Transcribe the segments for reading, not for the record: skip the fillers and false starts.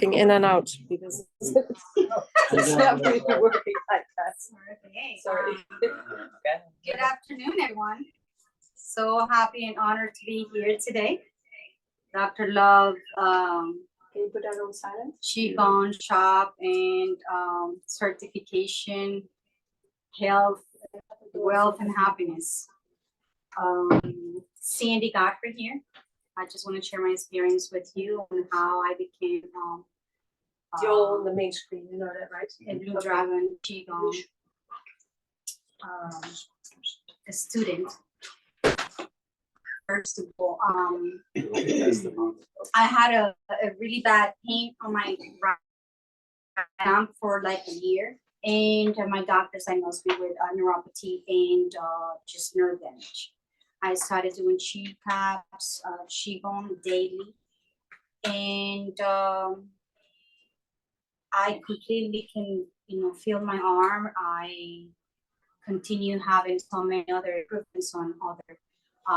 working in and out because it's not really working like that. Okay. Sorry. Good afternoon, everyone. So happy and honored to be here today. Dr. Love, Can you put that on silent? Qigong shop and certification, health, wealth, and happiness. Sandy Godfrey here. I just want to share my experience with you on how I became You're on the main screen, you know that, right? a Blue Dragon Qigong a student. First of all, I had a really bad pain on my right arm for like a year, and my doctors diagnosed me with neuropathy and just nerve damage. I started doing Qi caps, Qigong daily, and I completely can, feel my arm. I continue having so many other improvements on other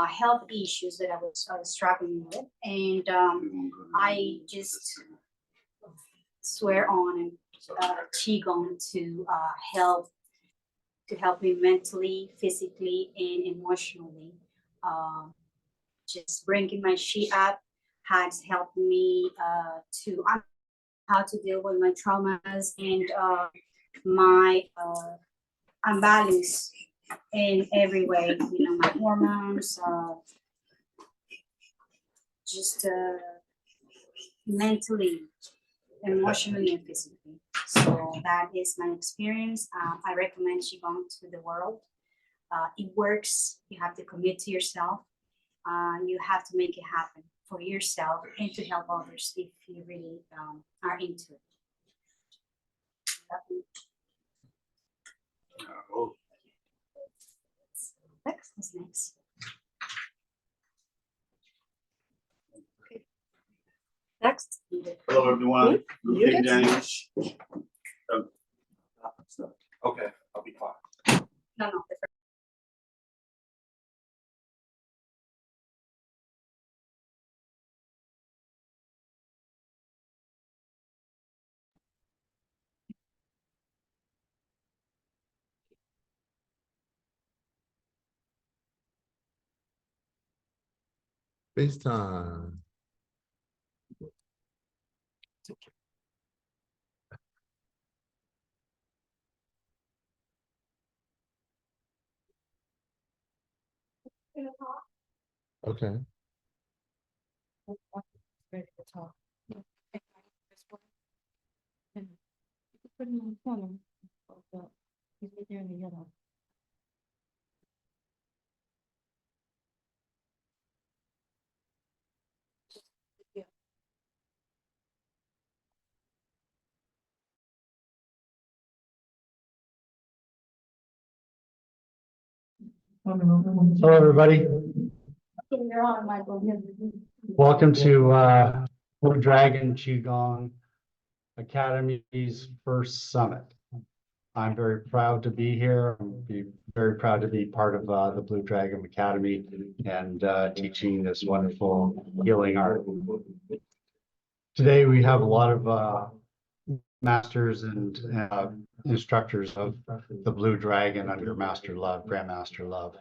health issues that I was struggling with, and I just swear on Qigong to help me mentally, physically, and emotionally. Just bringing my Qi up has helped me to how to deal with my traumas and my imbalance in every way, my hormones, just mentally, emotionally, and physically. So that is my experience. I recommend Qigong to the world. It works. You have to commit to yourself. You have to make it happen for yourself and to help others if you really are into it. What's next? Okay. Next. Hello, everyone. Muted. James. Okay, I'll be quiet. No. FaceTime. Okay. Ready to talk. And you can put him on the phone. He's right there in the yellow. Hello, everybody. You're on, Michael. Welcome to Blue Dragon Qigong Academy's first summit. I'm very proud to be here. Very proud to be part of the Blue Dragon Academy and teaching this wonderful healing art. Today we have a lot of masters and instructors of the Blue Dragon under Master Love, Grandmaster Love.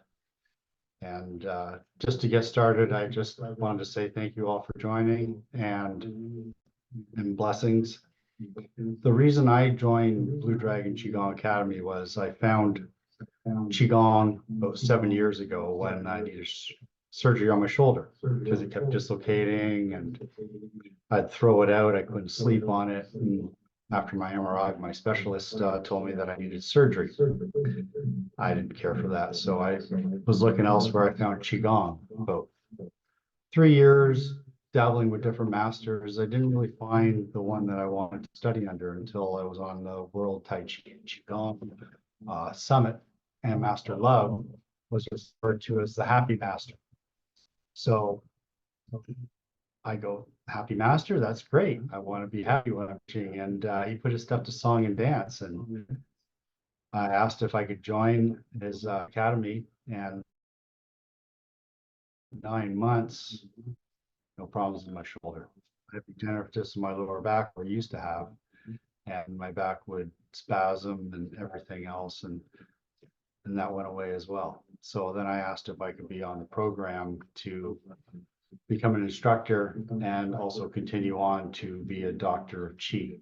And just to get started, I just wanted to say thank you all for joining and blessings. The reason I joined Blue Dragon Qigong Academy was I found Qigong about 7 years ago when I needed surgery on my shoulder because it kept dislocating and I'd throw it out. I couldn't sleep on it. And after my MRI, my specialist told me that I needed surgery. I didn't care for that. So I was looking elsewhere. I found Qigong about 3 years, dabbling with different masters. I didn't really find the one that I wanted to study under until I was on the World Tai Chi and Qigong Summit, and Master Love was referred to as the Happy Master. So I go, Happy Master, that's great. I want to be happy when I'm teaching. And he put his stuff to song and dance. And I asked if I could join his academy, and 9 months, no problems with my shoulder. epigenetitis in my lower back, or used to have, and my back would spasm and everything else, and that went away as well. So then I asked if I could be on the program to become an instructor and also continue on to be a doctor of Qi,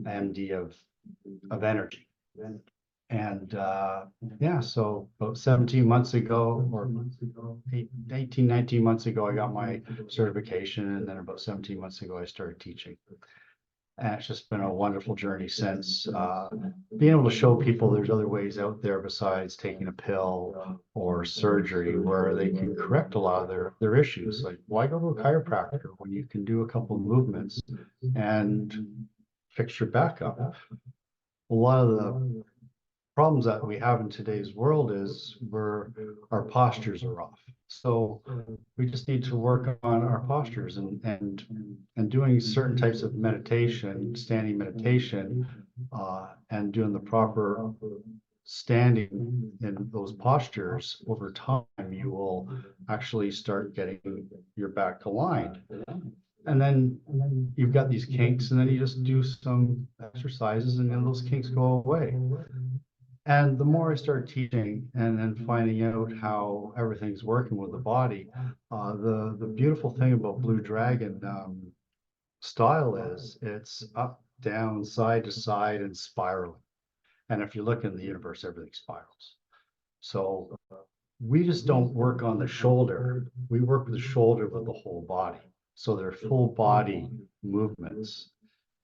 MD of energy. And yeah, so about 17 months ago, or 18, 19 months ago, I got my certification, and then about 17 months ago, I started teaching. And it's just been a wonderful journey since, being able to show people there's other ways out there besides taking a pill or surgery, where they can correct a lot of their issues. Like, why go to a chiropractor when you can do a couple of movements and fix your back up? A lot of the problems that we have in today's world is where our postures are off. So we just need to work on our postures, and doing certain types of meditation, standing meditation, and doing the proper standing in those postures. Over time, you will actually start getting your back aligned. And then you've got these kinks, and then you just do some exercises, and then those kinks go away. And the more I started teaching and then finding out how everything's working with the body, the beautiful thing about Blue Dragon style is it's up, down, side to side, and spiraling. And if you look in the universe, everything spirals. So we just don't work on the shoulder. We work with the shoulder with the whole body. So they're full body movements.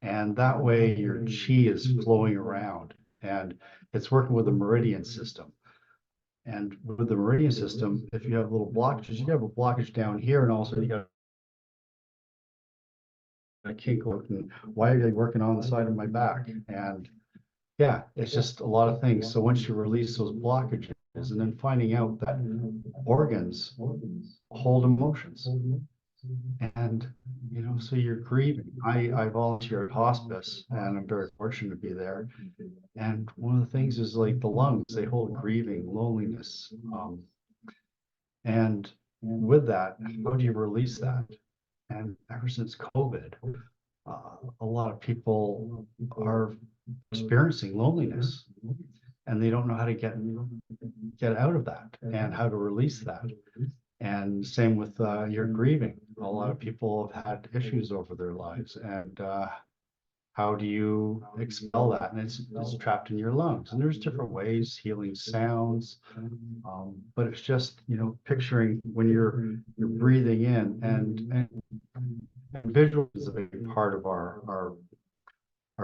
And that way your chi is flowing around, and it's working with the meridian system. And with the meridian system, if you have little blockages, you have a blockage down here, and also you got a kink working. Why are they working on the side of my back? And yeah, it's just a lot of things. So once you release those blockages, and then finding out that organs hold emotions. And, you know, so you're grieving. I volunteer at hospice, and I'm very fortunate to be there. And one of the things is like the lungs, they hold grieving, loneliness. And with that, how do you release that? And ever since COVID, a lot of people are experiencing loneliness, and they don't know how to get out of that and how to release that. And same with your grieving. A lot of people have had issues over their lives, and how do you expel that? And it's trapped in your lungs. And there's different ways, healing sounds, but it's just, you know, picturing when you're breathing in, and visual is a big part of our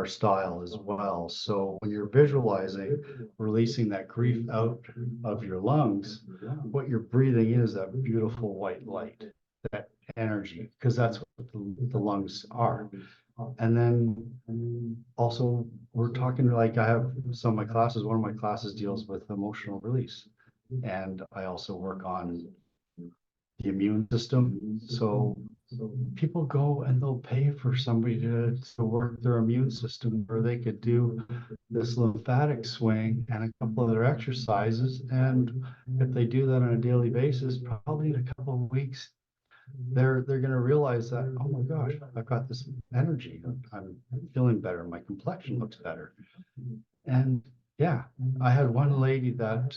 style as well. So when you're visualizing releasing that grief out of your lungs, what you're breathing in is that beautiful white light, that energy, because that's what the lungs are. And then also we're talking, like, I have some of my classes, one of my classes deals with emotional release. And I also work on the immune system. So people go and they'll pay for somebody to work their immune system, where they could do this lymphatic swing and a couple other exercises. And if they do that on a daily basis, probably in a couple of weeks, they're going to realize that, oh my gosh, I've got this energy. I'm feeling better. My complexion looks better. And yeah, I had one lady that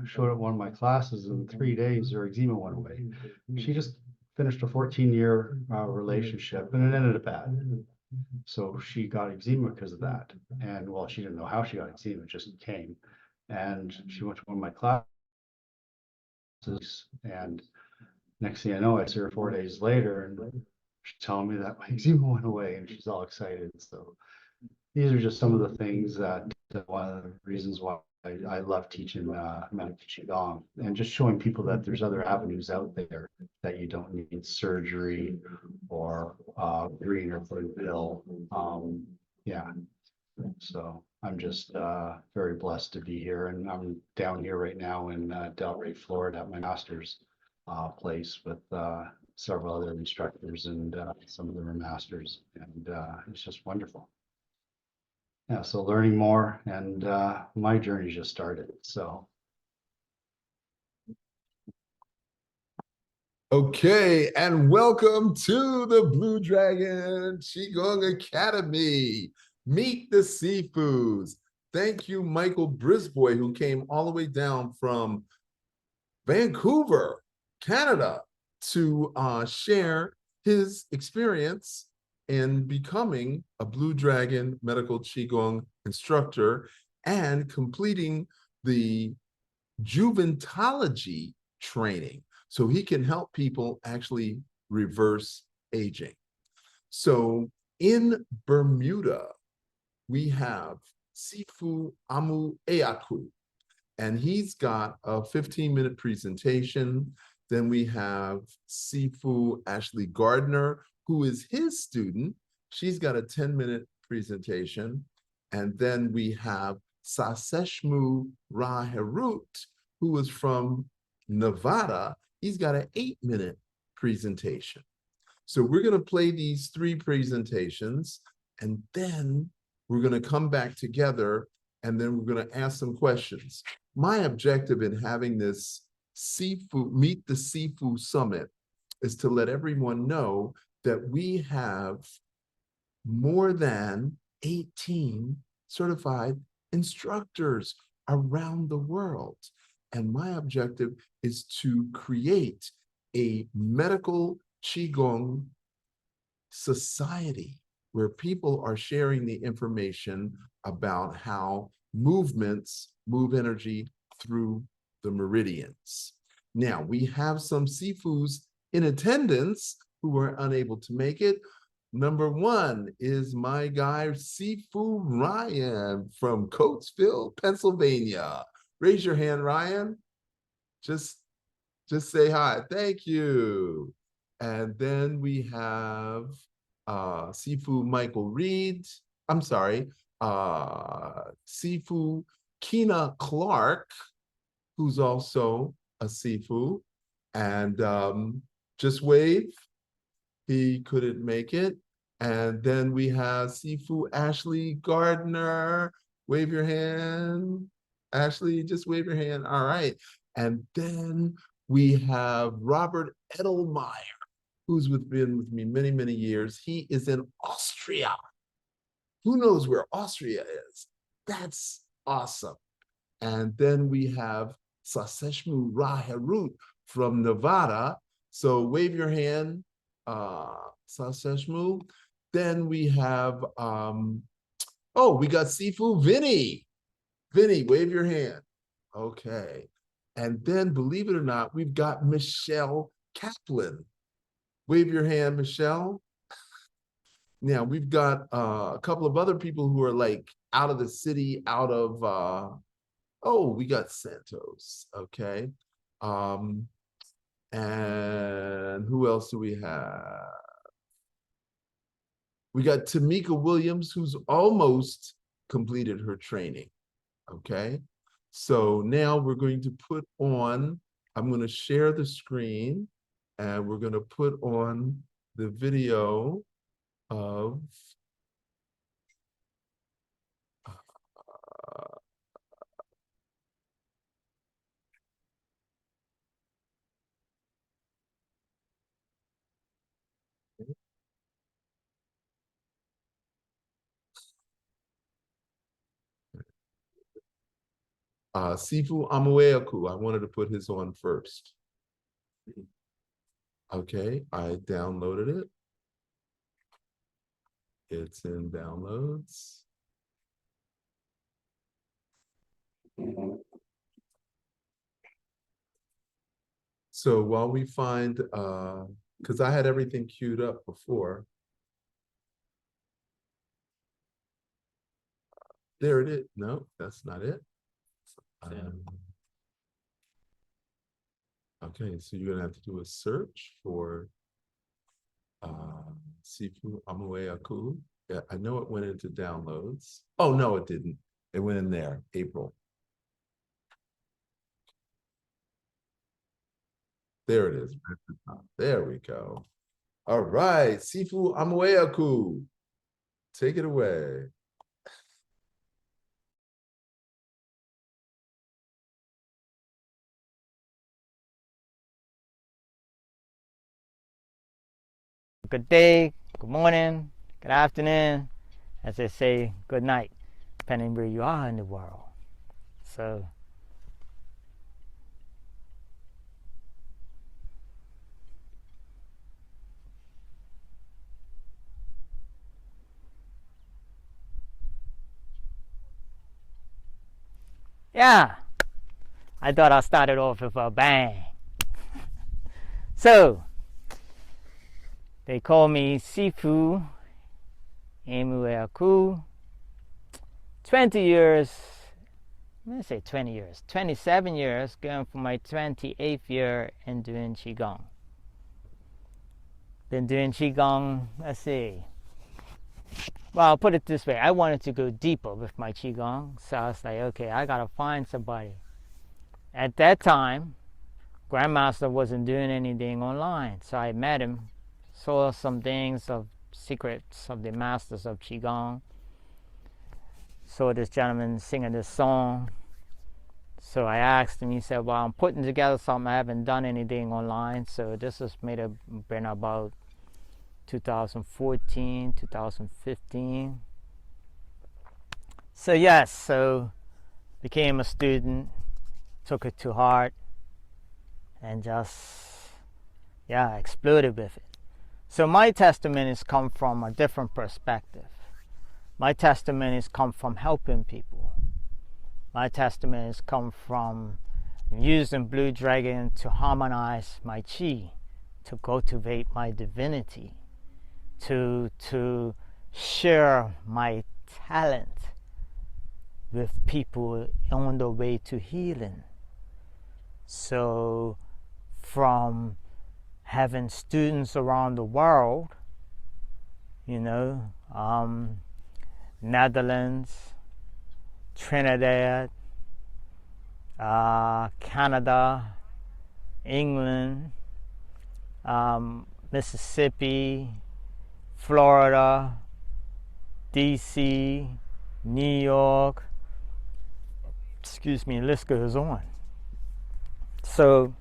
showed at one of my classes, in 3 days, her eczema went away. She just finished a 14-year relationship, and it ended up bad. So she got eczema because of that. And well, she didn't know how she got eczema, it just came. And she went to one of my classes, and next thing I know, I see her 4 days later, and she's telling me that my eczema went away, and she's all excited. So these are just some of the things that one of the reasons why I love teaching medical Qigong, and just showing people that there's other avenues out there, that you don't need surgery or green or blue pill. Yeah. So I'm just very blessed to be here, and I'm down here right now in Delray, Florida, at my master's place with several other instructors, and some of them are masters, and it's just wonderful. Yeah, so learning more, and my journey just started. So Okay, and welcome to the Blue Dragon Qigong Academy. Meet the Seafoods. Thank you, Michael Brisboy, who came all the way down from Vancouver, Canada, to share his experience in becoming a Blue Dragon medical Qigong instructor and completing the Juventology training so he can help people actually reverse aging. So in Bermuda, we have Sifu Amu Eaku, and he's got a 15-minute presentation. Then we have Sifu Ashley Gardner, who is his student. She's got a 10-minute presentation. And then we have Saseshmu Raherut, who is from Nevada. He's got an 8-minute presentation. So we're going to play these 3 presentations, and then we're going to come back together, and then we're going to ask some questions. My objective in having this Meet the Sifu Summit is to let everyone know that we have more than 18 certified instructors around the world. And my objective is to create a medical Qigong society where people are sharing the information about how movements move energy through the meridians. Now, we have some Sifus in attendance who were unable to make it. Number 1 is my guy, Sifu Ryan from Coatesville, Pennsylvania. Raise your hand, Ryan. Just say hi. Thank you. And then we have Sifu Michael Reed. I'm sorry, Sifu Kina Clark, who's also a Sifu. And just wave. He couldn't make it. And then we have Sifu Ashley Gardner. Wave your hand. Ashley, just wave your hand. All right. And then we have Robert Edelmeyer, who's been with me many, many years. He is in Austria. Who knows where Austria is? That's awesome. And then we have Saseshmu Raherut from Nevada. So wave your hand, Saseshmu. Then we have, we got Sifu Vinny. Vinny, wave your hand. Okay. And then, believe it or not, we've got Michelle Kaplan. Wave your hand, Michelle. Now, we've got a couple of other people who are like out of the city, we got Santos, okay. And who else do we have? We got Tamika Williams, who's almost completed her training, okay. So now we're going to put on, I'm going to share the screen, and we're going to put on the video of Sifu Amueaku. I wanted to put his on first. Okay, I downloaded it. It's in downloads. So while we find, because I had everything queued up before. There it is. No, that's not it. Okay, so you're gonna have to do a search for Sifu Amueaku. Yeah, I know it went into downloads. Oh, no, it didn't. It went in there, April. There it is. There we go. All right, Sifu Amueaku. Take it away. good day, good morning, good afternoon, as they say, good night, depending where you are in the world. So, yeah, I thought I started off with a bang. So, they call me Sifu Emueku. 20 years, let me say 20 years, 27 years, going for my 28th year in doing Qigong. Been doing Qigong, let's see. Well, I'll put it this way. I wanted to go deeper with my Qigong, so I was like, okay, I gotta find somebody. At that time, Grandmaster wasn't doing anything online, so I met him, saw some things of secrets of the masters of Qigong, saw this gentleman singing this song. So I asked him, he said, well, I'm putting together something, I haven't done anything online, so this has been about 2014, 2015. So yes, so became a student, took it to heart, and just, yeah, exploded with it. So my testimonies come from a different perspective. My testimonies come from helping people. My testimonies come from using Blue Dragon to harmonize my chi, to cultivate my divinity, to share my talent with people on the way to healing. So from having students around the world, Netherlands, Trinidad, Canada, England, Mississippi, Florida, DC, New York, list goes on. So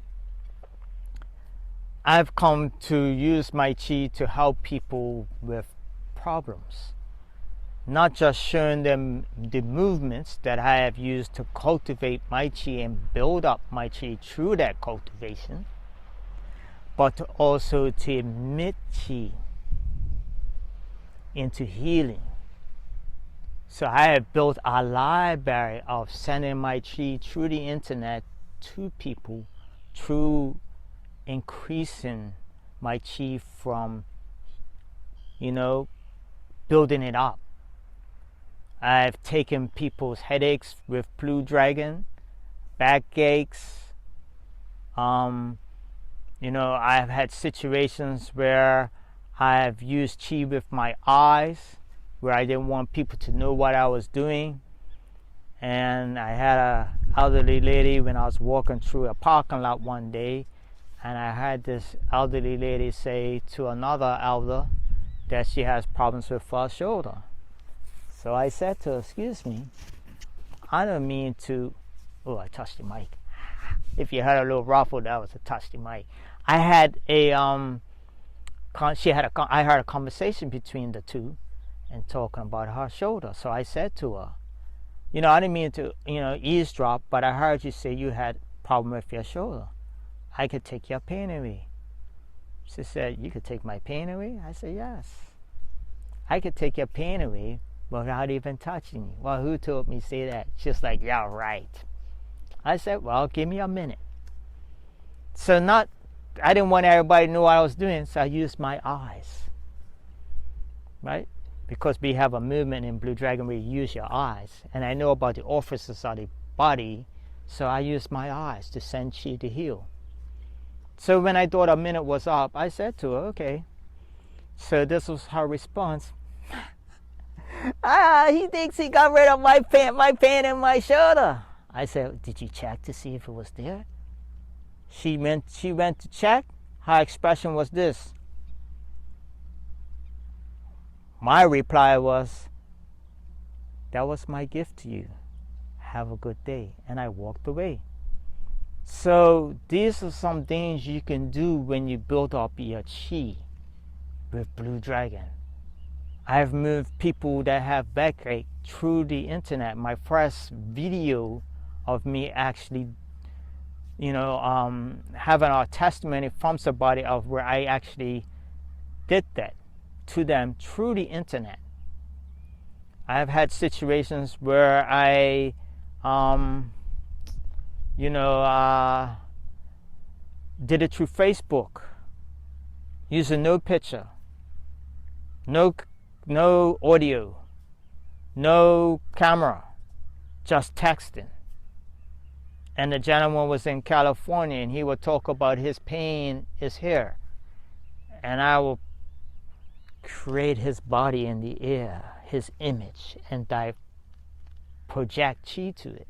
I've come to use my chi to help people with problems, not just showing them the movements that I have used to cultivate my chi and build up my chi through that cultivation, but also to emit chi into healing. So I have built a library of sending my chi through the internet to people through increasing my chi from, building it up. I've taken people's headaches with Blue Dragon, backaches. I've had situations where I've used chi with my eyes, where I didn't want people to know what I was doing. And I had a elderly lady when I was walking through a parking lot one day, and I had this elderly lady say to another elder that she has problems with her shoulder. So I said to her, excuse me, I don't mean to, oh, I touched the mic. If you heard a little ruffle, that was a touch the mic. I had I heard a conversation between the two and talking about her shoulder. So I said to her, I didn't mean to, eavesdrop, but I heard you say you had a problem with your shoulder. I could take your pain away. She said, you could take my pain away? I said, yes. I could take your pain away without even touching you. Well, who told me to say that? She's like, yeah, right. I said, well, give me a minute. So I didn't want everybody to know what I was doing, so I used my eyes, right? Because we have a movement in Blue Dragon where you use your eyes. And I know about the orifices of the body, so I used my eyes to send chi to heal. So when I thought a minute was up, I said to her, okay. So this was her response. He thinks he got rid of my pain in my shoulder. I said, did you check to see if it was there? She went to check. Her expression was this. My reply was, that was my gift to you. Have a good day. And I walked away. So these are some things you can do when you build up your chi, with Blue Dragon. I've moved people that have backache through the internet. My first video of me actually, having a testimony from somebody of where I actually did that to them through the internet. I've had situations where I, did it through Facebook, using no picture, no audio, no camera, just texting. And the gentleman was in California, and he would talk about his pain is here, and I will create his body in the air, his image, and I project chi to it.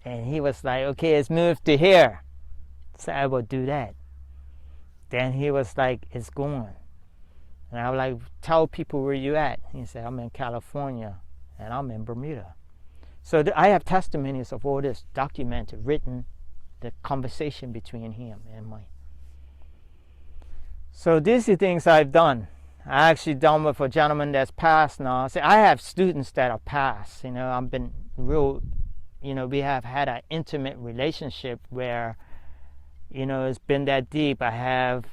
And he was like, okay, it's moved to here. So I would do that. Then he was like, it's gone. And I would like, tell people where you at. He said, I'm in California and I'm in Bermuda. So I have testimonies of all this documented, written, the conversation between him and me. So these are things I've done. I actually done with a gentleman that's passed now. See, I have students that are passed. I've been real, we have had an intimate relationship where, it's been that deep. I have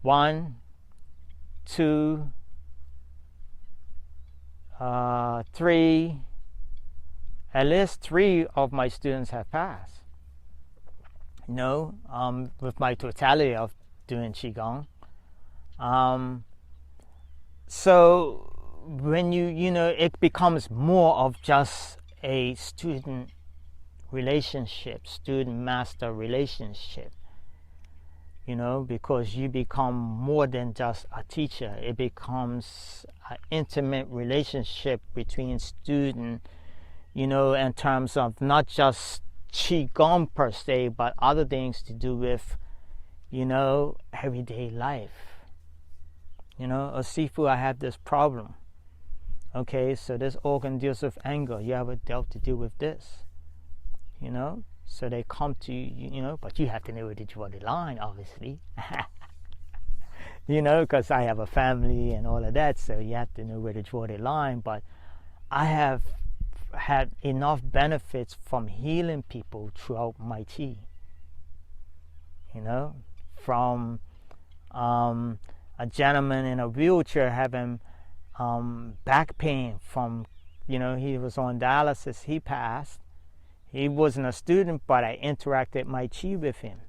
1, 2, 3, at least 3 of my students have passed. With my totality of doing Qigong. So when it becomes more of just a student relationship, student-master relationship, because you become more than just a teacher. It becomes an intimate relationship between student, in terms of not just Qigong per se, but other things to do with, everyday life. Sifu, I have this problem. Okay, so this organ deals with anger. You ever dealt to deal with this? So they come to you, but you have to know where to draw the line, obviously. Because I have a family and all of that, so you have to know where to draw the line. But I have had enough benefits from healing people throughout my chi. From a gentleman in a wheelchair having back pain from, he was on dialysis, he passed. He wasn't a student, but I interacted my chi with him,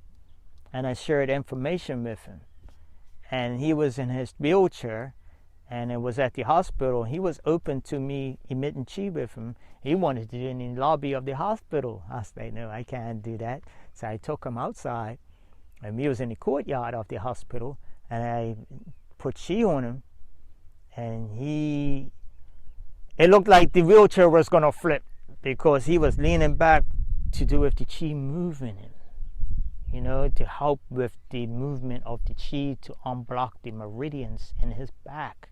and I shared information with him. And he was in his wheelchair, and it was at the hospital. He was open to me emitting chi with him. He wanted to do it in the lobby of the hospital. I said, no, I can't do that. So I took him outside, and he was in the courtyard of the hospital, and I put chi on him, and it looked like the wheelchair was going to flip, because he was leaning back to do with the chi moving him, to help with the movement of the chi to unblock the meridians in his back.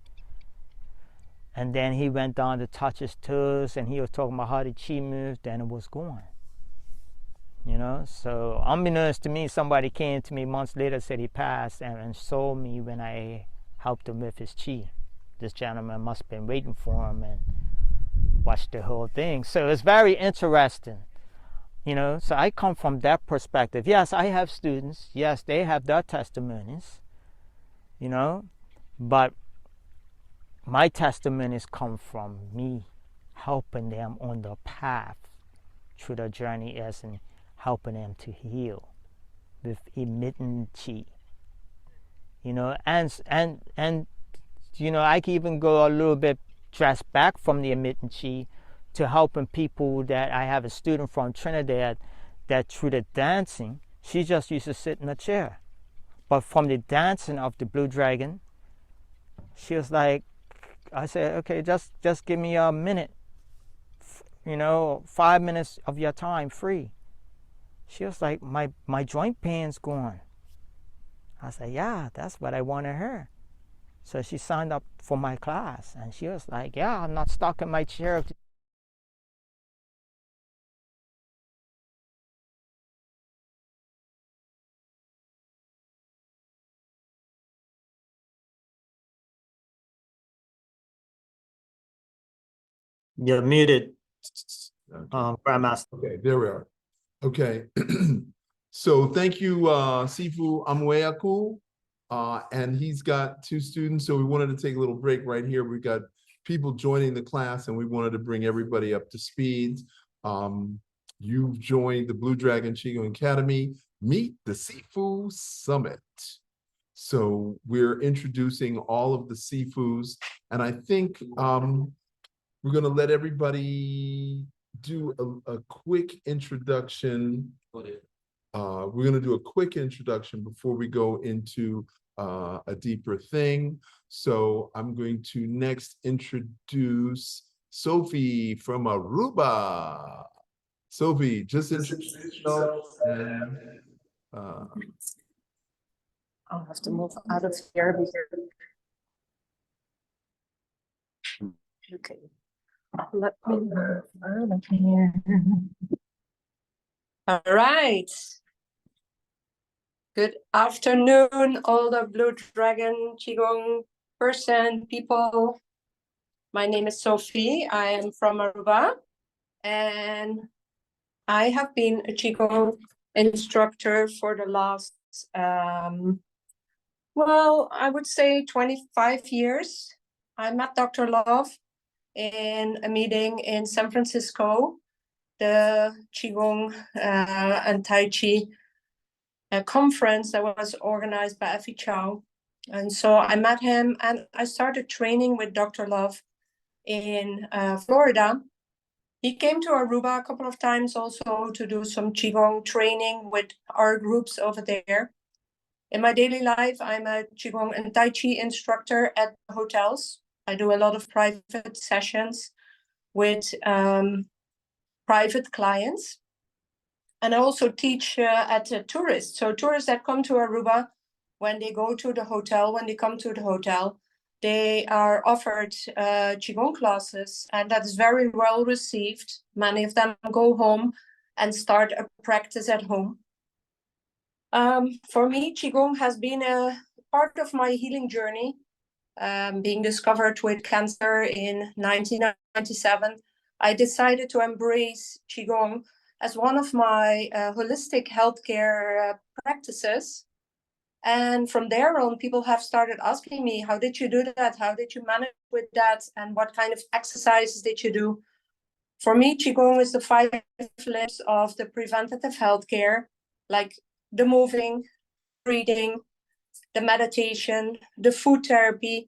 And then he went down to touch his toes, and he was talking about how the chi moved, and it was gone. So unbeknownst to me, somebody came to me months later, said he passed, and saw me when I helped him with his chi. This gentleman must have been waiting for him and watched the whole thing. So it's very interesting, so I come from that perspective. Yes, I have students. Yes, they have their testimonies, but my testimonies come from me helping them on the path through the journey, as in helping them to heal with emitting chi, and I can even go a little bit dressed back from the emitting chi to helping people. That I have a student from Trinidad that through the dancing, she just used to sit in a chair, but from the dancing of the Blue Dragon, she was like, I said, okay, just give me a minute, 5 minutes of your time free. She was like, my joint pain's gone. I said, yeah, that's what I wanted her. So she signed up for my class, and she was like, yeah, I'm not stuck in my chair. You're muted, Okay. Grandmaster. Okay, there we are. Okay. So thank you, Sifu Amweaku. And he's got 2 students, so we wanted to take a little break right here. We got people joining the class and we wanted to bring everybody up to speed. You've joined the Blue Dragon Qigong Academy. Meet the Sifu Summit. So we're introducing all of the Sifus, and I think we're gonna let everybody do a quick introduction. We're gonna do a quick introduction before we go into a deeper thing. So I'm going to next introduce Sophie from Aruba. Sophie, just introduce yourself and I'll have to move out of here because. Okay. Let me move out of here. All right. Good afternoon, all the Blue Dragon Qigong people. My name is Sophie. I am from Aruba, and I have been a Qigong instructor for the last, well, I would say 25 years. I met Dr. Love in a meeting in San Francisco, the Qigong and Tai Chi conference that was organized by Effie Chow. And so I met him and I started training with Dr. Love in Florida. He came to Aruba a couple of times also to do some Qigong training with our groups over there. In my daily life, I'm a Qigong and Tai Chi instructor at hotels. I do a lot of private sessions with private clients. And I also teach at tourists. So tourists that come to Aruba, when they go to the hotel, when they come to the hotel, they are offered Qigong classes, and that is very well received. Many of them go home and start a practice at home. For me, Qigong has been a part of my healing journey. Being discovered with cancer in 1997, I decided to embrace Qigong as one of my holistic healthcare practices. And from there on, people have started asking me, how did you do that? How did you manage with that? And what kind of exercises did you do? For me, Qigong is the 5 limbs of the preventative healthcare, like the moving, breathing, the meditation, the food therapy,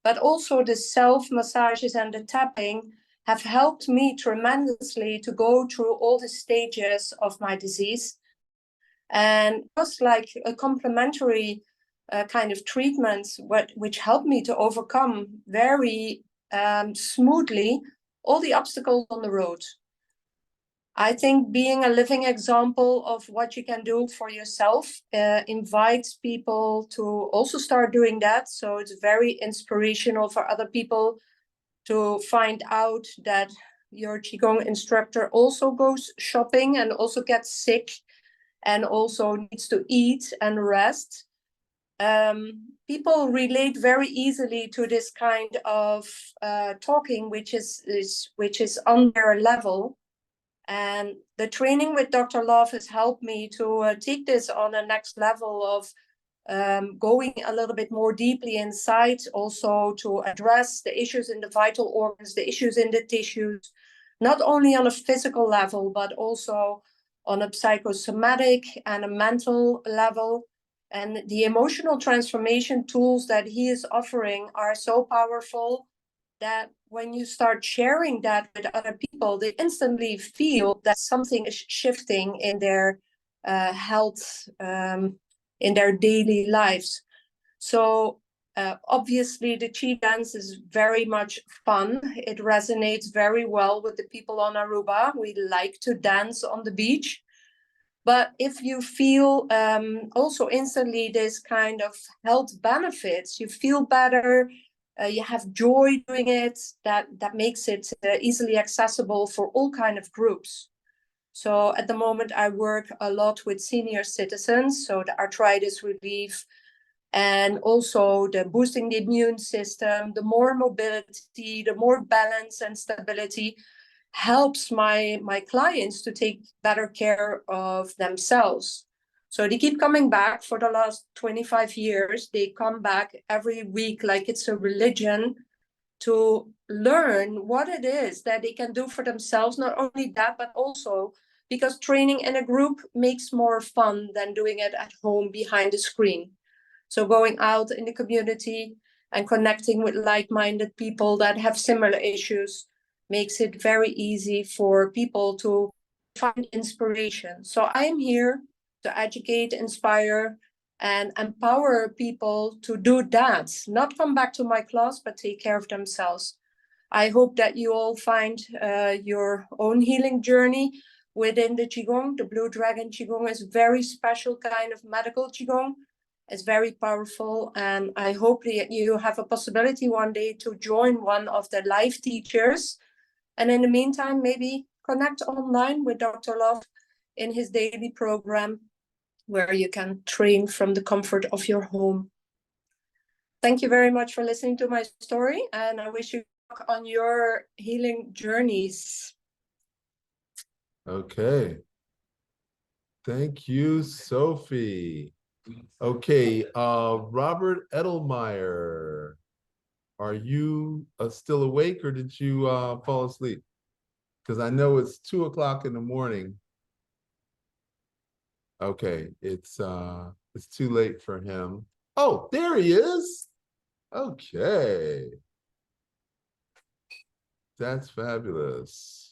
but also the self-massages and the tapping have helped me tremendously to go through all the stages of my disease. And it was like a complementary kind of treatment which helped me to overcome very smoothly all the obstacles on the road. I think being a living example of what you can do for yourself invites people to also start doing that. So it's very inspirational for other people to find out that your Qigong instructor also goes shopping and also gets sick and also needs to eat and rest. People relate very easily to this kind of talking, which is on their level. And the training with Dr. Love has helped me to take this on a next level of going a little bit more deeply inside, also to address the issues in the vital organs, the issues in the tissues, not only on a physical level, but also on a psychosomatic and a mental level. And the emotional transformation tools that he is offering are so powerful that when you start sharing that with other people, they instantly feel that something is shifting in their health, in their daily lives. So obviously the Qi dance is very much fun. It resonates very well with the people on Aruba. We like to dance on the beach. But if you feel also instantly this kind of health benefits, you feel better, you have joy doing it, that makes it easily accessible for all kind of groups. So at the moment, I work a lot with senior citizens, so the arthritis relief, and also the boosting the immune system, the more mobility, the more balance and stability helps my clients to take better care of themselves. So they keep coming back for the last 25 years. They come back every week like it's a religion to learn what it is that they can do for themselves. Not only that, but also because training in a group makes more fun than doing it at home behind the screen. So going out in the community and connecting with like-minded people that have similar issues makes it very easy for people to find inspiration. So I am here to educate, inspire, and empower people to do that, not come back to my class, but take care of themselves. I hope that you all find your own healing journey within the Qigong. The Blue Dragon Qigong is a very special kind of medical Qigong. It's very powerful, and I hope that you have a possibility one day to join one of the live teachers. And in the meantime, maybe connect online with Dr. Love in his daily program, where you can train from the comfort of your home. Thank you very much for listening to my story, and I wish you luck on your healing journeys. Okay. Thank you, Sophie. Okay, Robert Edelmeyer, are you still awake or did you fall asleep? Because I know it's 2 o'clock in the morning. Okay, it's too late for him. Oh, there he is. Okay. That's fabulous.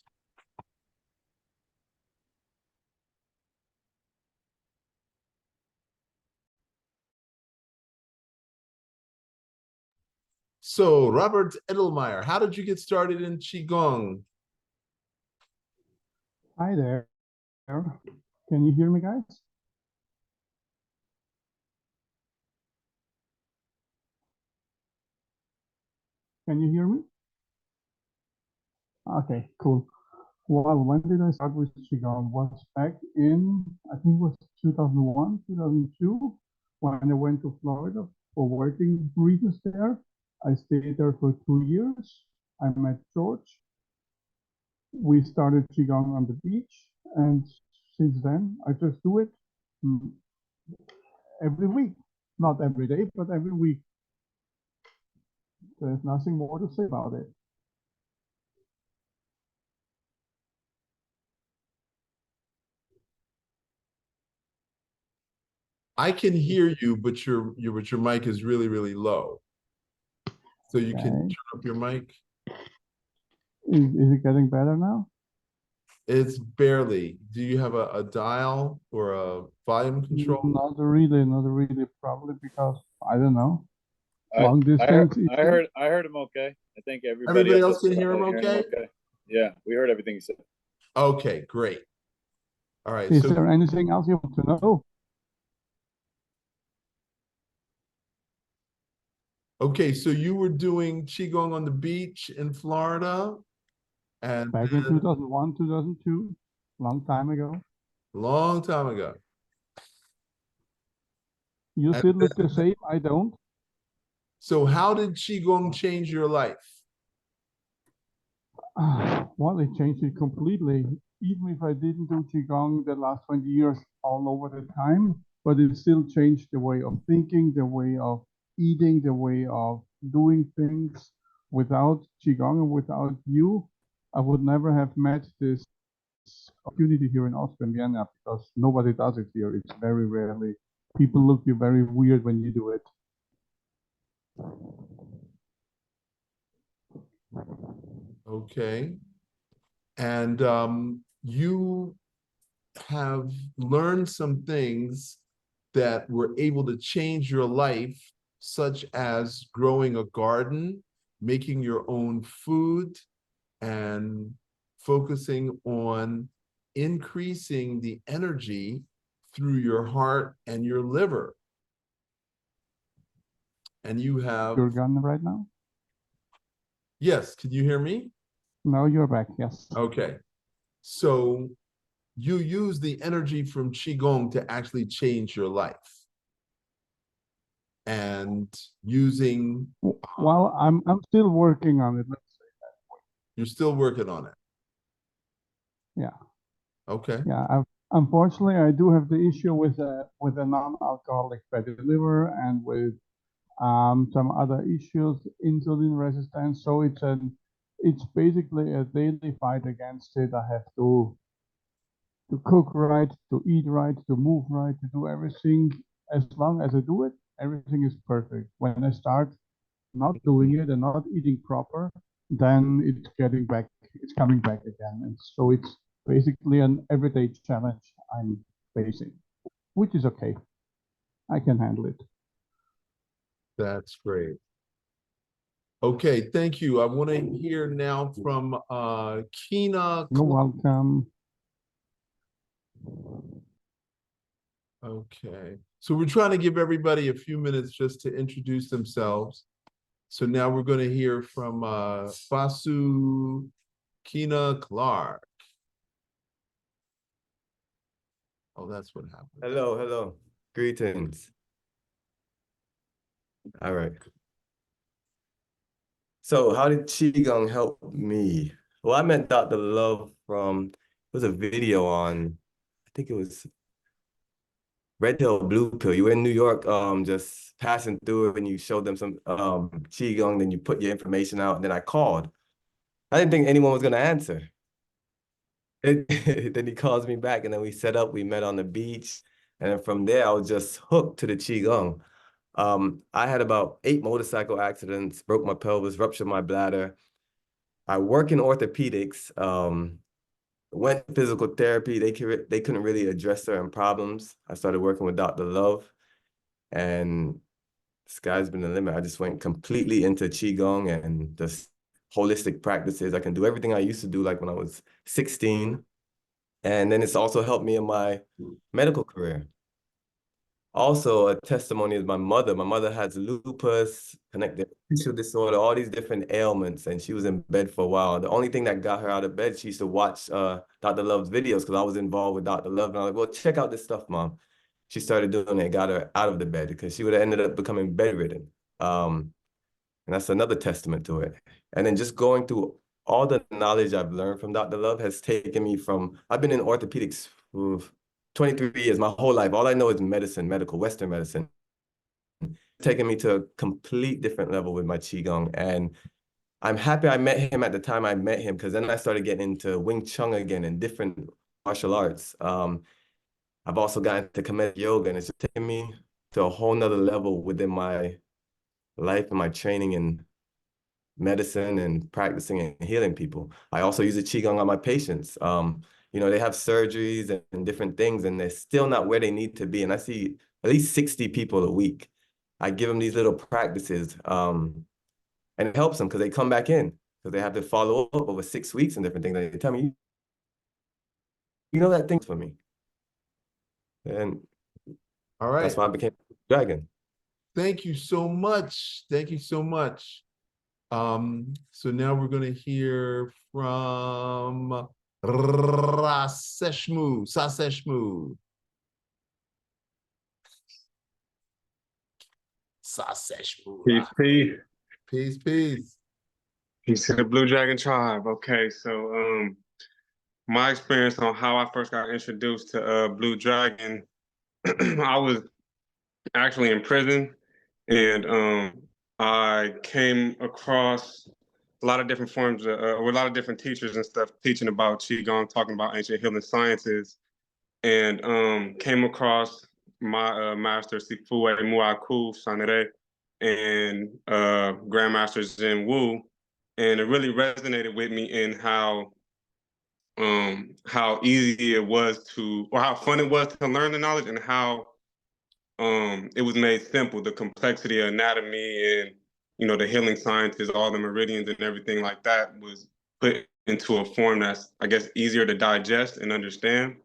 So, Robert Edelmeyer, how did you get started in Qigong? Hi there. Can you hear me, guys? Can you hear me? Okay, cool. Well, when did I start with Qigong? Was back in, I think it was 2001, 2002, when I went to Florida for working reasons there. I stayed there for 2 years. I met George. We started Qigong on the beach, and since then, I just do it every week. Not every day, but every week. There's nothing more to say about it. I can hear you, but your mic is really, really low. So you can turn up your mic. Is it getting better now? It's barely. Do you have a dial or a volume control? Not really. Probably because I don't know. I Long distance. I heard him okay. I think Everybody else can hear him okay? Yeah, we heard everything he said. Okay, great. All right. Is So there anything else you want to know? okay, so you were doing Qigong on the beach in Florida, and Back in 2001, 2002, long time ago. long time ago. You still look the same. I don't. So how did Qigong change your life? Well, it changed it completely. Even if I didn't do Qigong the last 20 years all over the time, but it still changed the way of thinking, the way of eating, the way of doing things. Without Qigong and without you, I would never have met this community here in Austria and Vienna, because nobody does it here. It's very rarely. People look you very weird when you do it. Okay. And you have learned some things that were able to change your life, such as growing a garden, making your own food, and focusing on increasing the energy through your heart and your liver. And you have... You're gone right now? Yes, can you hear me? No, you're back, yes. Okay. So you use the energy from Qigong to actually change your life. and using, Well, I'm still working on it. you're still working on it. Yeah. Okay. Yeah, unfortunately, I do have the issue with a non-alcoholic fatty liver and with some other issues, insulin resistance. So it's basically a daily fight against it. I have to cook right, to eat right, to move right, to do everything. As long as I do it, everything is perfect. When I start not doing it and not eating proper, then it's coming back again. And so it's basically an everyday challenge I'm facing, which is okay. I can handle it. That's great. Okay, thank you. I want to hear now from Kina. You're welcome. Okay, so we're trying to give everybody a few minutes just to introduce themselves. So now we're going to hear from Fasu Kina Clark. Oh, that's what happened. Hello, hello. Greetings. All right. So how did Qigong help me? Well, I met Dr. Love from, it was a video on, I think it was Red Pill, Blue Pill. You were in New York, just passing through and you showed them some Qigong, then you put your information out, and then I called. I didn't think anyone was gonna answer. Then he calls me back and then we set up, we met on the beach. And then from there, I was just hooked to the Qigong. I had about 8 motorcycle accidents, broke my pelvis, ruptured my bladder. I work in orthopedics, went to physical therapy. They couldn't really address certain problems. I started working with Dr. Love, and the sky's been the limit. I just went completely into Qigong and just holistic practices. I can do everything I used to do like when I was 16. And then it's also helped me in my medical career. Also, a testimony is my mother. My mother has lupus, connective tissue disorder, all these different ailments, and she was in bed for a while. The only thing that got her out of bed, she used to watch Dr. Love's videos because I was involved with Dr. Love. And I was like, well, check out this stuff, Mom. She started doing it, got her out of the bed because she would have ended up becoming bedridden. And that's another testament to it. And then just going through all the knowledge I've learned from Dr. Love has taken me from, I've been in orthopedics for 23 years, my whole life. All I know is medicine, medical, Western medicine. Taking me to a complete different level with my Qigong. And I'm happy I met him at the time I met him, because then I started getting into Wing Chun again and different martial arts. I've also gotten into Kinetic Yoga, and it's just taken me to a whole nother level within my life and my training in medicine and practicing and healing people. I also use the Qigong on my patients. You know, they have surgeries and different things, and they're still not where they need to be. And I see at least 60 people a week. I give them these little practices, and it helps them because they come back in, because they have to follow up over 6 weeks and different things. They tell me, you know, that thing's for me. And All right. that's why I became a dragon. Thank you so much. Thank you so much. So now we're going to hear from Saseshmu. Peace, peace. Peace, peace. Peace to the Blue Dragon tribe. Okay, so my experience on how I first got introduced to Blue Dragon, I was actually in prison, and I came across a lot of different forms of, with a lot of different teachers and stuff teaching about Qigong, talking about ancient healing sciences, and came across my master Sifu Muaku Sanere and Grandmaster Zen Wu, and it really resonated with me in how easy it was to, or how fun it was to learn the knowledge, and how it was made simple. The complexity of anatomy and, you know, the healing sciences, all the meridians and everything like that was put into a form that's, I guess, easier to digest and understand.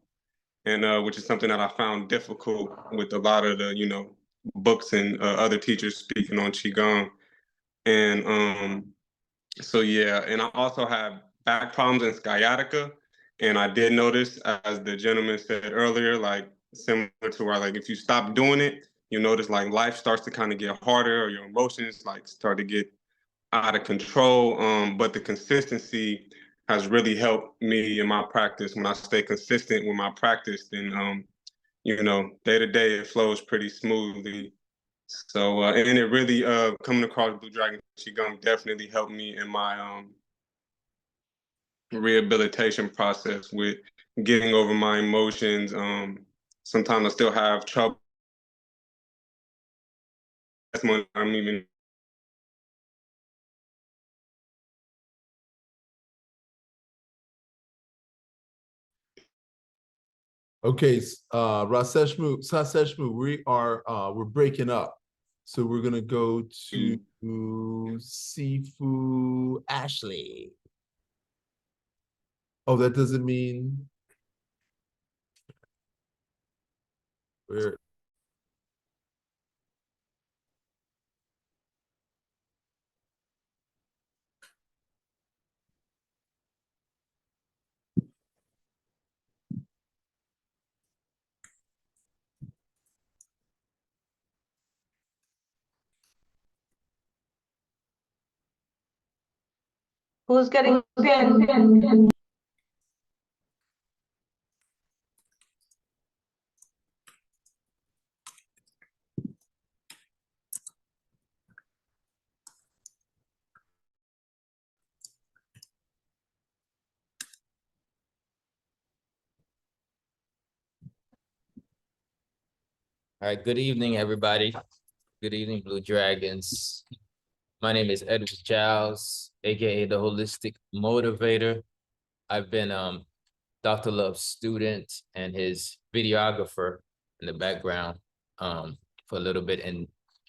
And which is something that I found difficult with a lot of the, you know, books and other teachers speaking on Qigong. And so, yeah, and I also have back problems and sciatica. And I did notice, as the gentleman said earlier, like similar to where, like, if you stop doing it, you notice like life starts to kind of get harder, or your emotions like start to get out of control. But the consistency has really helped me in my practice. When I stay consistent with my practice, then you know, day to day it flows pretty smoothly. So and it really coming across Blue Dragon Qigong definitely helped me in my rehabilitation process with getting over my emotions. Sometimes I still have trouble. That's when I'm even Okay, Saseshmu, we're breaking up. So we're gonna go to Sifu Ashley. Oh, that doesn't mean we're Who's getting pin? All right, good evening, everybody. Good evening, Blue Dragons. My name is Edward Giles, aka the Holistic Motivator. I've been Dr. Love's student and his videographer in the background for a little bit,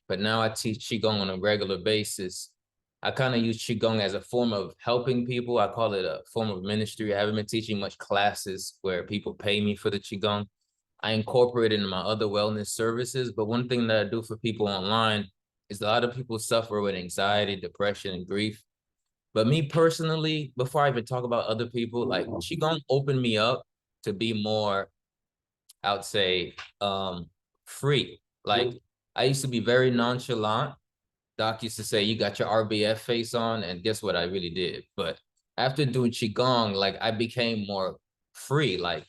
but now I teach Qigong on a regular basis. I kind of use Qigong as a form of helping people. I call it a form of ministry. I haven't been teaching much classes where people pay me for the Qigong. I incorporate it in my other wellness services, but one thing that I do for people online is a lot of people suffer with anxiety, depression, and grief. But me personally, before I even talk about other people, like Qigong opened me up to be more, I would say, free. Like I used to be very nonchalant. Doc used to say, you got your RBF face on, and guess what? I really did. But after doing Qigong, like I became more free. Like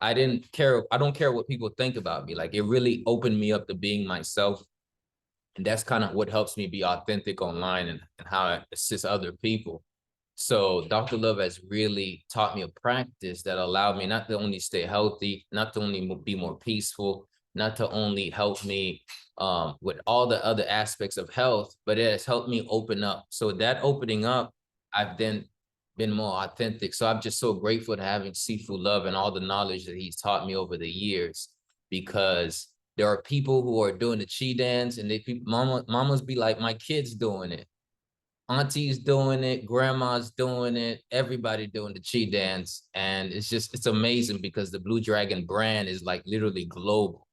I don't care what people think about me. Like it really opened me up to being myself. And that's kind of what helps me be authentic online and how I assist other people. So Dr. Love has really taught me a practice that allowed me not to only stay healthy, not to only be more peaceful, not to only help me with all the other aspects of health, but it has helped me open up. So that opening up, I've then been more authentic. So I'm just so grateful to having Sifu Love and all the knowledge that he's taught me over the years, because there are people who are doing the Chi dance and mamas be like, my kid's doing it. Auntie's doing it, grandma's doing it, everybody doing the Chi dance. And it's amazing because the Blue Dragon brand is like literally global,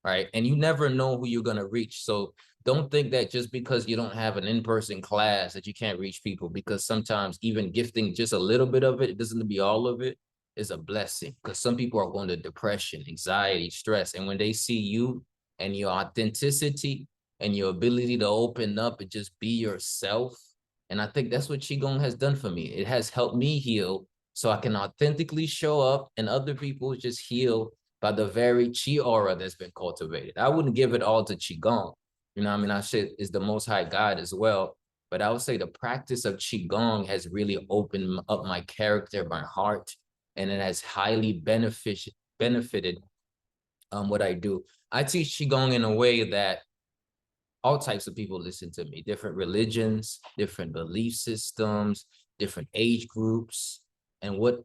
right? And you never know who you're gonna reach. So don't think that just because you don't have an in-person class that you can't reach people, because sometimes even gifting just a little bit of it, it doesn't be all of it, is a blessing. Because some people are going to depression, anxiety, stress. And when they see you and your authenticity and your ability to open up and just be yourself, and I think that's what Qigong has done for me. It has helped me heal so I can authentically show up and other people just heal by the very Qi aura that's been cultivated. I wouldn't give it all to Qigong. You know what I mean? I said it's the Most High God as well. But I would say the practice of Qigong has really opened up my character, my heart, and it has highly benefited what I do. I teach Qigong in a way that all types of people listen to me, different religions, different belief systems, different age groups. And what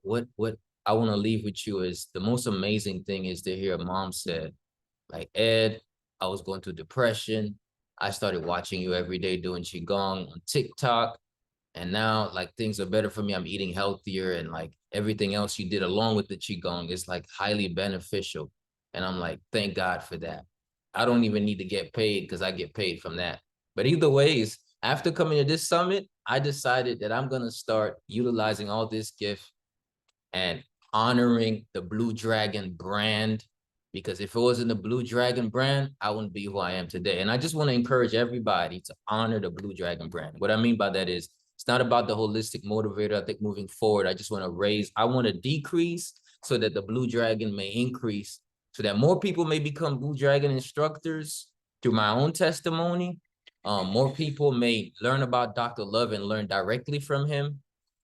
I want to leave with you is the most amazing thing is to hear mom said, like, Ed, I was going through depression. I started watching you every day doing Qigong on TikTok. And now like things are better for me. I'm eating healthier, and like everything else you did along with the Qigong is like highly beneficial. And I'm like, thank God for that. I don't even need to get paid because I get paid from that. But either ways, after coming to this summit, I decided that I'm going to start utilizing all this gift and honoring the Blue Dragon brand Because if it wasn't the Blue Dragon brand, I wouldn't be who I am today. And I just want to encourage everybody to honor the Blue Dragon brand. What I mean by that is it's not about the holistic motivator. I think moving forward, I just want to I want to decrease so that the Blue Dragon may increase, so that more people may become Blue Dragon instructors through my own testimony. More people may learn about Dr. Love and learn directly from him,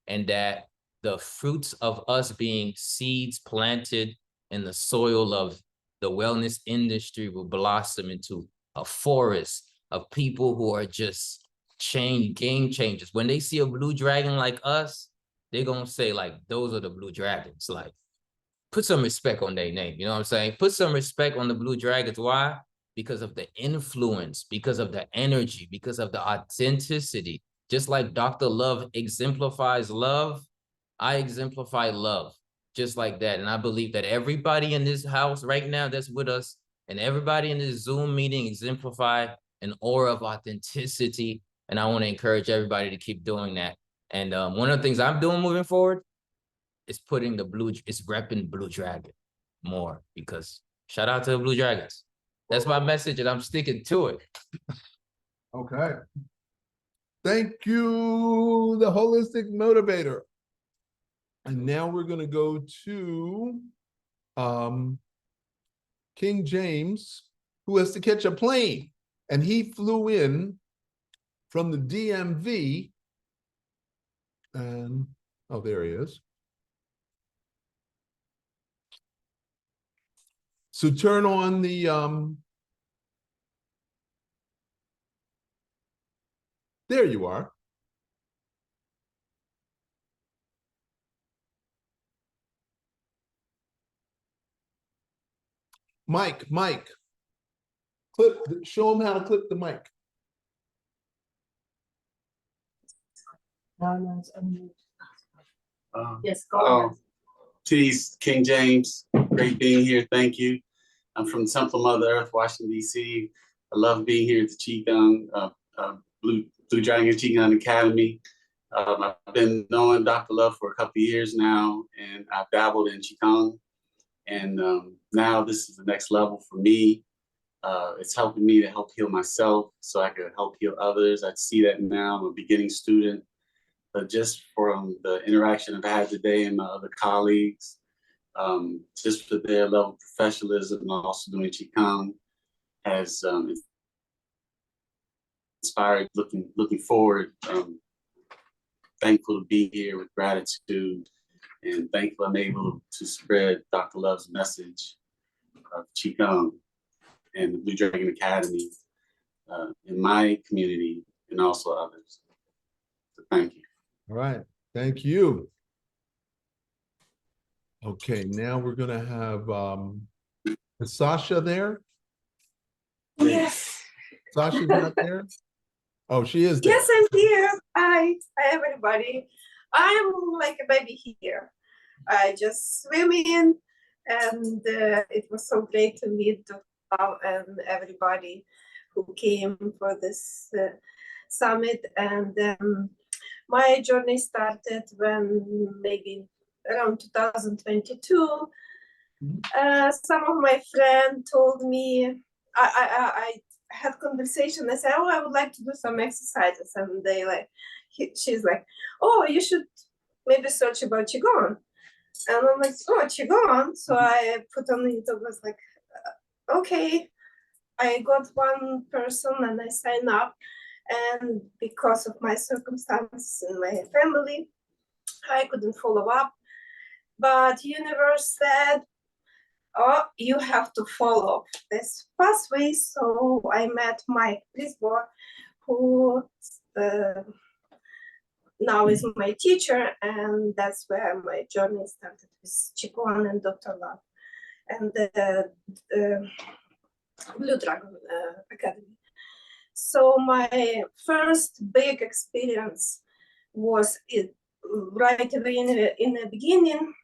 and that the fruits of us being seeds planted in the soil of the wellness industry will blossom into a forest of people who are just game changers. When they see a Blue Dragon like us, they're gonna say, like, those are the Blue Dragons. Like, put some respect on their name. You know what I'm saying? Put some respect on the Blue Dragons. Why? Because of the influence, because of the energy, because of the authenticity. Just like Dr. Love exemplifies love, I exemplify love just like that. And I believe that everybody in this house right now that's with us and everybody in this Zoom meeting exemplify an aura of authenticity. And I want to encourage everybody to keep doing that. And one of the things I'm doing moving forward is repping Blue Dragon more, because shout out to the Blue Dragons. That's my message and I'm sticking to it. Okay. Thank you, the holistic motivator. And now we're going to go to King James, who has to catch a plane. And he flew in from the DMV. And, oh, there he is. So turn on the, there you are. Mike, show him how to clip the mic. No, it's unmute. Yes, go ahead. Peace, King James. Great being here. Thank you. I'm from Temple Mother Earth, Washington, D.C. I love being here at the Qigong, Blue Dragon Qigong Academy. I've been knowing Dr. Love for a couple of years now, and I've dabbled in Qigong. And now this is the next level for me. It's helping me to help heal myself so I can help heal others. I see that now. I'm a beginning student. But just from the interaction I've had today and my other colleagues, just for their level of professionalism and also doing Qigong has inspired looking forward. Thankful to be here with gratitude, and thankful I'm able to spread Dr. Love's message of Qigong and the Blue Dragon Academy in my community and also others. So thank you. All right, thank you. Okay, now we're gonna have, is Sasha there? Yes. Sasha's not there? Oh, she is there. Yes, I'm here. Hi, everybody. I'm like a baby here. I just swim in, and it was so great to meet Dr. Love and everybody who came for this summit. And my journey started when maybe around 2022. Some of my friends told me, I had conversation. I said, oh, I would like to do some exercises. And they she's like, oh, you should maybe search about Qigong. And I'm like, oh, Qigong. So I put on it, I was like, okay. I got one person and I signed up. And because of my circumstances in my family, I couldn't follow up. But universe said, oh, you have to follow this pathway. So I met Mike Lisboa, who now is my teacher, and that's where my journey started with Qigong and Dr. Love and the Blue Dragon Academy. So my first big experience was right away in the beginning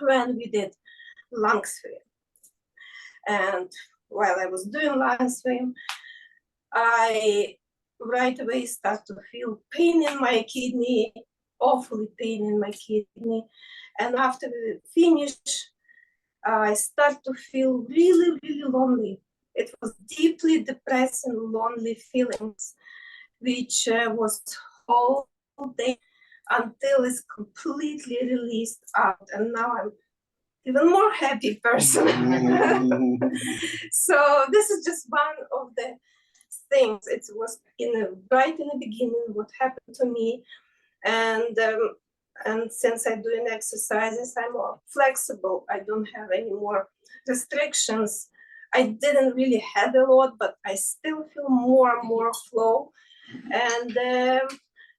when we did lung swim. And while I was doing lung swim, I right away start to feel pain in my kidney, awfully pain in my kidney. And after we finish, I started to feel really, really lonely. It was deeply depressing, lonely feelings, which was whole day until it's completely released out. And now I'm even more happy person. So this is just one of the things. It was right in the beginning what happened to me, and since I'm doing exercises, I'm more flexible. I don't have any more restrictions. I didn't really have a lot, but I still feel more and more flow. And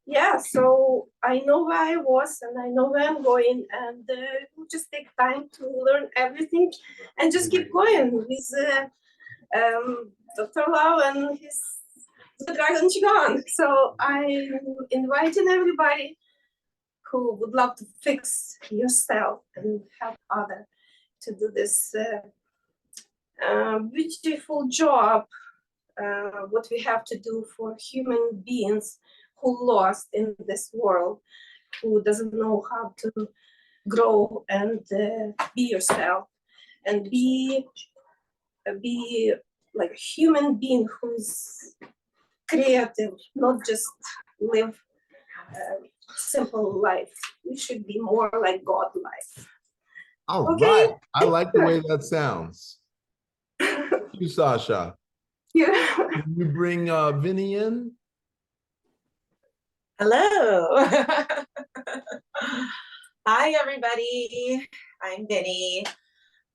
yeah, so I know where I was and I know where I'm going, and it will just take time to learn everything and just keep going with Dr. Lau and his the Dragon Qigong. So I'm inviting everybody who would love to fix yourself and help others to do this beautiful job, what we have to do for human beings who lost in this world, who doesn't know how to grow and be yourself and be like a human being who's creative, not just live simple life. We should be more like God life. All Okay. right. I like the way that sounds. Thank you, Sasha. Yeah. Can you bring Vinny in? Hello. Hi, everybody. I'm Vinny.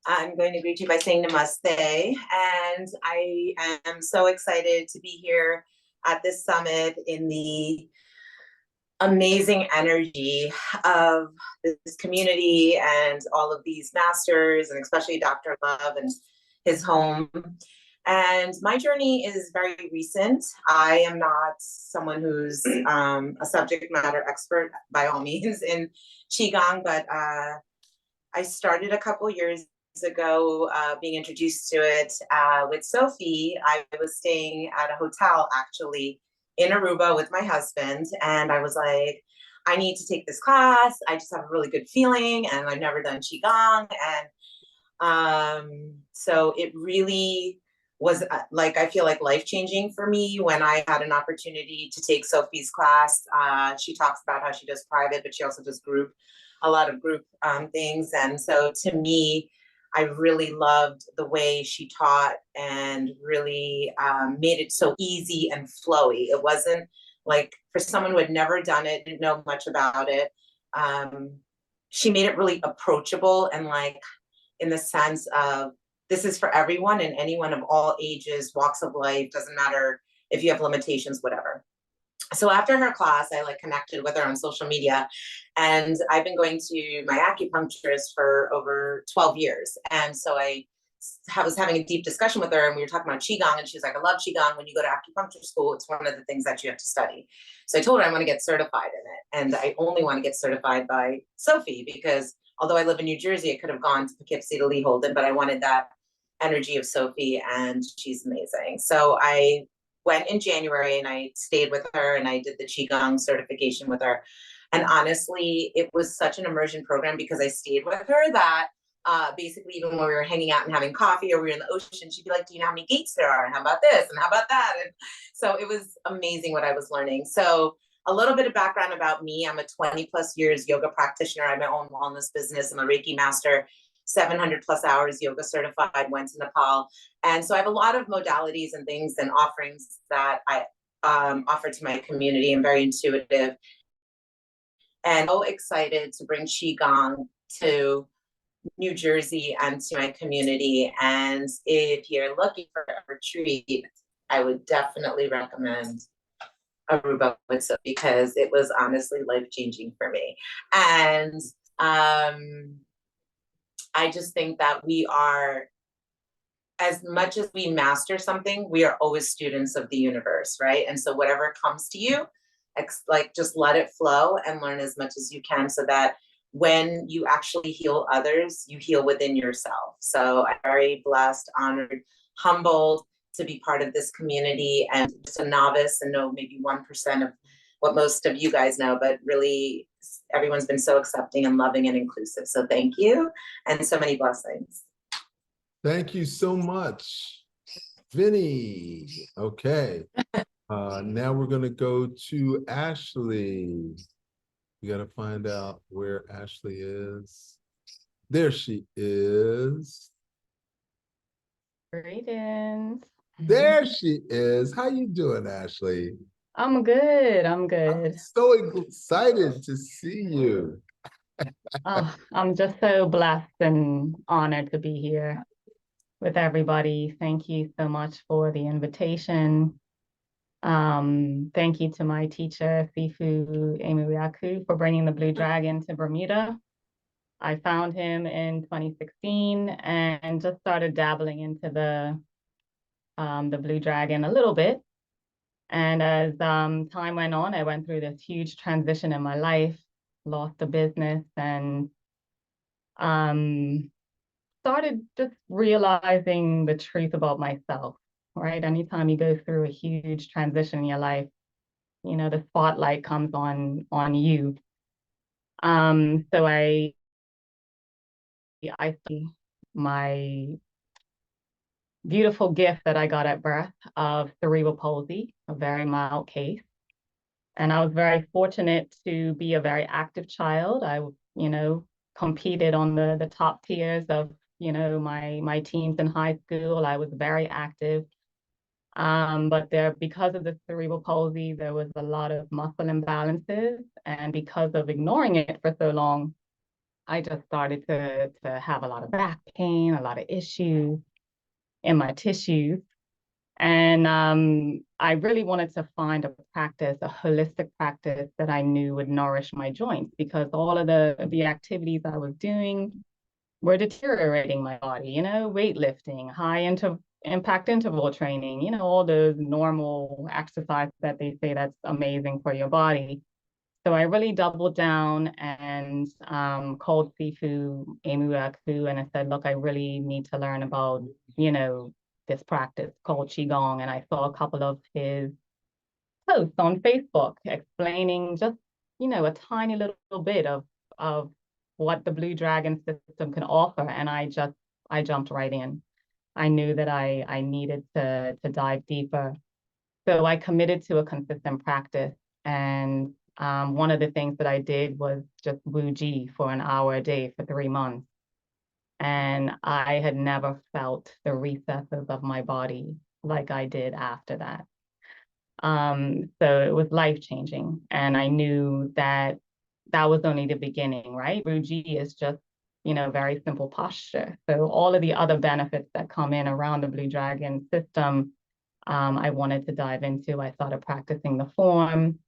I'm going to greet you by saying namaste. And I am so excited to be here at this summit in the amazing energy of this community and all of these masters, and especially Dr. Love and his home. And my journey is very recent. I am not someone who's a subject matter expert by all means in Qigong, but I started a couple years ago being introduced to it with Sophie. I was staying at a hotel actually in Aruba with my husband, and I was like, I need to take this class. I just have a really good feeling, and I've never done Qigong. And so it really was like, I feel like life-changing for me when I had an opportunity to take Sophie's class. She talks about how she does private, but she also does group, a lot of group things. And so to me, I really loved the way she taught and really made it so easy and flowy. It wasn't like, for someone who had never done it, didn't know much about it, she made it really approachable and like, in the sense of, this is for everyone and anyone of all ages, walks of life, doesn't matter if you have limitations, whatever. So after her class, I like connected with her on social media, and I've been going to my acupuncturist for over 12 years. And so I was having a deep discussion with her, and we were talking about Qigong, and she was like, I love Qigong. When you go to acupuncture school, it's one of the things that you have to study. So I told her I want to get certified in it. And I only want to get certified by Sophie, because although I live in New Jersey, I could have gone to Poughkeepsie to Lee Holden, but I wanted that energy of Sophie, and she's amazing. So I went in January and I stayed with her and I did the Qigong certification with her. And honestly, it was such an immersion program because I stayed with her that basically even when we were hanging out and having coffee or we were in the ocean, she'd be like, do you know how many gates there are? And how about this? And how about that? And so it was amazing what I was learning. So a little bit of background about me. I'm a 20 plus years yoga practitioner. I have my own wellness business. I'm a Reiki master, 700 plus hours yoga certified, went to Nepal. And so I have a lot of modalities and things and offerings that I offer to my community. I'm very intuitive and so excited to bring Qigong to New Jersey and to my community. And if you're looking for a retreat, I would definitely recommend Aruba because it was honestly life-changing for me. And I just think that we are, as much as we master something, we are always students of the universe, right? And so whatever comes to you, like just let it flow and learn as much as you can, so that when you actually heal others, you heal within yourself. So I'm very blessed, honored, humbled to be part of this community, and just a novice and know maybe 1% of what most of you guys know, but really everyone's been so accepting and loving and inclusive. So thank you, and so many blessings. Thank you so much, Vinny. Okay. Now we're going to go to Ashley. We got to find out where Ashley is. There she is. Greetings. There she is. How you doing, Ashley? I'm good. I'm good. So excited to see you. Oh, I'm just so blessed and honored to be here with everybody. Thank you so much for the invitation. Thank you to my teacher, Sifu Emuriaku, for bringing the Blue Dragon to Bermuda. I found him in 2016 and just started dabbling into the Blue Dragon a little bit. And as time went on, I went through this huge transition in my life, lost the business, and started just realizing the truth about myself, right? Anytime you go through a huge transition in your life, you know, the spotlight comes on you. So I see my beautiful gift that I got at birth of cerebral palsy, a very mild case. And I was very fortunate to be a very active child. I, you know, competed on the top tiers of, you know, my teams in high school. I was very active. But because of the cerebral palsy, there was a lot of muscle imbalances. And because of ignoring it for so long, I just started to have a lot of back pain, a lot of issues in my tissues. And I really wanted to find a practice, a holistic practice that I knew would nourish my joints, because all of the activities I was doing were deteriorating my body, you know, weightlifting, impact interval training, you know, all those normal exercises that they say that's amazing for your body. So I really doubled down and called Sifu Emuriaku, and I said, look, I really need to learn about, you know, this practice called Qigong. And I saw a couple of his posts on Facebook explaining just, you know, a tiny little bit of what the Blue Dragon system can offer. And I jumped right in. I knew that I needed to dive deeper. So I committed to a consistent practice. And one of the things that I did was just Wu Ji for an hour a day for 3 months. And I had never felt the recesses of my body like I did after that. So it was life-changing. And I knew that that was only the beginning, right? Wu Ji is just, you know, very simple posture. So all of the other benefits that come in around the Blue Dragon system, I wanted to dive into. I started practicing the form.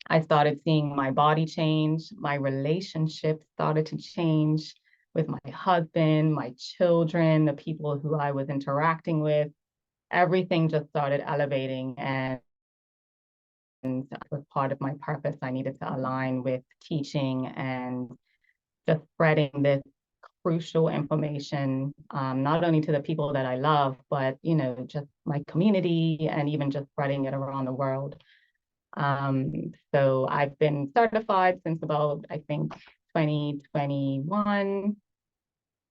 I started seeing my body change. My relationships started to change with my husband, my children, the people who I was interacting with. Everything just started elevating, and that was part of my purpose. I needed to align with teaching and just spreading this crucial information, not only to the people that I love, but, you know, just my community, and even just spreading it around the world. So I've been certified since about, I think, 2021.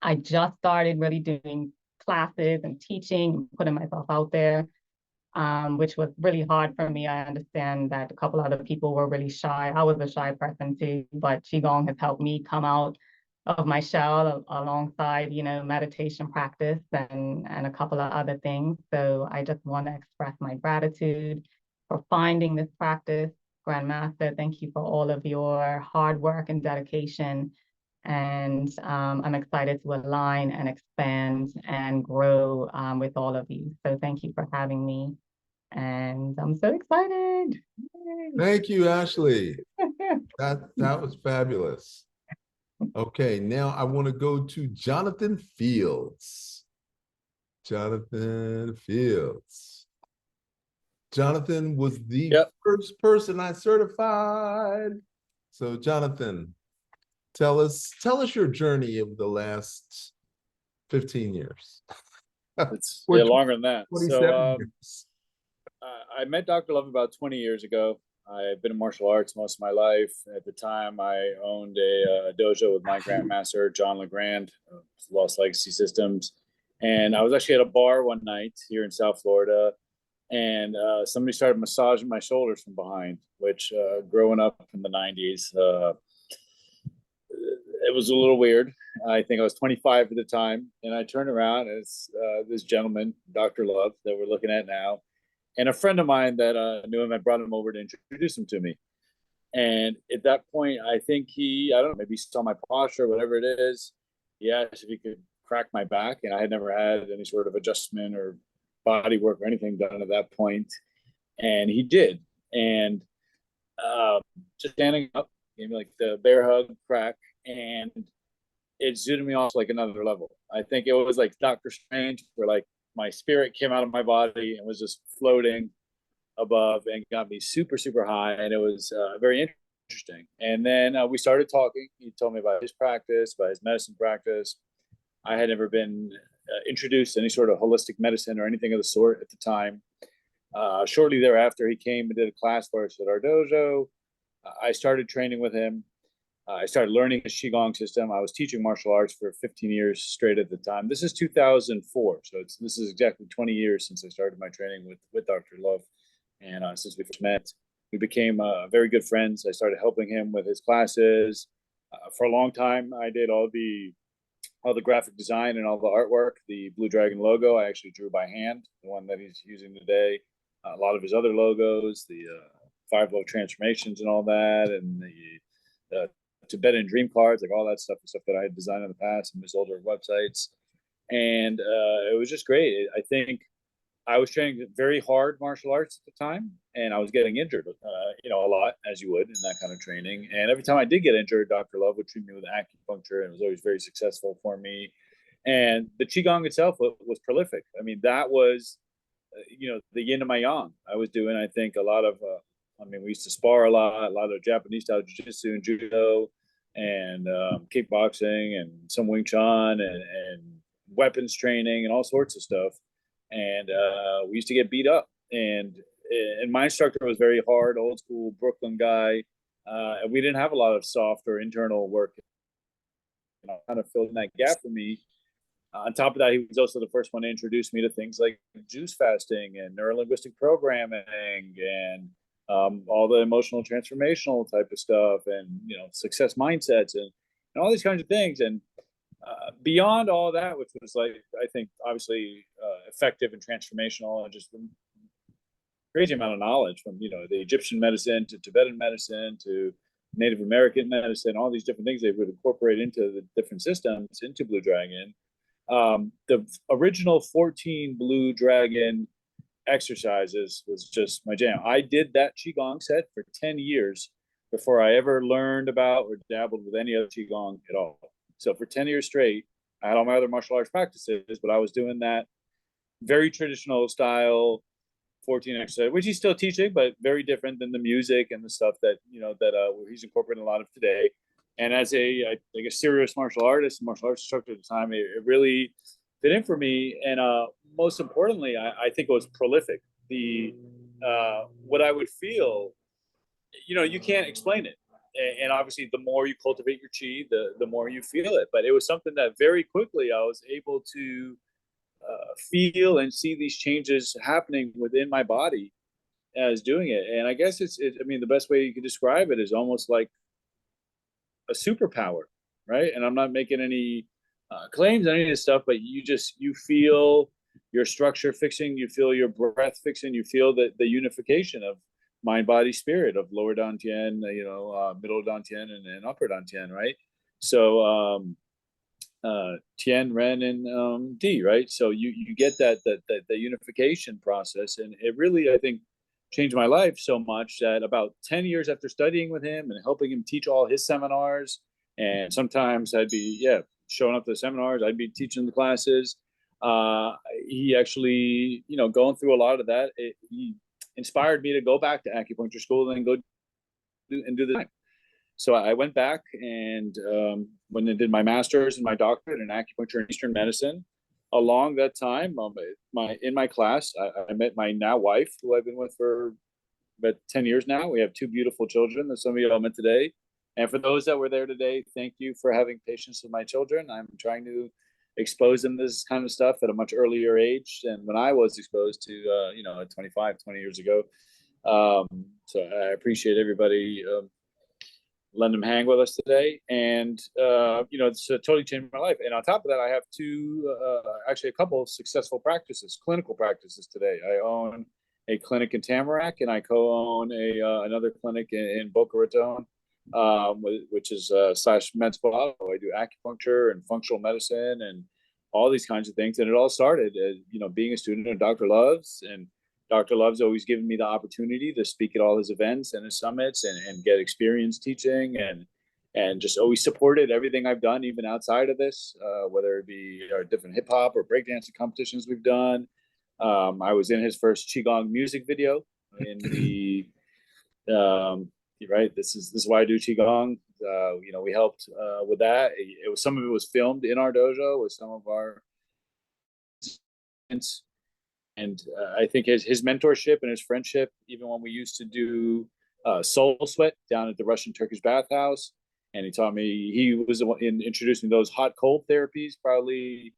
I just started really doing classes and teaching, putting myself out there, which was really hard for me. I understand that a couple other people were really shy. I was a shy person too, but Qigong has helped me come out of my shell alongside, you know, meditation practice and a couple of other things. So I just want to express my gratitude for finding this practice. Grandmaster, thank you for all of your hard work and dedication. And I'm excited to align and expand and grow with all of you. So thank you for having me. And I'm so excited. Thank you, Ashley. That was fabulous. Okay, now I want to go to Jonathan Fields. Jonathan Fields. Jonathan was the first person I certified. So Jonathan, tell us your journey of the last 15 years. It's longer than that. 27 years. I met Dr. Love about 20 years ago. I've been in martial arts most of my life. At the time, I owned a dojo with my grandmaster, John LeGrand, Lost Legacy Systems. And I was actually at a bar one night here in South Florida, and somebody started massaging my shoulders from behind, which growing up in the 90s, it was a little weird. I think I was 25 at the time, and I turned around, and it's this gentleman, Dr. Love, that we're looking at now, and a friend of mine that knew him had brought him over to introduce him to me. And at that point, I think I don't know, maybe he saw my posture, whatever it is. He asked if he could crack my back, and I had never had any sort of adjustment or body work or anything done at that point. And he did. And just standing up, gave me like the bear hug crack, and it zooted me off like another level. I think it was like Doctor Strange, where like my spirit came out of my body and was just floating above and got me super, super high. And it was very interesting. And then we started talking. He told me about his practice, about his medicine practice. I had never been introduced to any sort of holistic medicine or anything of the sort at the time. Shortly thereafter, he came and did a class for us at our dojo. I started training with him. I started learning the Qigong system. I was teaching martial arts for 15 years straight at the time. This is 2004, so this is exactly 20 years since I started my training with Dr. Love. And since we first met, we became very good friends. I started helping him with his classes. For a long time, I did all the graphic design and all the artwork. The Blue Dragon logo, I actually drew by hand, the one that he's using today. A lot of his other logos, the 5 Love transformations and all that, and the Tibetan dream cards, like all that stuff, the stuff that I had designed in the past and his older websites. And it was just great. I think I was training very hard martial arts at the time, and I was getting injured, a lot, as you would in that kind of training. And every time I did get injured, Dr. Love would treat me with acupuncture, and it was always very successful for me. And the Qigong itself was prolific. I mean, that was, the yin and my yang. I was doing, I think, a lot of, we used to spar a lot of Japanese style jiu-jitsu and judo and kickboxing and some Wing Chun and weapons training and all sorts of stuff. And we used to get beat up. And my instructor was very hard, old school Brooklyn guy. And we didn't have a lot of soft or internal work, kind of filling that gap for me. On top of that, he was also the first one to introduce me to things like juice fasting and neurolinguistic programming and all the emotional transformational type of stuff and, success mindsets and all these kinds of things. And beyond all that, which was like, I think, obviously effective and transformational, and just crazy amount of knowledge from, the Egyptian medicine to Tibetan medicine to Native American medicine, all these different things they would incorporate into the different systems into Blue Dragon. The original 14 Blue Dragon exercises was just my jam. I did that Qigong set for 10 years before I ever learned about or dabbled with any other Qigong at all. So for 10 years straight, I had all my other martial arts practices, but I was doing that very traditional style 14 exercise, which he's still teaching, but very different than the music and the stuff that, he's incorporating a lot of today. And as a serious martial artist, martial arts instructor at the time, it really fit in for me. And most importantly, I think it was prolific. What I would feel, you can't explain it. And obviously, the more you cultivate your chi, the more you feel it. But it was something that very quickly I was able to feel and see these changes happening within my body as doing it. And I guess the best way you could describe it is almost like a superpower, right? And I'm not making any claims on any of this stuff, but you feel your structure fixing, you feel your breath fixing, you feel the unification of mind, body, spirit, of lower dantian, middle dantian, and upper dantian, right? So Tien, Ren, and Di, right? So you get that unification process, and it really, I think, changed my life so much that about 10 years after studying with him and helping him teach all his seminars, and sometimes I'd be showing up to the seminars, I'd be teaching the classes. He actually, going through a lot of that, he inspired me to go back to acupuncture school and then go do the time. So I went back and when I did my master's and my doctorate in acupuncture and Eastern medicine, along that time, in my class, I met my now wife, who I've been with for about 10 years now. We have two beautiful children that some of you all met today. And for those that were there today, thank you for having patience with my children. I'm trying to expose them to this kind of stuff at a much earlier age than when I was exposed to, at 25, 20 years ago. So I appreciate everybody letting them hang with us today. And, it's totally changed my life. And on top of that, I have actually a couple of successful practices, clinical practices today. I own a clinic in Tamarack, and I co-own another clinic in Boca Raton, which is / med spa. I do acupuncture and functional medicine and all these kinds of things. And it all started as, being a student of Dr. Love's, and Dr. Love's always given me the opportunity to speak at all his events and his summits and get experience teaching and just always supported everything I've done, even outside of this, whether it be different hip hop or breakdancing competitions we've done. I was in his first Qigong music video in the, right. This is why I do Qigong. We helped with that. Some of it was filmed in our dojo with some of our students. And I think his mentorship and his friendship, even when we used to do soul sweat down at the Russian Turkish bathhouse, and he was the one in introducing those hot cold therapies probably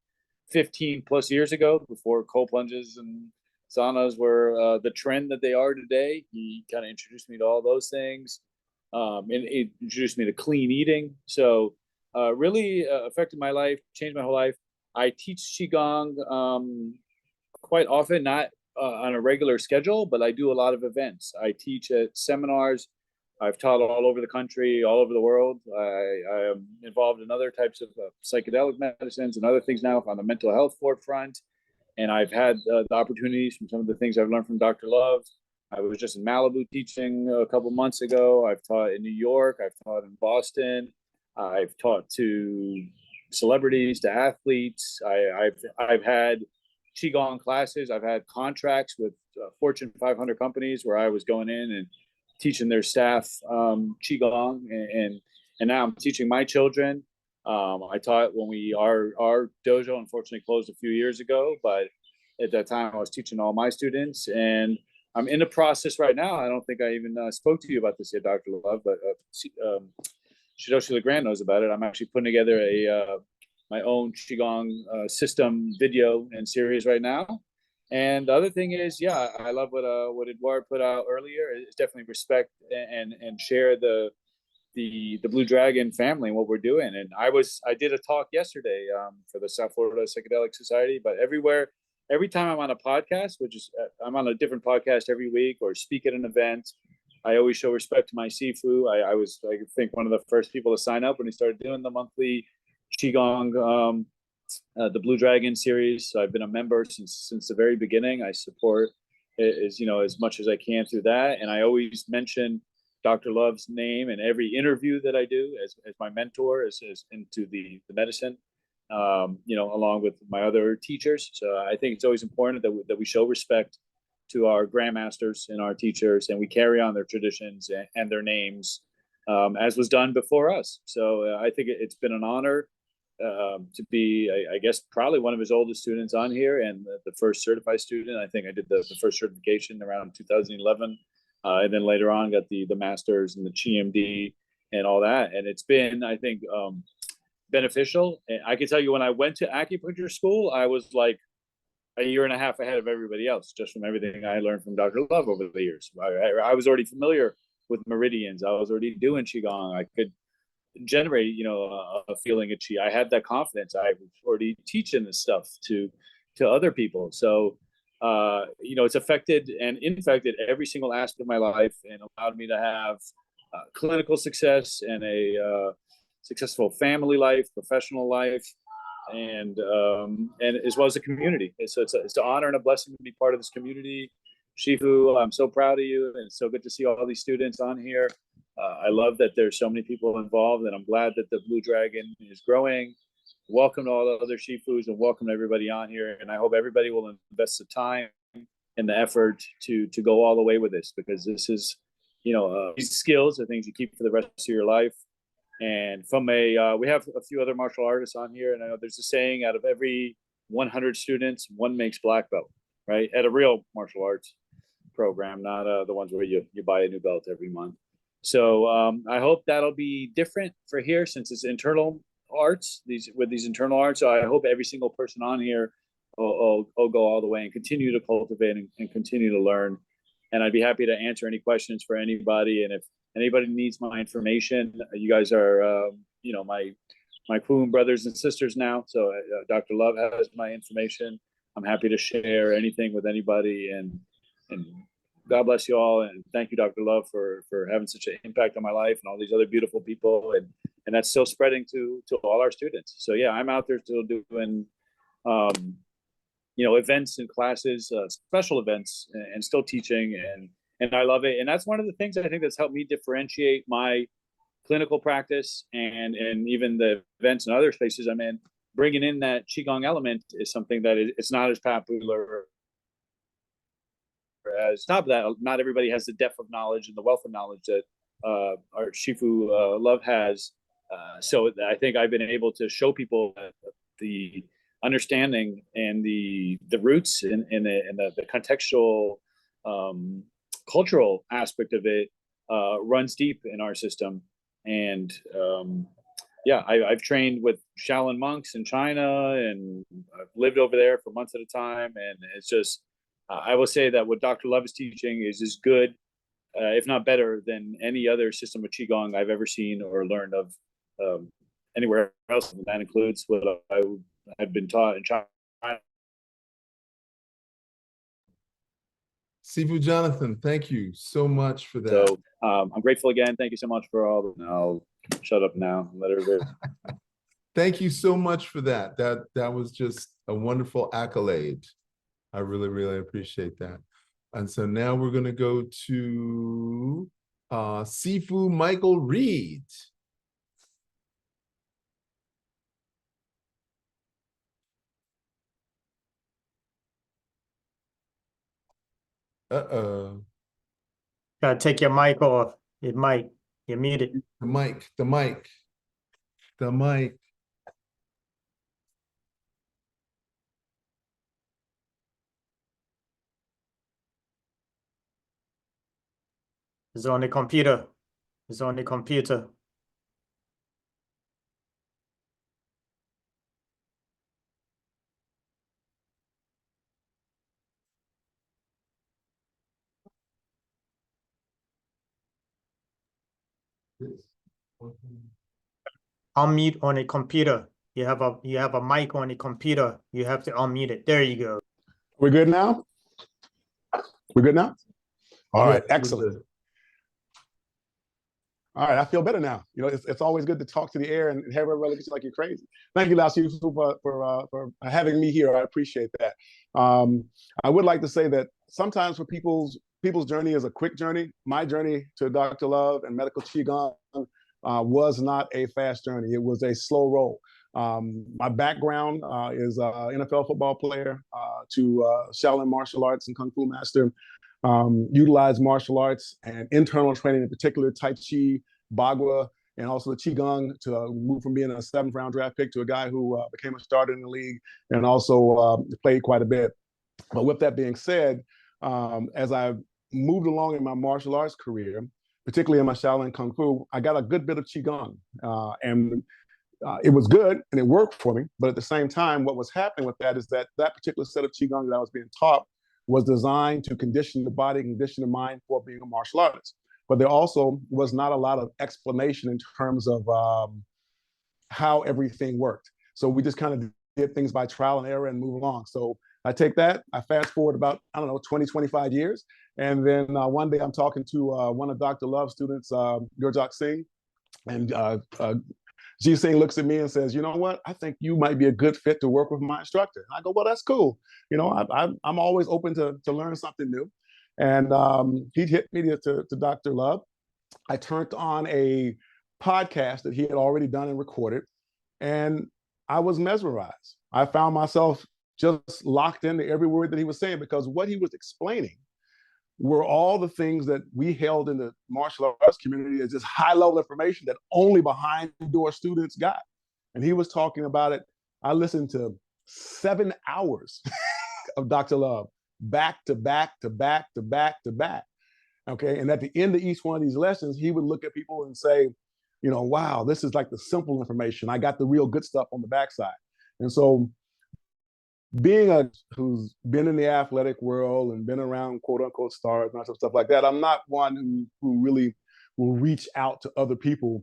15 plus years ago, before cold plunges and saunas were the trend that they are today. He kind of introduced me to all those things, and he introduced me to clean eating. So really affected my life, changed my whole life. I teach Qigong quite often, not on a regular schedule, but I do a lot of events. I teach at seminars. I've taught all over the country, all over the world. I am involved in other types of psychedelic medicines and other things now on the mental health forefront. And I've had the opportunities from some of the things I've learned from Dr. Love. I was just in Malibu teaching a couple months ago. I've taught in New York. I've taught in Boston. I've taught to celebrities, to athletes. I've had Qigong classes. I've had contracts with Fortune 500 companies where I was going in and teaching their staff Qigong, and now I'm teaching my children. I taught when our dojo unfortunately closed a few years ago, but at that time I was teaching all my students, and I'm in the process right now. I don't think I even spoke to you about this yet, Dr. Love, but Shidoshi LeGrand knows about it. I'm actually putting together my own Qigong system video and series right now. And the other thing is, I love what Edouard put out earlier. Is definitely respect and share the Blue Dragon family and what we're doing. And I did a talk yesterday for the South Florida Psychedelic Society, but every time I'm on a podcast, which is I'm on a different podcast every week or speak at an event, I always show respect to my Sifu. I was, I think, one of the first people to sign up when he started doing the monthly Qigong, the Blue Dragon series. So I've been a member since the very beginning. I support as much as I can through that, and I always mention Dr. Love's name in every interview that I do as my mentor as into the medicine, along with my other teachers. So I think it's always important that we show respect to our grandmasters and our teachers, and we carry on their traditions and their names, as was done before us. So I think it's been an honor to be, I guess, probably one of his oldest students on here, and the first certified student. I think I did the first certification around 2011, and then later on got the masters and the GMD and all that. And it's been, I think, beneficial. And I can tell you, when I went to acupuncture school, I was like a year and a half ahead of everybody else, just from everything I learned from Dr. Love over the years. I was already familiar with meridians. I was already doing Qigong. I could generate, a feeling of Qi. I had that confidence. I was already teaching this stuff to other people. So, it's affected and infected every single aspect of my life, and allowed me to have clinical success and a successful family life, professional life, and as well as a community. So it's an honor and a blessing to be part of this community. Shifu, I'm so proud of you, and it's so good to see all these students on here. I love that there's so many people involved, and I'm glad that the Blue Dragon is growing. Welcome to all the other Shifus, and welcome to everybody on here. And I hope everybody will invest the time and the effort to go all the way with this, because this is, these skills are things you keep for the rest of your life. And we have a few other martial artists on here, and I know there's a saying, out of every 100 students, one makes black belt, right? At a real martial arts. program, not the ones where you buy a new belt every month. So I hope that'll be different for here since it's internal arts, these internal arts. So I hope every single person on here will go all the way and continue to cultivate and continue to learn. And I'd be happy to answer any questions for anybody. And if anybody needs my information, you guys are, my Kwoon brothers and sisters now. So Dr. Love has my information. I'm happy to share anything with anybody. And God bless you all. And thank you, Dr. Love, for having such an impact on my life and all these other beautiful people. And that's still spreading to all our students. So yeah, I'm out there still doing, events and classes, special events, and still teaching. And I love it. And that's one of the things I think that's helped me differentiate my clinical practice and even the events and other spaces I'm in. Bringing in that Qigong element is something that it's not as popular as top of that. Not everybody has the depth of knowledge and the wealth of knowledge that our Shifu Love has. So I think I've been able to show people the understanding and the roots and the contextual cultural aspect of it runs deep in our system. And I've trained with Shaolin monks in China, and I've lived over there for months at a time. And it's just, I will say that what Dr. Love is teaching is as good, if not better, than any other system of Qigong I've ever seen or learned of anywhere else. And that includes what I had been taught in China. Sifu Jonathan, thank you so much for that. So I'm grateful again. Thank you so much for all. I'll shut up now and let everybody. Thank you so much for that. That was just a wonderful accolade. I really, really appreciate that. And so now we're going to go to Sifu Michael Reed. Uh-oh. Gotta take your mic off. You're muted. The mic. It's on the computer. It's on the computer. Unmute on a computer. You have a mic on the computer. You have to unmute it. There you go. We're good now? We're good now? All right, excellent. All right, I feel better now. It's always good to talk to the air and have everybody look at you like you're crazy. Thank you, Lao Shifu, for having me here. I appreciate that. I would like to say that sometimes for people's journey is a quick journey. My journey to Dr. Love and medical Qigong was not a fast journey. It was a slow roll. My background is NFL football player to Shaolin martial arts and Kung Fu master. Utilize martial arts and internal training, in particular Tai Chi, Bagua, and also the Qigong to move from being a 7th round draft pick to a guy who became a starter in the league and also played quite a bit. But with that being said, as I've moved along in my martial arts career, particularly in my Shaolin Kung Fu, I got a good bit of Qigong. And it was good and it worked for me. But at the same time, what was happening with that is that particular set of Qigong that I was being taught was designed to condition the body, condition the mind for being a martial artist. But there also was not a lot of explanation in terms of how everything worked. So we just kind of did things by trial and error and move along. So I take that, I fast forward about, 20, 25 years. And then one day I'm talking to one of Dr. Love's students, Gurjot Singh, and G Singh looks at me and says, you know what, I think you might be a good fit to work with my instructor. And I go, well, that's cool. I'm always open to learn something new. And he hit me to Dr. Love. I turned on a podcast that he had already done and recorded, and I was mesmerized. I found myself just locked into every word that he was saying, because what he was explaining were all the things that we held in the martial arts community as just high level information that only behind the door students got. And he was talking about it. I listened to 7 hours of Dr. Love back to back to back to back to back. Okay. And at the end of each one of these lessons, he would look at people and say, you know, wow, this is like the simple information. I got the real good stuff on the backside. And so being a who's been in the athletic world and been around quote unquote stars and stuff like that, I'm not one who really will reach out to other people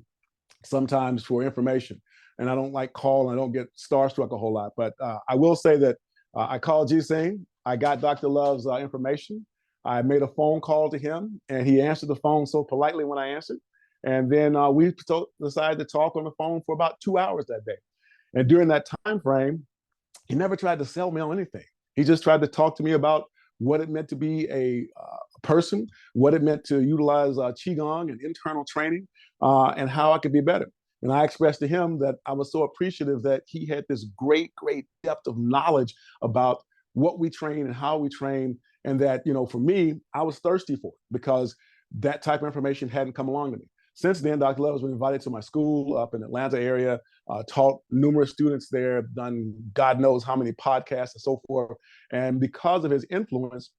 sometimes for information. And I don't like call, and I don't get starstruck a whole lot. But I will say that I called G-Sing. I got Dr. Love's information. I made a phone call to him, and he answered the phone so politely when I answered. And then we decided to talk on the phone for about 2 hours that day. And during that time frame, he never tried to sell me on anything. He just tried to talk to me about what it meant to be a person, what it meant to utilize Qigong and internal training, and how I could be better. And I expressed to him that I was so appreciative that he had this great, great depth of knowledge about what we train and how we train. And that, you know, for me, I was thirsty for it because that type of information hadn't come along to me. Since then, Dr. Love has been invited to my school up in the Atlanta area, taught numerous students there, done God knows how many podcasts and so forth. And because of his influence,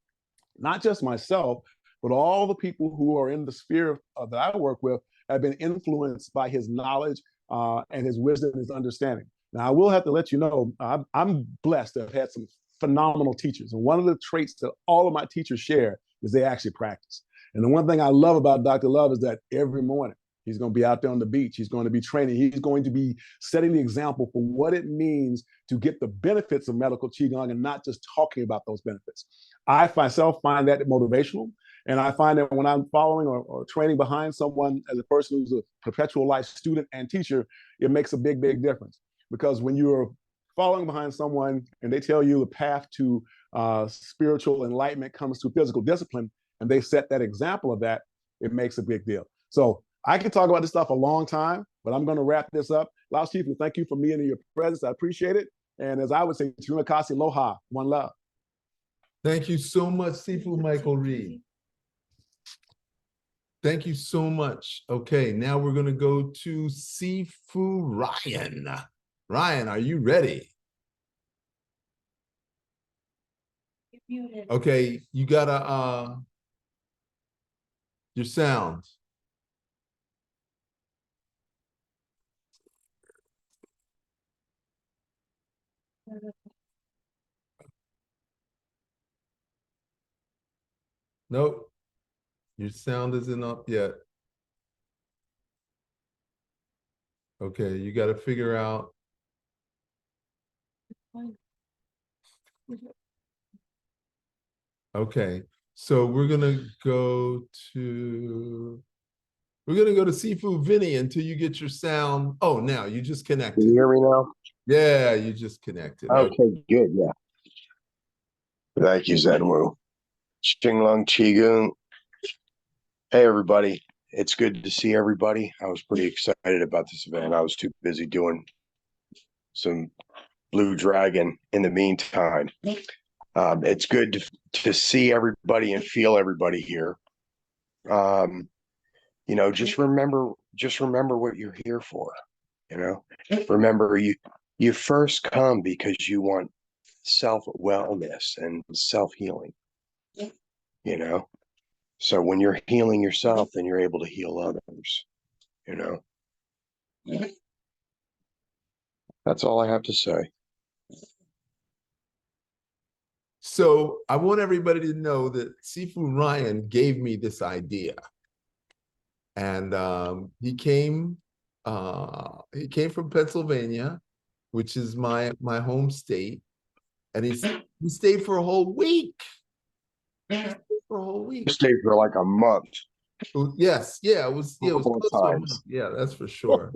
not just myself, but all the people who are in the sphere that I work with have been influenced by his knowledge and his wisdom and his understanding. Now, I will have to let you know, I'm blessed to have had some phenomenal teachers. And one of the traits that all of my teachers share is they actually practice. And the one thing I love about Dr. Love is that every morning he's going to be out there on the beach. He's going to be training. He's going to be setting the example for what it means to get the benefits of medical Qigong and not just talking about those benefits. I myself find that motivational. And I find that when I'm following or training behind someone as a person who's a perpetual life student and teacher, it makes a big, big difference. Because when you're following behind someone and they tell you the path to spiritual enlightenment comes through physical discipline, and they set that example of that, it makes a big deal. So I can talk about this stuff a long time, but I'm going to wrap this up. Lao Shifu, thank you for me and your presence. I appreciate it. And as I would say, Chumakasi Aloha, one love. Thank you so much, Sifu Michael Reed. Thank you so much. Okay, now we're going to go to Sifu Ryan. Ryan, are you ready? Okay, you gotta your sound. Nope, your sound isn't up yet. Okay, you got to figure out. Okay, so we're gonna go to Sifu Vinny until you get your sound. Oh, now you just connected. Can you hear me now? Yeah, you just connected. Okay, good. Yeah. Thank you, Zenwu. Xinglong Qigong. Hey, everybody. It's good to see everybody. I was pretty excited about this event. I was too busy doing some Blue Dragon in the meantime. It's good to see everybody and feel everybody here. You know, just remember what you're here for. You know, remember you first come because you want self-wellness and self-healing. You know, so when you're healing yourself, then you're able to heal others. You know, that's all I have to say. So I want everybody to know that Sifu Ryan gave me this idea. And he came from Pennsylvania, which is my home state. And he stayed for a whole week. For a whole week. Stayed for like a month. Yes, yeah, it was close to a month. Yeah, that's for sure.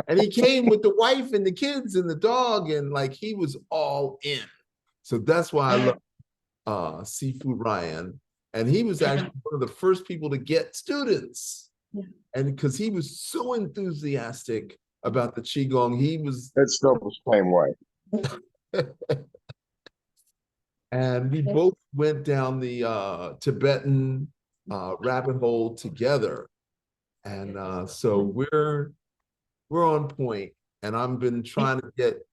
And he came with the wife and the kids and the dog, and like he was all in. So that's why I love Sifu Ryan. And he was actually one of the first people to get students. Yeah. And because he was so enthusiastic about the Qigong, he was it's still the same way. And we both went down the Tibetan rabbit hole together. And so we're on point. And I've been trying to get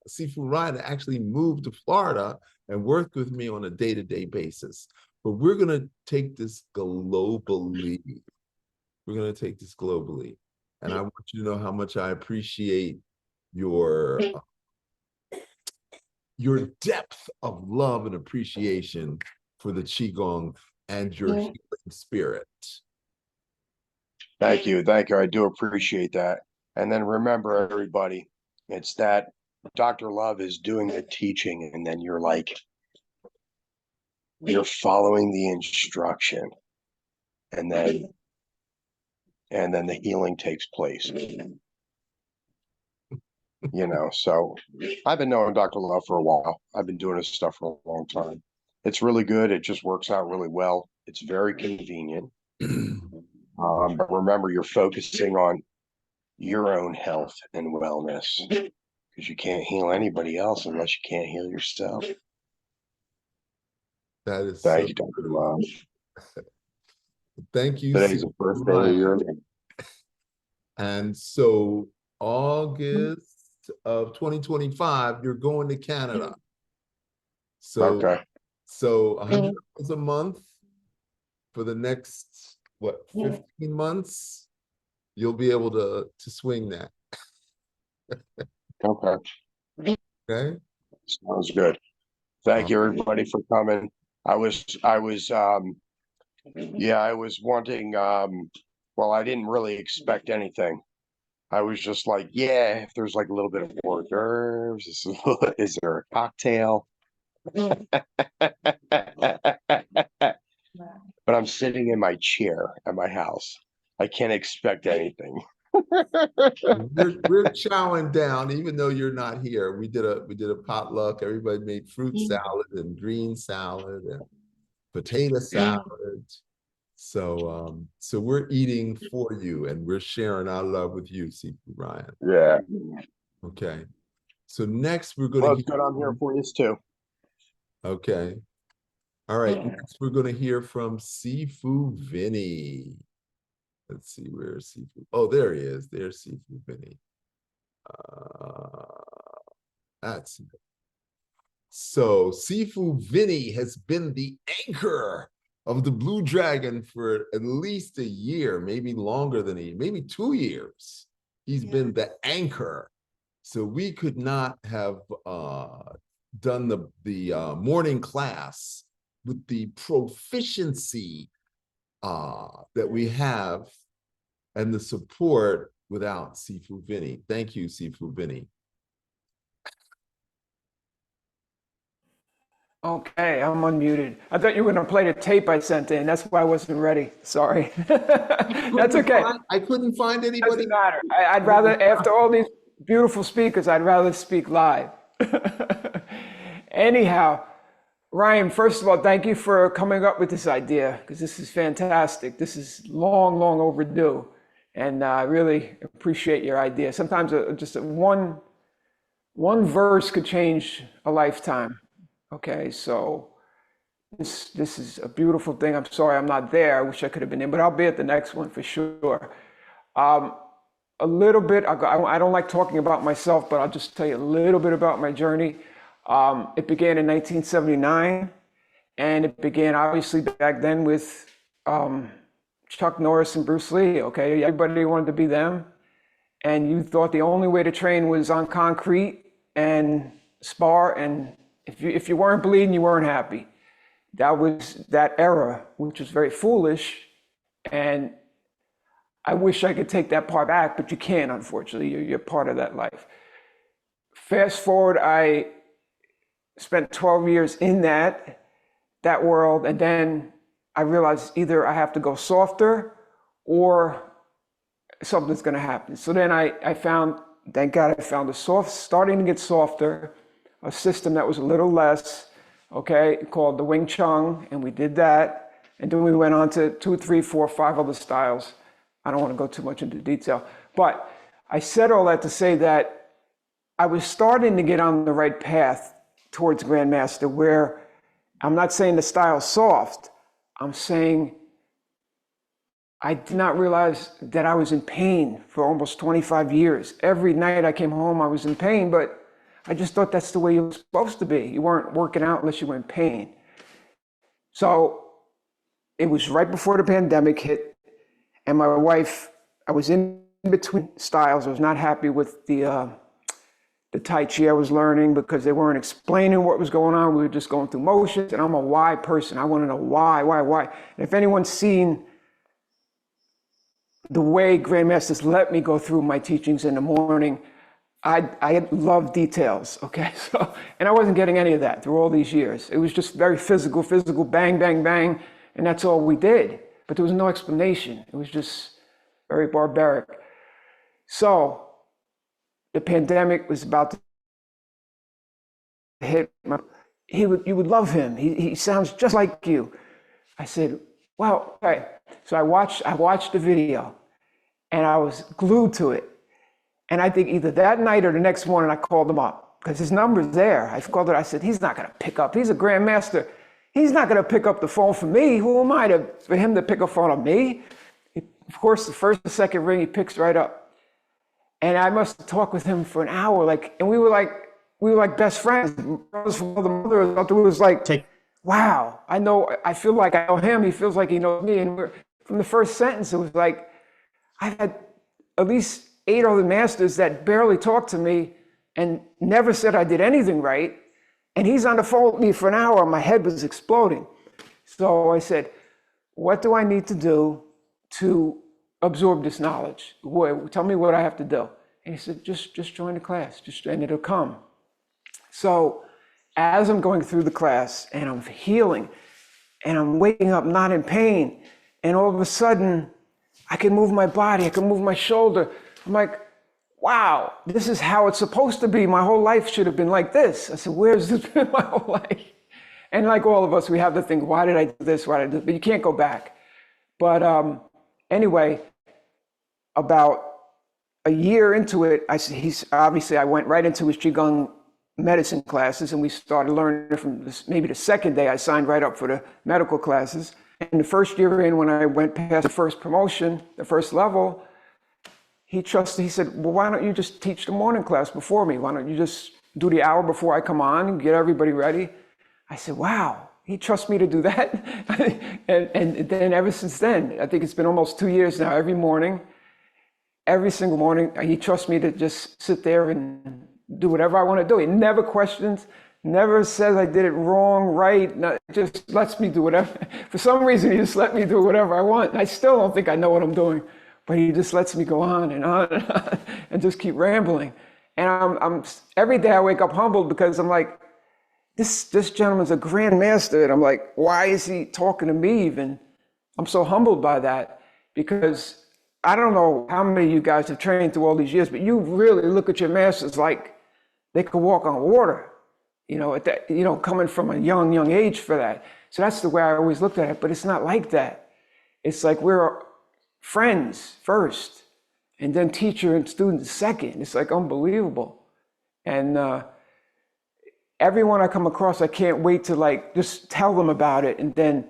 Sifu Ryan actually moved to Florida and worked with me on a day-to-day basis. But we're going to take this globally. We're going to take this globally. And I want you to know how much I appreciate your depth of love and appreciation for the Qigong and your healing spirit. Thank you. Thank you. I do appreciate that. And then remember, everybody, it's that Dr. Love is doing the teaching, and then you're following the instruction, and then the healing takes place. You know, so I've been knowing Dr. Love for a while. I've been doing his stuff for a long time. It's really good. It just works out really well. It's very convenient. But remember, you're focusing on your own health and wellness, because you can't heal anybody else unless you can't heal yourself. That is Thank you, Dr. Love. Thank you. Today's the first day of your day. And so August of 2025, you're going to Canada. So, so $100 a month for the next, what, 15 months, you'll be able to swing that. Okay. Okay. Sounds good. Thank you, everybody, for coming. I was wanting, well, I didn't really expect anything. I was just like, yeah, if there's like a little bit of hors d'oeuvres, is there a cocktail? But I'm sitting in my chair at my house. I can't expect anything. we're chowing down, even though you're not here. We did a potluck. Everybody made fruit salad and green salad and potato salad. So so we're eating for you, and we're sharing our love with you, Sifu Ryan. Yeah. Okay. So next we're going to good. I'm here for you too. Okay. All right. Next we're going to hear from Sifu Vinny. Let's see, where's Sifu? Oh, there he is. There's Sifu Vinny. That's it. So Sifu Vinny has been the anchor of the Blue Dragon for at least a year, maybe longer than maybe 2 years. He's been the anchor. So we could not have done the morning class with the proficiency that we have and the support without Sifu Vinny. Thank you, Sifu Vinny. Okay, I'm unmuted. I thought you were going to play the tape I sent in. That's why I wasn't ready. Sorry. That's okay. I couldn't find anybody. Doesn't matter. I'd rather, after all these beautiful speakers, I'd rather speak live. Anyhow, Ryan, first of all, thank you for coming up with this idea, because this is fantastic. This is long, long overdue. And I really appreciate your idea. Sometimes just one verse could change a lifetime. Okay, so this is a beautiful thing. I'm sorry I'm not there. I wish I could have been in, but I'll be at the next one for sure. A little bit, I don't like talking about myself, but I'll just tell you a little bit about my journey. It began in 1979, and it began obviously back then with Chuck Norris and Bruce Lee. Okay, everybody wanted to be them, and you thought the only way to train was on concrete and spar, and if you weren't bleeding, you weren't happy. That was that era, which was very foolish, and I wish I could take that part back, but you can't, unfortunately. You're part of that life. Fast forward, I spent 12 years in that world, and then I realized either I have to go softer or something's going to happen. So then I found, thank God, I found starting to get softer, a system that was a little less, okay, called the Wing Chun, and we did that. And then we went on to 2, 3, 4, 5 other styles. I don't want to go too much into detail, but I said all that to say that I was starting to get on the right path towards Grandmaster, where I'm not saying the style's soft. I'm saying I did not realize that I was in pain for almost 25 years. Every night I came home, I was in pain, but I just thought that's the way you were supposed to be. You weren't working out unless you were in pain. So it was right before the pandemic hit, and my wife, I was in between styles. I was not happy with the Tai Chi I was learning because they weren't explaining what was going on. We were just going through motions, and I'm a why person. I want to know why. And if anyone's seen the way Grandmasters let me go through my teachings in the morning, I love details, okay? So, and I wasn't getting any of that through all these years. It was just very physical, bang, bang, bang, and that's all we did. But there was no explanation. It was just very barbaric. So the pandemic was about to hit. You would love him. He sounds just like you. I said, well, okay. So I watched the video, and I was glued to it. And I think either that night or the next morning I called him up because his number's there. I called it. I said, he's not going to pick up. He's a grandmaster. He's not going to pick up the phone for me. Who am I for him to pick up phone on me? Of course, the first and second ring, he picks right up. And I must have talked with him for an hour. And we were like best friends. Brothers from the mother. It was like, wow, I feel like I know him. He feels like he knows me. And from the first sentence, it was like, I had at least 8 other masters that barely talked to me and never said I did anything right. And he's on the phone with me for an hour. My head was exploding. So I said, what do I need to do to absorb this knowledge? Tell me what I have to do. And he said, just join the class, and it'll come. So as I'm going through the class and I'm healing and I'm waking up not in pain, and all of a sudden I can move my body, I can move my shoulder. I'm like, wow, this is how it's supposed to be. My whole life should have been like this. I said, where's this been my whole life? And like all of us, we have to think, why did I do this? Why did I do this? But you can't go back. But anyway, about a year into it, I went right into his Qigong medicine classes, and we started learning from maybe the second day I signed right up for the medical classes. And the first year in, when I went past the first promotion, the first level, he said, well, why don't you just teach the morning class before me? Why don't you just do the hour before I come on and get everybody ready? I said, wow, he trusts me to do that? and then ever since then, I think it's been almost 2 years now, every single morning, he trusts me to just sit there and do whatever I want to do. He never questions, never says I did it wrong, right. No, just lets me do whatever. For some reason, he just let me do whatever I want. I still don't think I know what I'm doing. But he just lets me go on and on and just keep rambling. And I'm every day I wake up humbled because I'm like, this gentleman's a grand master. And I'm like, why is he talking to me even? I'm so humbled by that because I don't know how many of you guys have trained through all these years, but you really look at your masters like they could walk on water, coming from a young age for that. So that's the way I always looked at it, but it's not like that. It's like we're friends first, and then teacher and student second. It's like unbelievable. And everyone I come across, I can't wait to just tell them about it. And then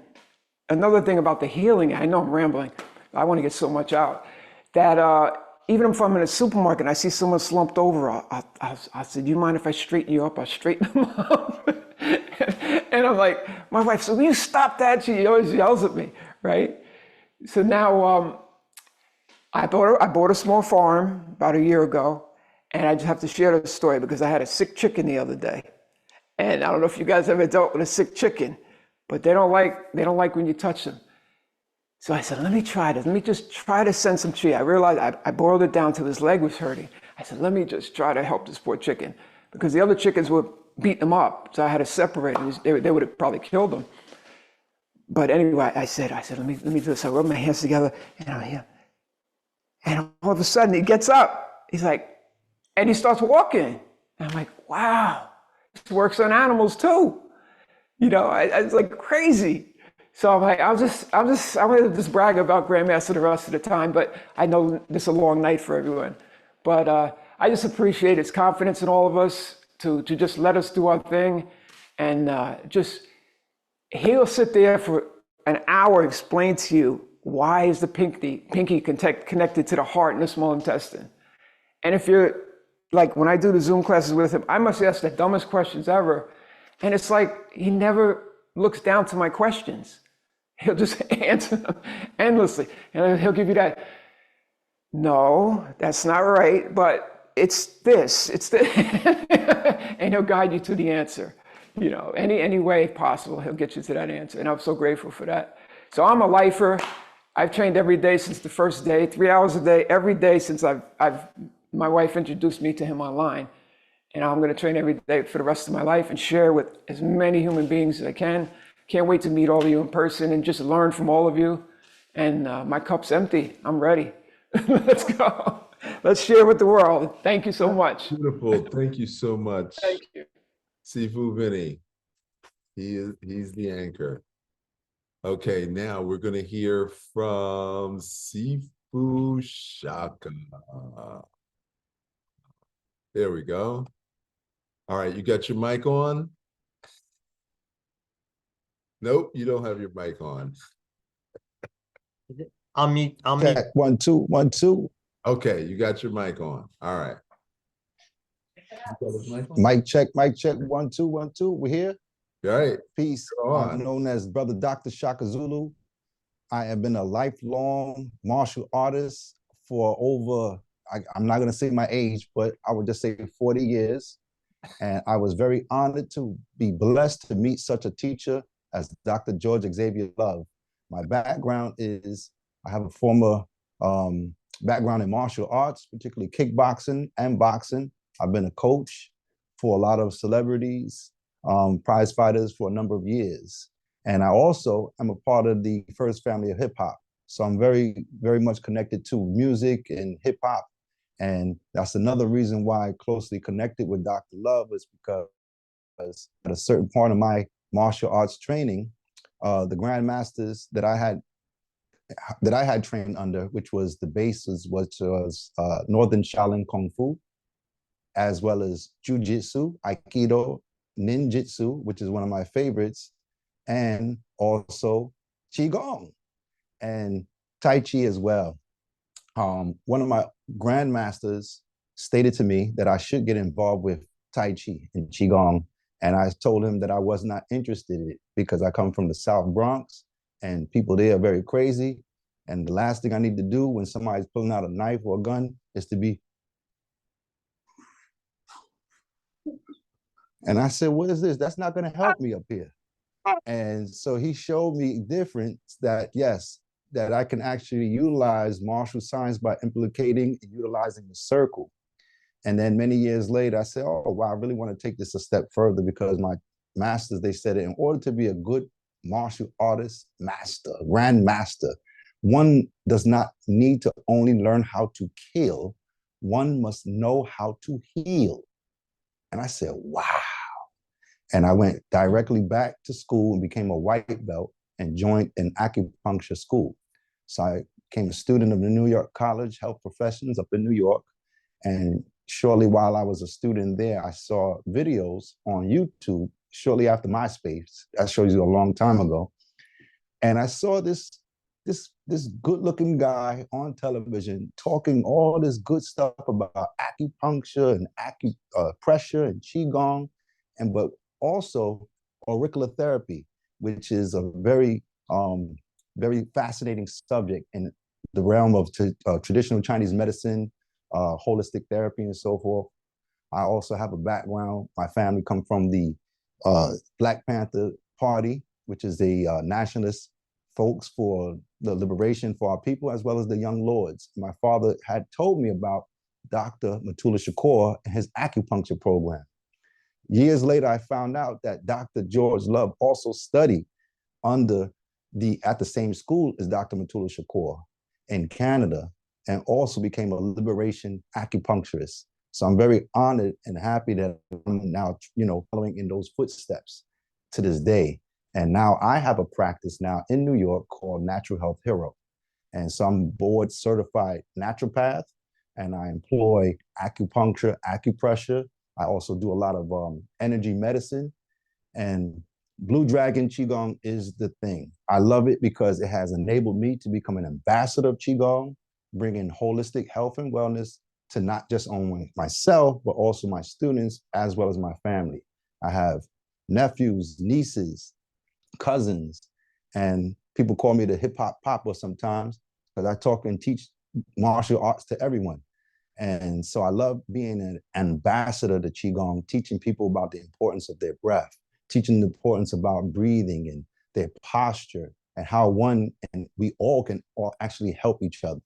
another thing about the healing, I know I'm rambling, I want to get so much out, that even if I'm in a supermarket and I see someone slumped over, I said, do you mind if I straighten you up? I'll straighten them up. And I'm like, my wife said, will you stop that? She always yells at me, right? So now I bought a small farm about a year ago, and I just have to share the story because I had a sick chicken the other day. And I don't know if you guys ever dealt with a sick chicken, but they don't like when you touch them. So I said, let me try this. Let me just try to send some chi. I realized I boiled it down till his leg was hurting. I said, let me just try to help this poor chicken because the other chickens were beating him up. So I had to separate them. They would have probably killed him. But anyway, I said, let me do this. I rubbed my hands together and I'm here. And all of a sudden he gets up. He's like, and he starts walking. And I'm like, wow, this works on animals too. It's like crazy. So I'm like, I wanted to just brag about Grandmaster the rest of the time, but I know this is a long night for everyone. But I just appreciate his confidence in all of us to just let us do our thing. And he'll sit there for an hour and explain to you why is the pinky connected to the heart and the small intestine. And if you're like when I do the Zoom classes with him, I must ask the dumbest questions ever. And it's like he never looks down to my questions. He'll just answer them endlessly. And he'll give you that, no, that's not right, but it's this, it's this. And he'll guide you to the answer. You know, any way possible, he'll get you to that answer. And I'm so grateful for that. So I'm a lifer. I've trained every day since the first day, 3 hours a day, every day since my wife introduced me to him online. And I'm going to train every day for the rest of my life and share with as many human beings as I can. Can't wait to meet all of you in person and just learn from all of you. And my cup's empty. I'm ready. Let's go. Let's share with the world. Thank you so much. Beautiful. Thank you so much. Thank you. Sifu Vinny. He's the anchor. Okay, now we're going to hear from Sifu Shaka. There we go. All right, you got your mic on? Nope, you don't have your mic on. Unmute. Check, 1 2 1 2. Okay, you got your mic on. All right. Mic check 1 2 1 2. We're here. All right. Peace. I'm known as Brother Dr. Shaka Zulu. I have been a lifelong martial artist for over, I'm not going to say my age, but I would just say 40 years. And I was very honored to be blessed to meet such a teacher as Dr. George Xavier Love. My background is, I have a former background in martial arts, particularly kickboxing and boxing. I've been a coach for a lot of celebrities, prize fighters for a number of years. And I also am a part of the first family of hip hop. So I'm very, very much connected to music and hip hop. And that's another reason why I closely connected with Dr. Love, is because at a certain part of my martial arts training, the grandmasters that I had trained under, which was the basis, which was Northern Shaolin Kung Fu, as well as Jiu-Jitsu, Aikido, Ninjitsu, which is one of my favorites, and also Qigong and Tai Chi as well. One of my grandmasters stated to me that I should get involved with Tai Chi and Qigong. And I told him that I was not interested in it because I come from the South Bronx and people there are very crazy. And the last thing I need to do when somebody's pulling out a knife or a gun is to be. And I said, what is this? That's not going to help me up here. And so he showed me difference that, yes, that I can actually utilize martial science by implicating and utilizing the circle. And then many years later, I said, oh, wow, I really want to take this a step further, because my masters, they said, in order to be a good martial artist, master, grandmaster, one does not need to only learn how to kill, one must know how to heal. And I said, wow. And I went directly back to school and became a white belt and joined an acupuncture school. So I became a student of the New York College Health Professions up in New York. And shortly while I was a student there, I saw videos on YouTube shortly after MySpace. That shows you a long time ago. And I saw this good-looking guy on television talking all this good stuff about acupuncture and acupressure and Qigong, but also auricular therapy, which is a very, very fascinating subject in the realm of traditional Chinese medicine, holistic therapy, and so forth. I also have a background. My family come from the Black Panther Party, which is the nationalist folks for the liberation for our people, as well as the Young Lords. My father had told me about Dr. Matula Shakur and his acupuncture program. Years later, I found out that Dr. George Love also studied at the same school as Dr. Matula Shakur in Canada, and also became a liberation acupuncturist. So I'm very honored and happy that I'm now, following in those footsteps to this day. And now I have a practice now in New York called Natural Health Hero. And so I'm board certified naturopath, and I employ acupuncture, acupressure. I also do a lot of energy medicine, and Blue Dragon Qigong is the thing. I love it because it has enabled me to become an ambassador of Qigong, bringing holistic health and wellness to not just only myself, but also my students, as well as my family. I have nephews, nieces, cousins, and people call me the hip hop papa sometimes because I talk and teach martial arts to everyone. And so I love being an ambassador to Qigong, teaching people about the importance of their breath, teaching the importance about breathing and their posture and how one and we all can actually help each other.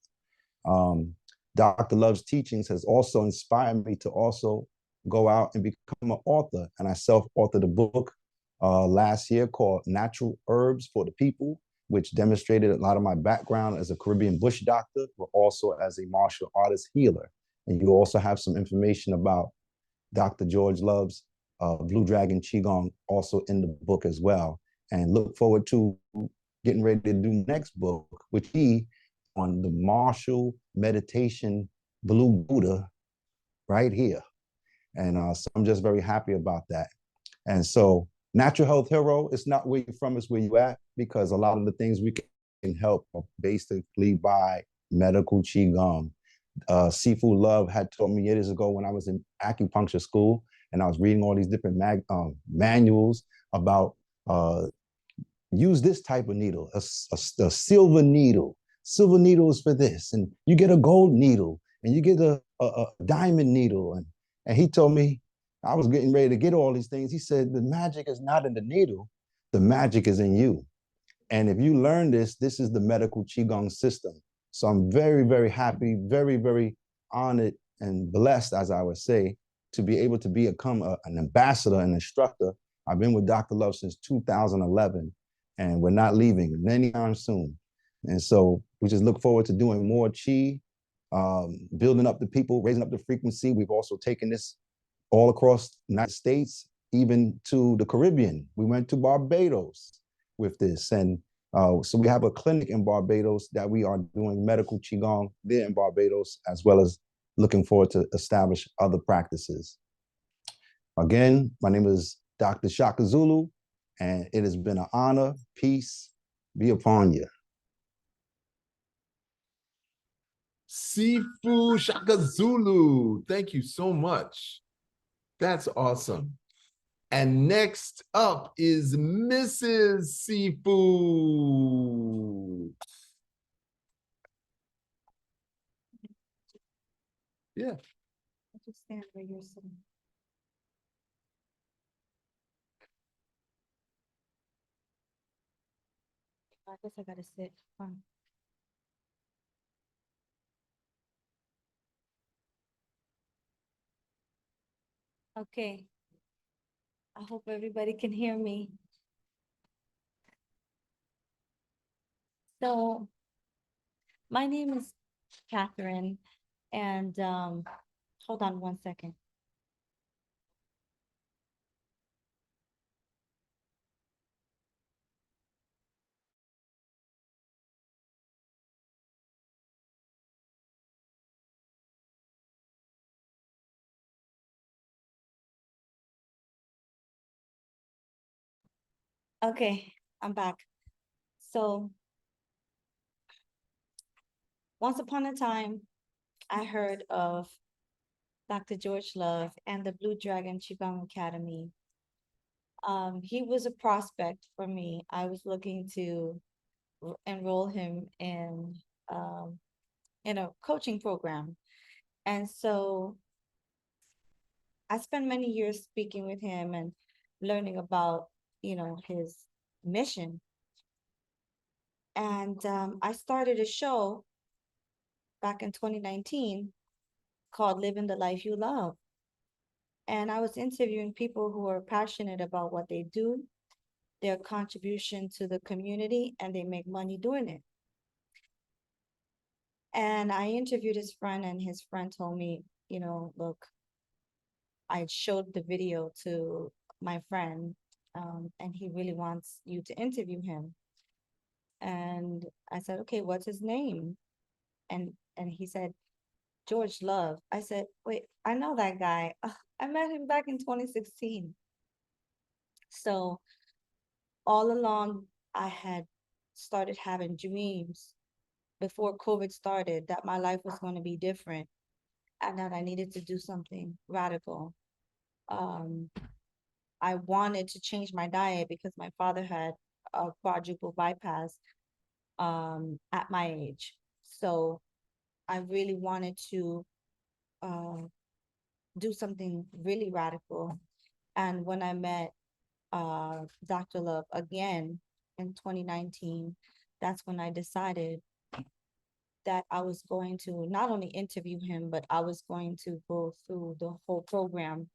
Dr. Love's teachings has also inspired me to also go out and become an author. And I self-authored a book last year called Natural Herbs for the People, which demonstrated a lot of my background as a Caribbean bush doctor, but also as a martial artist healer. And you also have some information about Dr. George Love's Blue Dragon Qigong also in the book as well. And look forward to getting ready to do next book, which he on the martial meditation Blue Buddha right here. And so I'm just very happy about that. And so Natural Health Hero, it's not where you're from, it's where you at, because a lot of the things we can help are basically by medical Qigong. Sifu Love had taught me years ago when I was in acupuncture school, and I was reading all these different manuals about use this type of needle, a silver needle. Silver needle is for this, and you get a gold needle, and you get a diamond needle. And he told me, I was getting ready to get all these things. He said, the magic is not in the needle, the magic is in you. And if you learn this, this is the medical Qigong system. So I'm very, very happy, very, very honored and blessed, as I would say, to be able to become an ambassador and instructor. I've been with Dr. Love since 2011, and we're not leaving anytime soon. And so we just look forward to doing more Qi, building up the people, raising up the frequency. We've also taken this all across the United States, even to the Caribbean. We went to Barbados with this. And so we have a clinic in Barbados that we are doing medical Qigong there in Barbados, as well as looking forward to establish other practices. Again, my name is Dr. Shaka Zulu, and it has been an honor. Peace be upon you. Sifu Shaka Zulu, thank you so much. That's awesome. And next up is Mrs. Sifu. Yeah. Just stand where you're sitting. I guess I gotta sit. Fine. Okay. I hope everybody can hear me. So, my name is Catherine, and hold on one second. Okay, I'm back. So, once upon a time, I heard of Dr. George Love and the Blue Dragon Qigong Academy. He was a prospect for me. I was looking to enroll him in a coaching program. And so I spent many years speaking with him and learning about, his mission. And I started a show back in 2019 called Living the Life You Love. And I was interviewing people who are passionate about what they do, their contribution to the community, and they make money doing it. And I interviewed his friend, and his friend told me, look, I showed the video to my friend, and he really wants you to interview him. And I said, okay, what's his name? And he said, George Love. I said, wait, I know that guy. I met him back in 2016. So all along, I had started having dreams before COVID started that my life was going to be different. and that I needed to do something radical. I wanted to change my diet because my father had a quadruple bypass at my age. So I really wanted to do something really radical. And when I met Dr. Love again in 2019, that's when I decided that I was going to not only interview him, but I was going to go through the whole program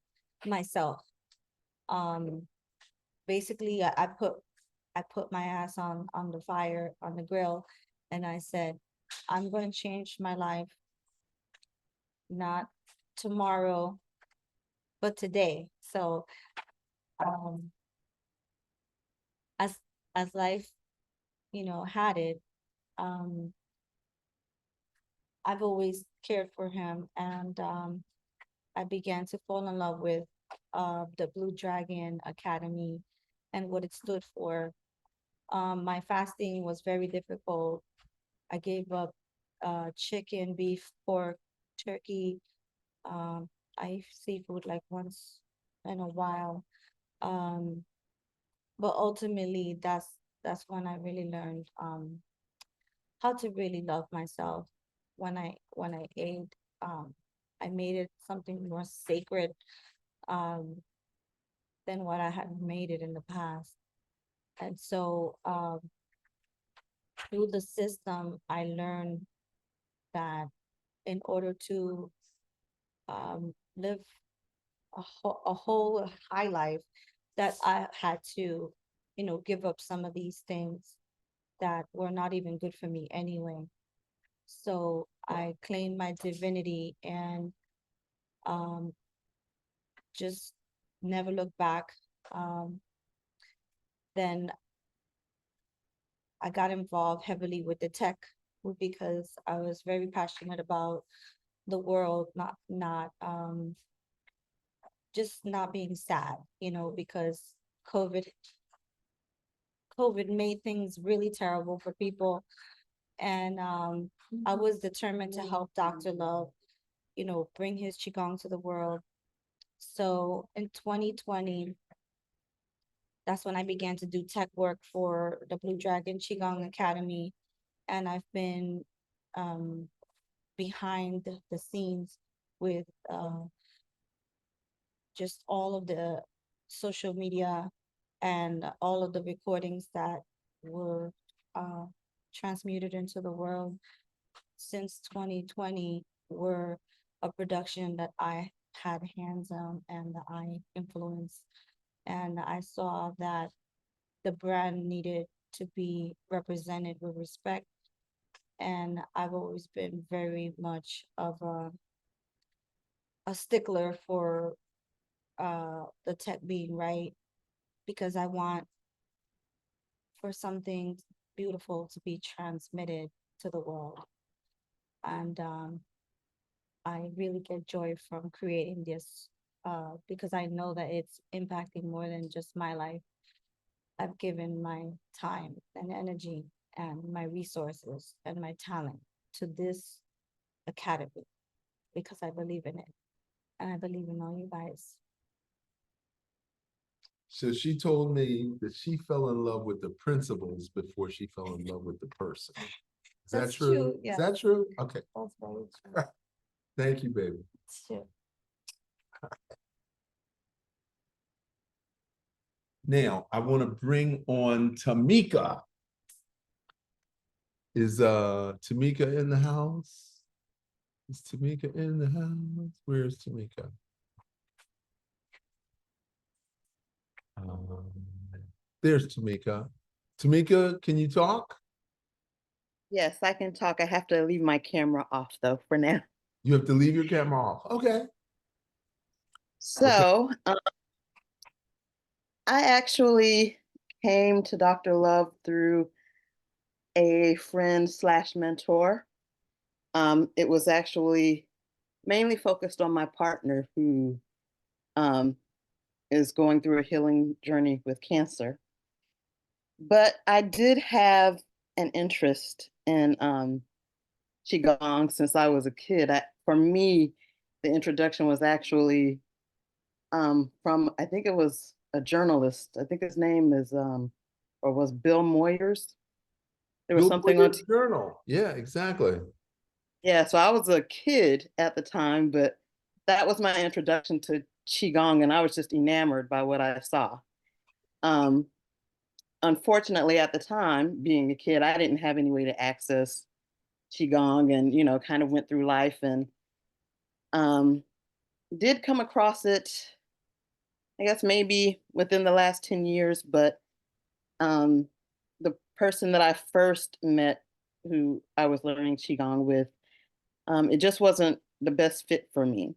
myself. Basically, I put my ass on the fire, on the grill, and I said, I'm going to change my life, not tomorrow, but today. So as life, had it, I've always cared for him, and I began to fall in love with the Blue Dragon Academy and what it stood for. My fasting was very difficult. I gave up chicken, beef, pork, turkey. I eat seafood like once in a while. But ultimately, that's when I really learned how to really love myself. When I ate, I made it something more sacred than what I had made it in the past. And so through the system, I learned that in order to live a whole high life, that I had to, give up some of these things that were not even good for me anyway. So I claimed my divinity and just never looked back. Then I got involved heavily with the tech because I was very passionate about the world, not just not being sad, because COVID made things really terrible for people. And I was determined to help Dr. Love, bring his Qigong to the world. So in 2020, that's when I began to do tech work for the Blue Dragon Qigong Academy. And I've been behind the scenes with just all of the social media and all of the recordings that were transmuted into the world since 2020 were a production that I had hands on and that I influenced. And I saw that the brand needed to be represented with respect. And I've always been very much of a stickler for the tech being right, because I want for something beautiful to be transmitted to the world. And I really get joy from creating this because I know that it's impacting more than just my life. I've given my time and energy and my resources and my talent to this academy because I believe in it. And I believe in all you guys. So she told me that she fell in love with the principles before she fell in love with the person. Is that That's true? true, Is that true? Okay. That's very true. Thank you, baby. It's true. Now, I want to bring on Tamika. Is Tamika in the house? Is Tamika in the house? Where's Tamika? There's Tamika. Tamika, can you talk? Yes, I can talk. I have to leave my camera off though for now. You have to leave your camera off. Okay. So I actually came to Dr. Love through a friend slash mentor. It was actually mainly focused on my partner who is going through a healing journey with cancer. But I did have an interest in Qigong since I was a kid. For me, the introduction was actually from, I think it was a journalist. I think his name is, or was Bill Moyers. There was Bill something on. Moyers Journal. Yeah, exactly. Yeah, so I was a kid at the time, but that was my introduction to Qigong, and I was just enamored by what I saw. Um, Unfortunately, at the time, being a kid, I didn't have any way to access Qigong and, kind of went through life and um, did come across it, I guess maybe within the last 10 years, but um, the person that I first met who I was learning Qigong with, it just wasn't the best fit for me.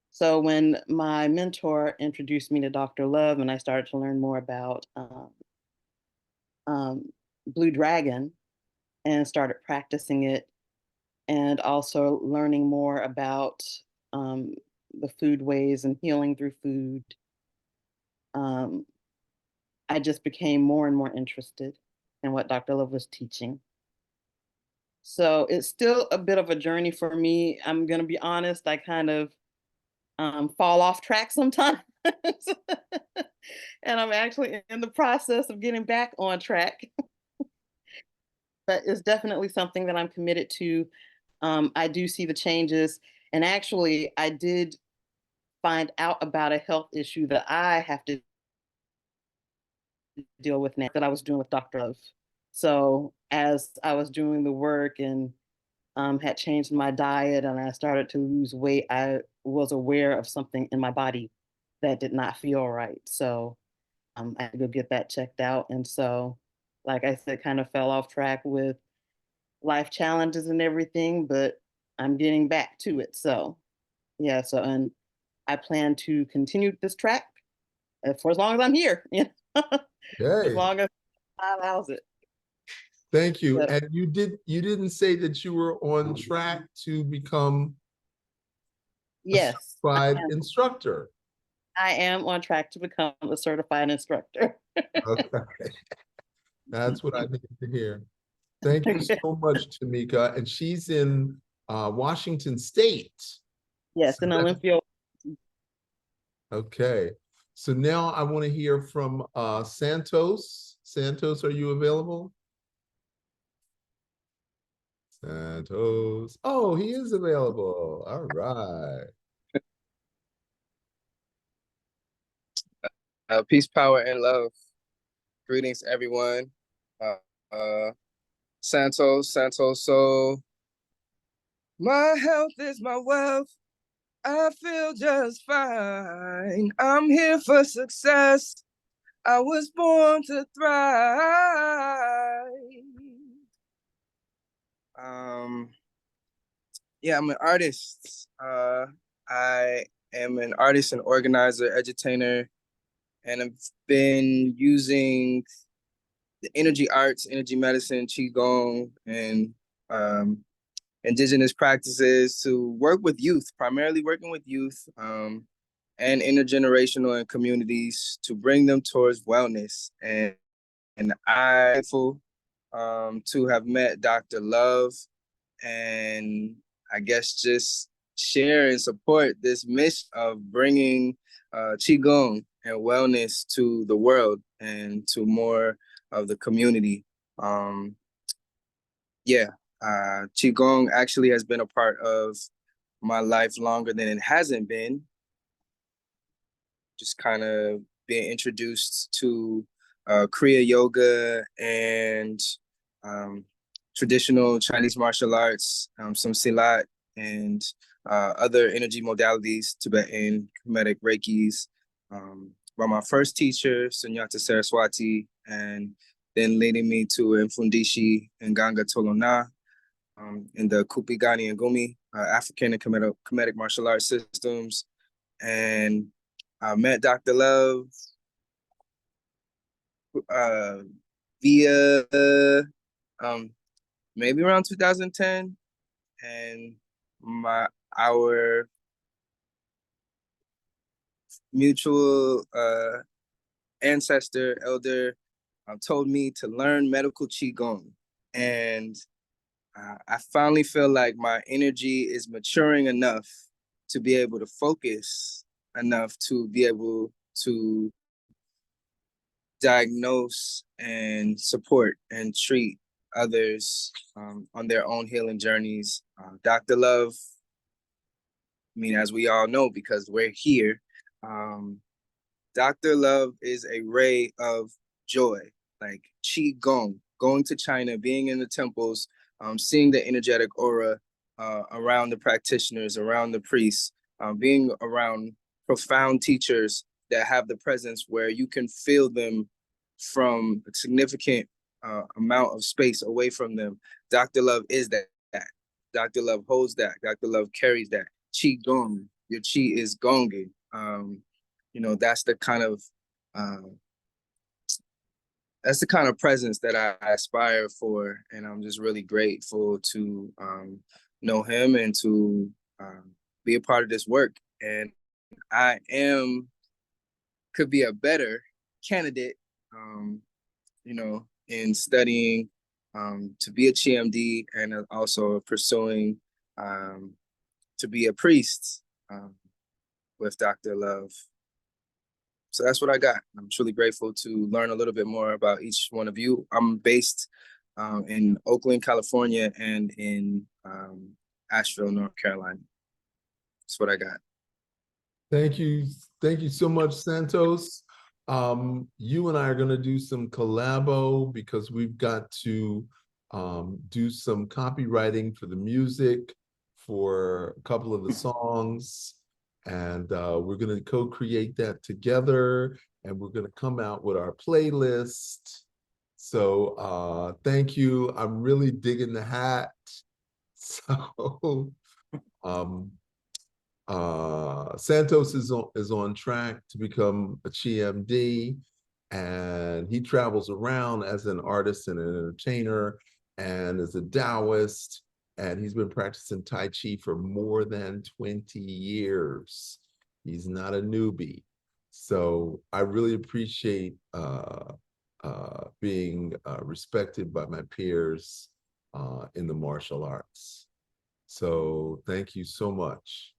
So when my mentor introduced me to Dr. Love and I started to learn more about Blue Dragon and started practicing it and also learning more about um, the food ways and healing through food, um, I just became more and more interested in what Dr. Love was teaching. So it's still a bit of a journey for me. I'm going to be honest, I kind of fall off track sometimes. And I'm actually in the process of getting back on track. But it's definitely something that I'm committed to. I do see the changes. And actually, I did find out about a health issue that I have to deal with now that I was doing with Dr. Love. So as I was doing the work and had changed my diet and I started to lose weight, I was aware of something in my body that did not feel right. So I had to go get that checked out. And so, like I said, kind of fell off track with life challenges and everything, but I'm getting back to it. So, yeah. So, and I plan to continue this track for as long as I'm here, as Okay. long as God allows it. Thank you. But And you didn't say that you were on track to become a yes, certified instructor. I am on track to become a certified instructor. Okay. That's what I needed to hear. Thank you so much, Tamika. And she's in Washington State. Yes, in Olympia. Okay. So now I want to hear from Santos. Santos, are you available? Santos. Oh, he is available. All right. Peace, power, and love. Greetings, everyone. Santos. So my health is my wealth. I feel just fine. I'm here for success. I was born to thrive. Yeah, I'm an artist. I am an artist and organizer, edutainer, and I've been using the energy arts, energy medicine, Qigong, and indigenous practices to work with youth, primarily working with youth and intergenerational and communities to bring them towards wellness. And I'm grateful to have met Dr. Love and I guess just share and support this mission of bringing Qigong and wellness to the world and to more of the community. Qigong actually has been a part of my life longer than it hasn't been. Just kind of being introduced to Kriya Yoga and traditional Chinese martial arts, some Silat and other energy modalities, Tibetan, Kemetic Reikis, by my first teacher, Sunyata Saraswati, and then leading me to Mfundishi and Ganga Tolona in the Kupigani and Gumi, African and Kemetic martial arts systems. And I met Dr. Love via maybe around 2010, and our mutual ancestor elder told me to learn medical Qigong, and I finally feel like my energy is maturing enough to be able to focus enough to be able to diagnose and support and treat others on their own healing journeys. Dr. Love, I mean, as we all know, because we're here, Dr. Love is a ray of joy, like Qigong, going to China, being in the temples, seeing the energetic aura around the practitioners, around the priests, being around profound teachers that have the presence where you can feel them from a significant amount of space away from them. Dr. Love is that. Dr. Love holds that. Dr. Love carries that. Qi Gong, your Qi is gonging. You know, that's the kind of presence that I aspire for, and I'm just really grateful to know him and to be a part of this work. And I could be a better candidate, you know, in studying to be a GMD and also pursuing to be a priest with Dr. Love. So that's what I got. I'm truly grateful to learn a little bit more about each one of you. I'm based in Oakland, California, and in Asheville, North Carolina. That's what I got. Thank you. Thank you so much, Santos. You and I are going to do some collabo because we've got to do some copywriting for the music for a couple of the songs. And we're going to co-create that together, and we're going to come out with our playlist. So thank you. I'm really digging the hat. So Santos is on track to become a GMD, and he travels around as an artist and an entertainer and as a Taoist, and he's been practicing Tai Chi for more than 20 years. He's not a newbie. So I really appreciate being respected by my peers in the martial arts. So thank you so much.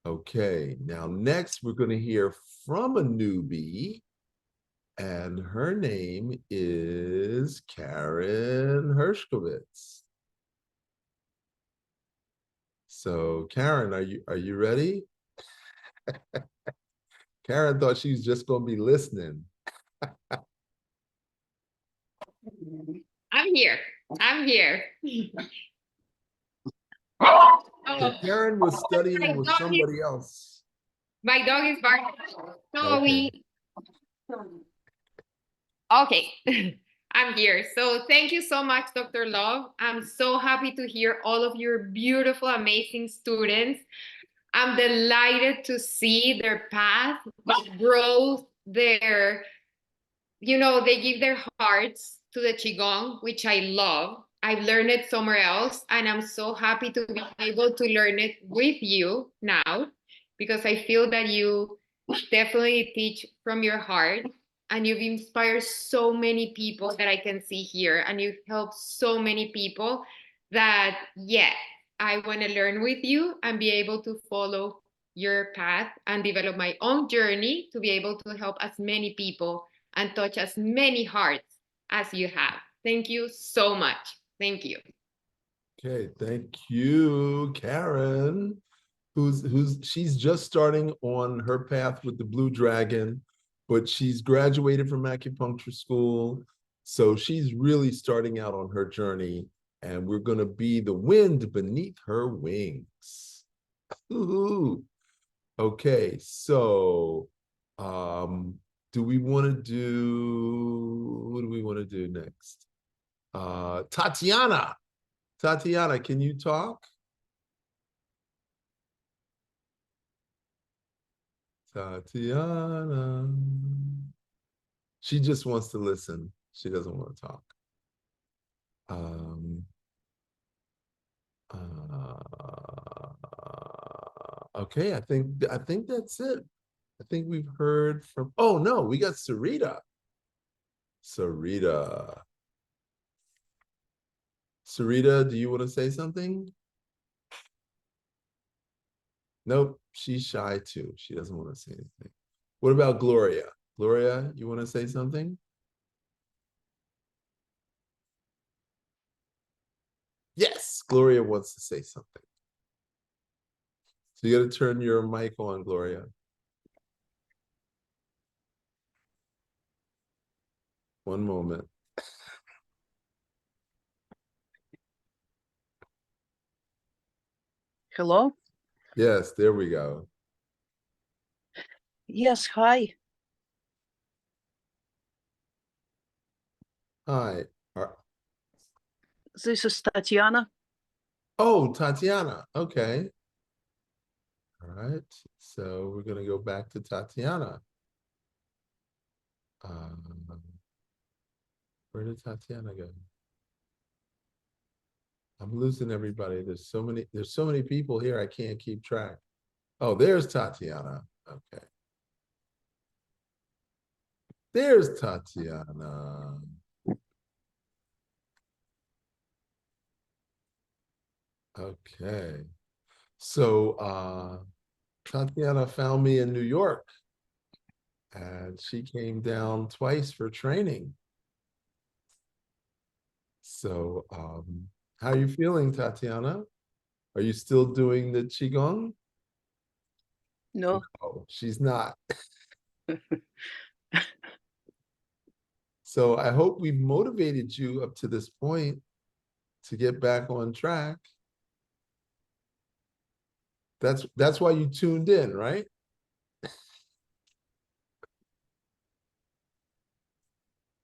Okay, now next we're going to hear from a newbie, and her name is Karen Hershkovitz. So Karen, are you ready? Karen thought she was just going to be listening. I'm here. I'm here. So Karen was studying with somebody else. My dog is barking. So Okay. Okay, I'm here. So thank you so much, Dr. Love. I'm so happy to hear all of your beautiful, amazing students. I'm delighted to see their path, their growth, their, they give their hearts to the Qigong, which I love. I've learned it somewhere else, and I'm so happy to be able to learn it with you now, because I feel that you definitely teach from your heart, and you've inspired so many people that I can see here, and you've helped so many people that, yeah, I want to learn with you and be able to follow your path and develop my own journey to be able to help as many people and touch as many hearts as you have. Thank you so much. Thank you. Okay, thank you, Karen. She's just starting on her path with the Blue Dragon, but she's graduated from acupuncture school. So she's really starting out on her journey, and we're going to be the wind beneath her wings. Ooh. Okay, so do we want to do, what do we want to do next? Tatiana. Tatiana, can you talk? Tatiana. She just wants to listen. She doesn't want to talk. Okay, I think that's it. I think we've heard from, oh no, we got Sarita. Sarita. Sarita, do you want to say something? Nope, she's shy too. She doesn't want to say anything. What about Gloria? Gloria, you want to say something? Yes, Gloria wants to say something. So you got to turn your mic on, Gloria. One moment. Hello? Yes, there we go. Yes, hi. Hi. This is Tatiana. Oh, Tatiana. Okay. All right. So we're going to go back to Tatiana. Where did Tatiana go? I'm losing everybody. There's so many people here. I can't keep track. Oh, there's Tatiana. Okay. There's Tatiana. Okay. So Tatiana found me in New York, and she came down twice for training. So how are you feeling, Tatiana? Are you still doing the Qigong? No. Oh, she's not. So I hope we've motivated you up to this point to get back on track. That's why you tuned in, right?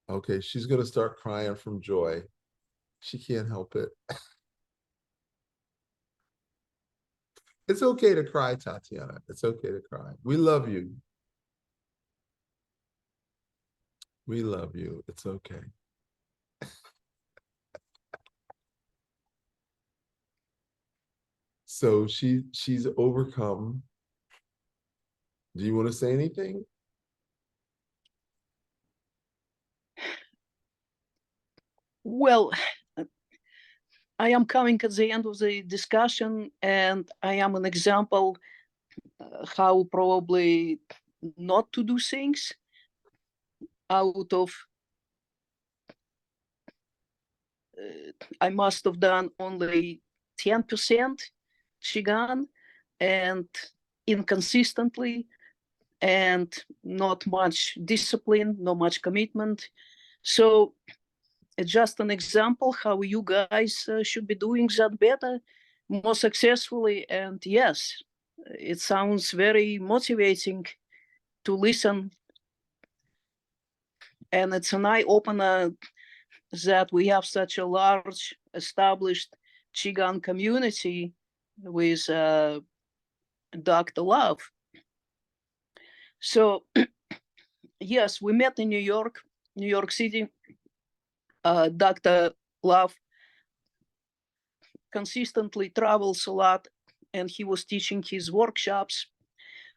Okay, she's gonna start crying from joy. She can't help it. It's okay to cry, Tatiana. It's okay to cry. We love you. We love you. It's okay. So she's overcome. Do you want to say anything? Well, I am coming at the end of the discussion, and I am an example how probably not to do things out of I must have done only 10% Qigong and inconsistently, and not much discipline, not much commitment. So it's just an example how you guys should be doing that better, more successfully. And yes, it sounds very motivating to listen. And it's an eye-opener that we have such a large established Qigong community with Dr. Love. So yes, we met in New York City. Dr. Love consistently travels a lot, and he was teaching his workshops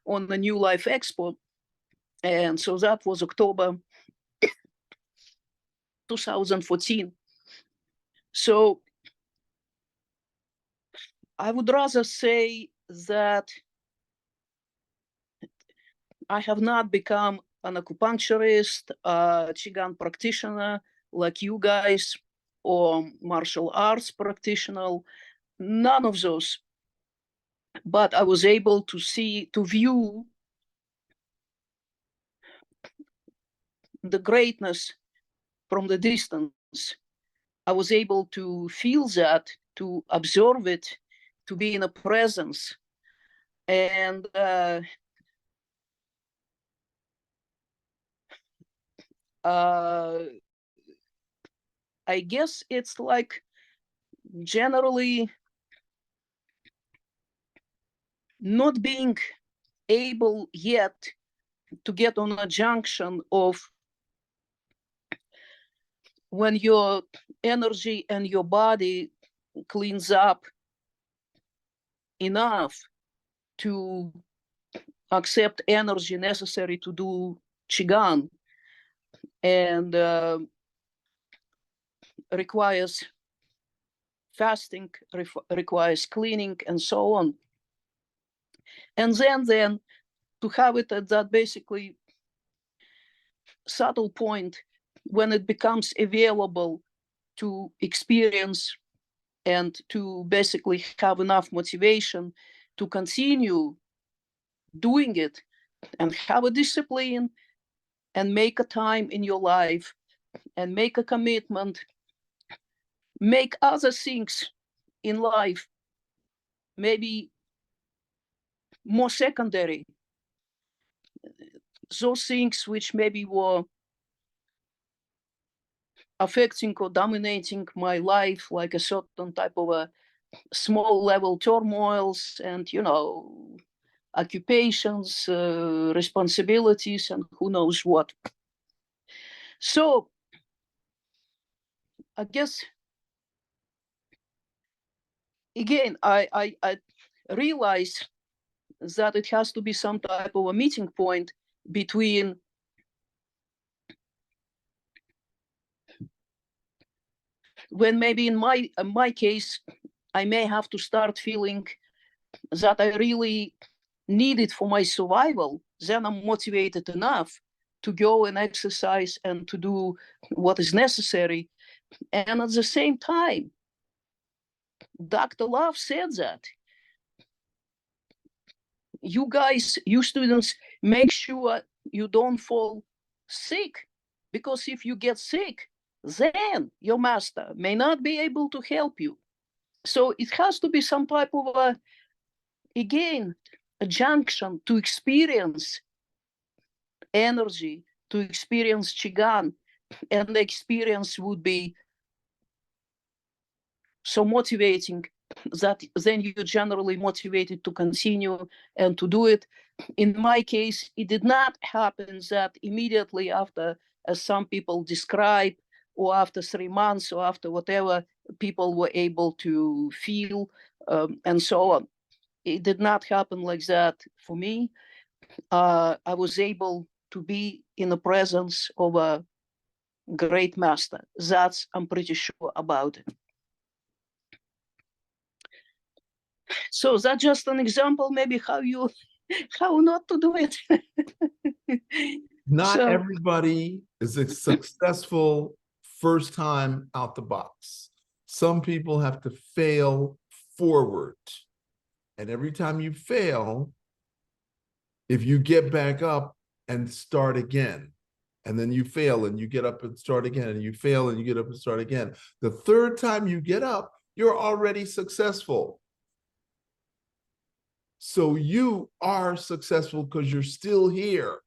on the New Life Expo. And so that was October 2014. So I would rather say that I have not become an acupuncturist, a Qigong practitioner like you guys, or martial arts practitioner, none of those. But I was able to view the greatness from the distance. I was able to feel that, to observe it, to be in a presence. And I guess it's like generally not being able yet to get on a junction of when your energy and your body cleans up enough to accept energy necessary to do Qigong, and requires fasting, requires cleaning, and so on. And then to have it at that basically subtle point when it becomes available to experience and to basically have enough motivation to continue doing it and have a discipline and make a time in your life and make a commitment, make other things in life maybe more secondary. Those things which maybe were affecting or dominating my life, like a certain type of a small level turmoils and, you know, occupations, responsibilities, and who knows what. So I guess, again, I realize that it has to be some type of a meeting point between when maybe in my case, I may have to start feeling that I really need it for my survival, then I'm motivated enough to go and exercise and to do what is necessary. And at the same time, Dr. Love said that you guys, you students, make sure you don't fall sick, because if you get sick, then your master may not be able to help you. So it has to be some type of again, a junction to experience energy, to experience Qigong, and the experience would be so motivating that then you're generally motivated to continue and to do it. In my case, it did not happen that immediately after, as some people describe, or after 3 months, or after whatever people were able to feel, and so on. It did not happen like that for me. I was able to be in the presence of a great master. That's, I'm pretty sure about it. So that's just an example, maybe how not to do it. Not So, everybody is a successful first time out the box. Some people have to fail forward. And every time you fail, if you get back up and start again, and then you fail and you get up and start again, and you fail and you get up and start again, the third time you get up, you're already successful. So you are successful because you're still here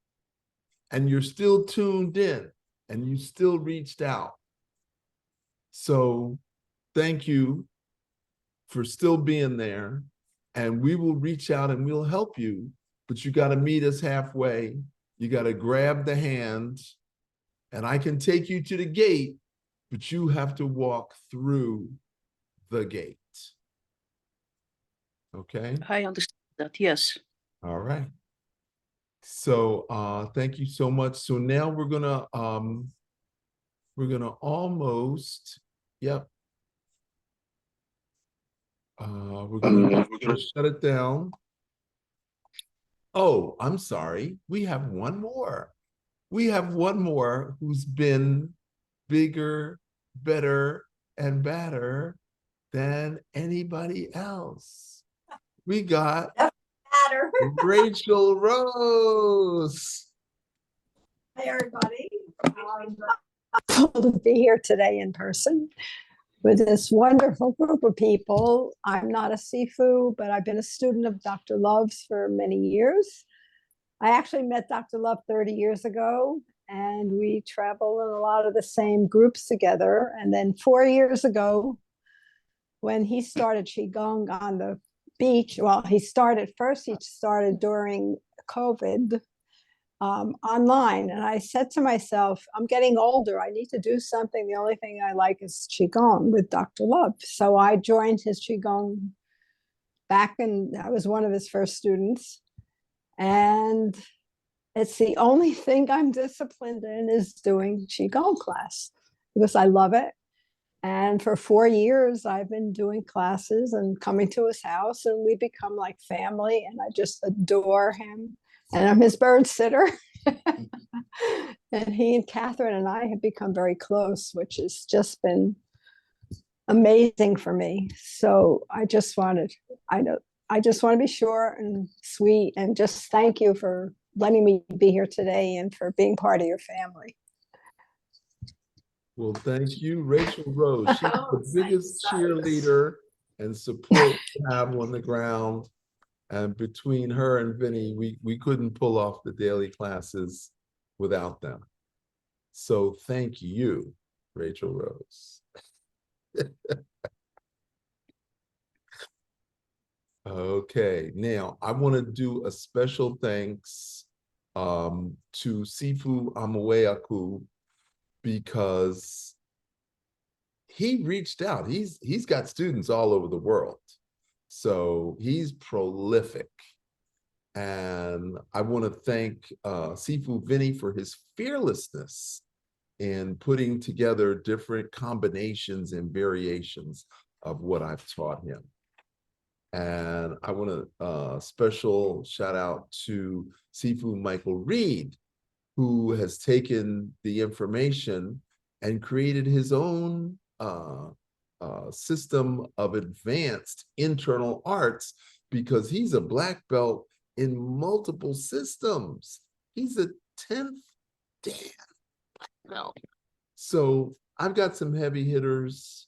and you're still tuned in and you still reached out. So thank you for still being there, and we will reach out and we'll help you, but you got to meet us halfway. You got to grab the hand, and I can take you to the gate, but you have to walk through the gate. Okay? I understand that, yes. All right. So thank you so much. So now we're gonna almost, yep. We're gonna shut it down. Oh, I'm sorry. We have one more. We have one more who's been bigger, better, and badder than anybody else. We got Rachel Rose. Hi, everybody. To be here today in person with this wonderful group of people. I'm not a Sifu, but I've been a student of Dr. Love's for many years. I actually met Dr. Love 30 years ago, and we travel in a lot of the same groups together. And then 4 years ago, when he started Qigong on the beach, well, he started during COVID online. And I said to myself, I'm getting older. I need to do something. The only thing I like is Qigong with Dr. Love. So I joined his Qigong back, and I was one of his first students. And it's the only thing I'm disciplined in is doing Qigong class, because I love it. And for 4 years, I've been doing classes and coming to his house, and we become like family. And I just adore him. And I'm his bird sitter. And he and Catherine and I have become very close, which has just been amazing for me. So I just want to be short and sweet and just thank you for letting me be here today and for being part of your family. Well, thank you, Rachel Rose. She's the biggest cheerleader and support we have on the ground. And between her and Vinny, we couldn't pull off the daily classes without them. So thank you, Rachel Rose. Okay, now I want to do a special thanks to Sifu Amaweaku, because he reached out. He's got students all over the world. So he's prolific. And I want to thank Sifu Vinny for his fearlessness in putting together different combinations and variations of what I've taught him. And I want to special shout out to Sifu Michael Reed, who has taken the information and created his own system of advanced internal arts, because he's a black belt in multiple systems. He's a 10th Dan black belt. So I've got some heavy hitters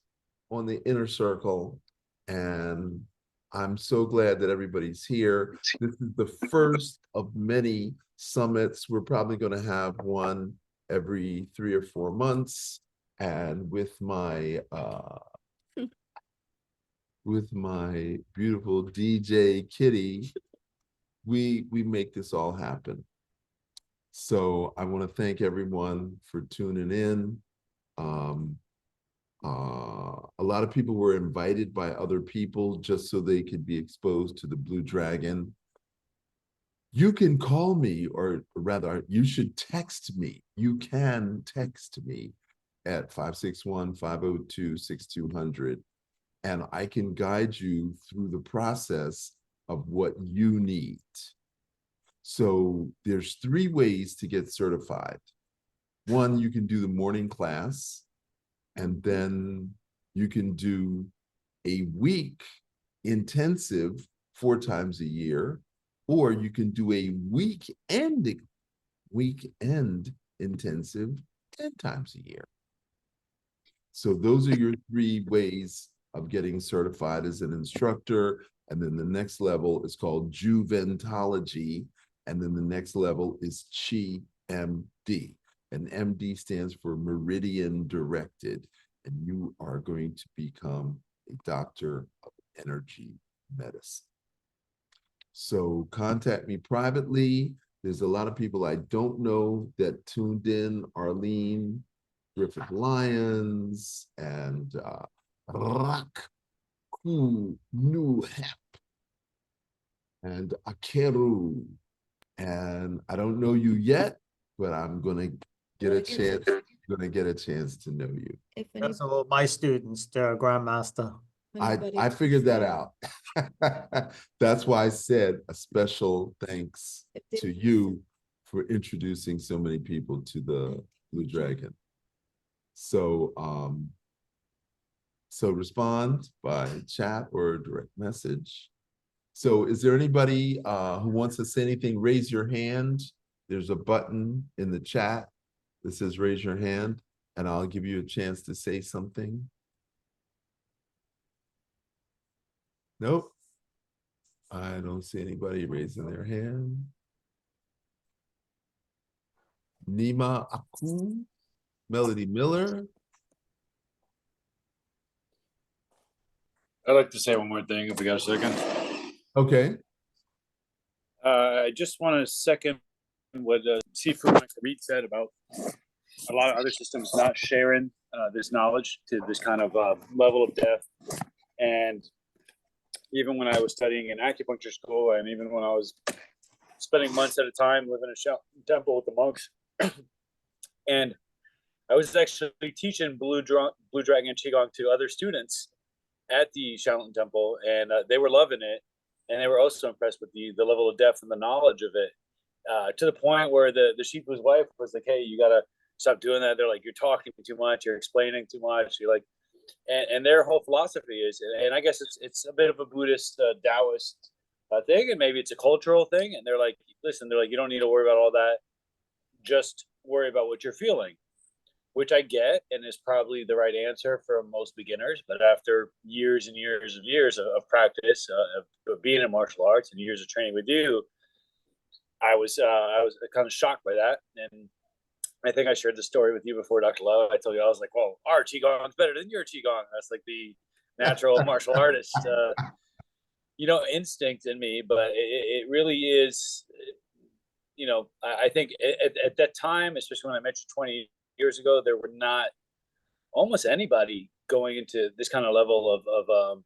on the inner circle, and I'm so glad that everybody's here. This is the first of many summits. We're probably going to have one every 3 or 4 months. And with my beautiful DJ Kitty, we make this all happen. So I want to thank everyone for tuning in. A lot of people were invited by other people just so they could be exposed to the Blue Dragon. You can call me, or rather, you should text me. You can text me at 561-502-6200, and I can guide you through the process of what you need. So there's 3 ways to get certified. One, you can do the morning class, and then you can do a week intensive 4 times a year, or you can do a weekend intensive 10 times a year. So those are your 3 ways of getting certified as an instructor. And then the next level is called Juventology. And then the next level is Chi MD. And MD stands for Meridian Directed. And you are going to become a doctor of energy medicine. So contact me privately. There's a lot of people I don't know that tuned in. Arlene, Griffith Lyons, and Rak Ku Nu Hep, and Akeru. And I don't know you yet, but I'm gonna get a chance. To know you. That's all my students, the Grandmaster. I figured that out. That's why I said a special thanks to you for introducing so many people to the Blue Dragon. So so respond by chat or direct message. So is there anybody who wants to say anything? Raise your hand. There's a button in the chat that says raise your hand, and I'll give you a chance to say something. Nope. I don't see anybody raising their hand. Nima Aku, Melody Miller. I'd like to say one more thing if we got a second. Okay. I just want to second what Sifu Michael Reed said about a lot of other systems not sharing this knowledge to this kind of level of depth. And even when I was studying in acupuncture school, and even when I was spending months at a time living in a temple with the monks, and I was actually teaching Blue Dragon and Qigong to other students at the Shaolin Temple, and they were loving it, and they were also impressed with the level of depth and the knowledge of it. To the point where the Shifu's wife was like, "Hey, you gotta stop doing that." They're like, "You're talking too much. You're explaining too much." You're like, and their whole philosophy is, and I guess it's a bit of a Buddhist Taoist thing, and maybe it's a cultural thing. And they're like, "Listen, they're like, you don't need to worry about all that. Just worry about what you're feeling." Which I get and is probably the right answer for most beginners. But after years and years and years of practice, of being in martial arts and years of training with you, I was kind of shocked by that. And I think I shared the story with you before, Dr. Love. I told you, I was like, well, our Qigong is better than your Qigong. That's like the natural martial artist, instinct in me. But it really is, I think at that time, especially when I met you 20 years ago, there were not almost anybody going into this kind of level of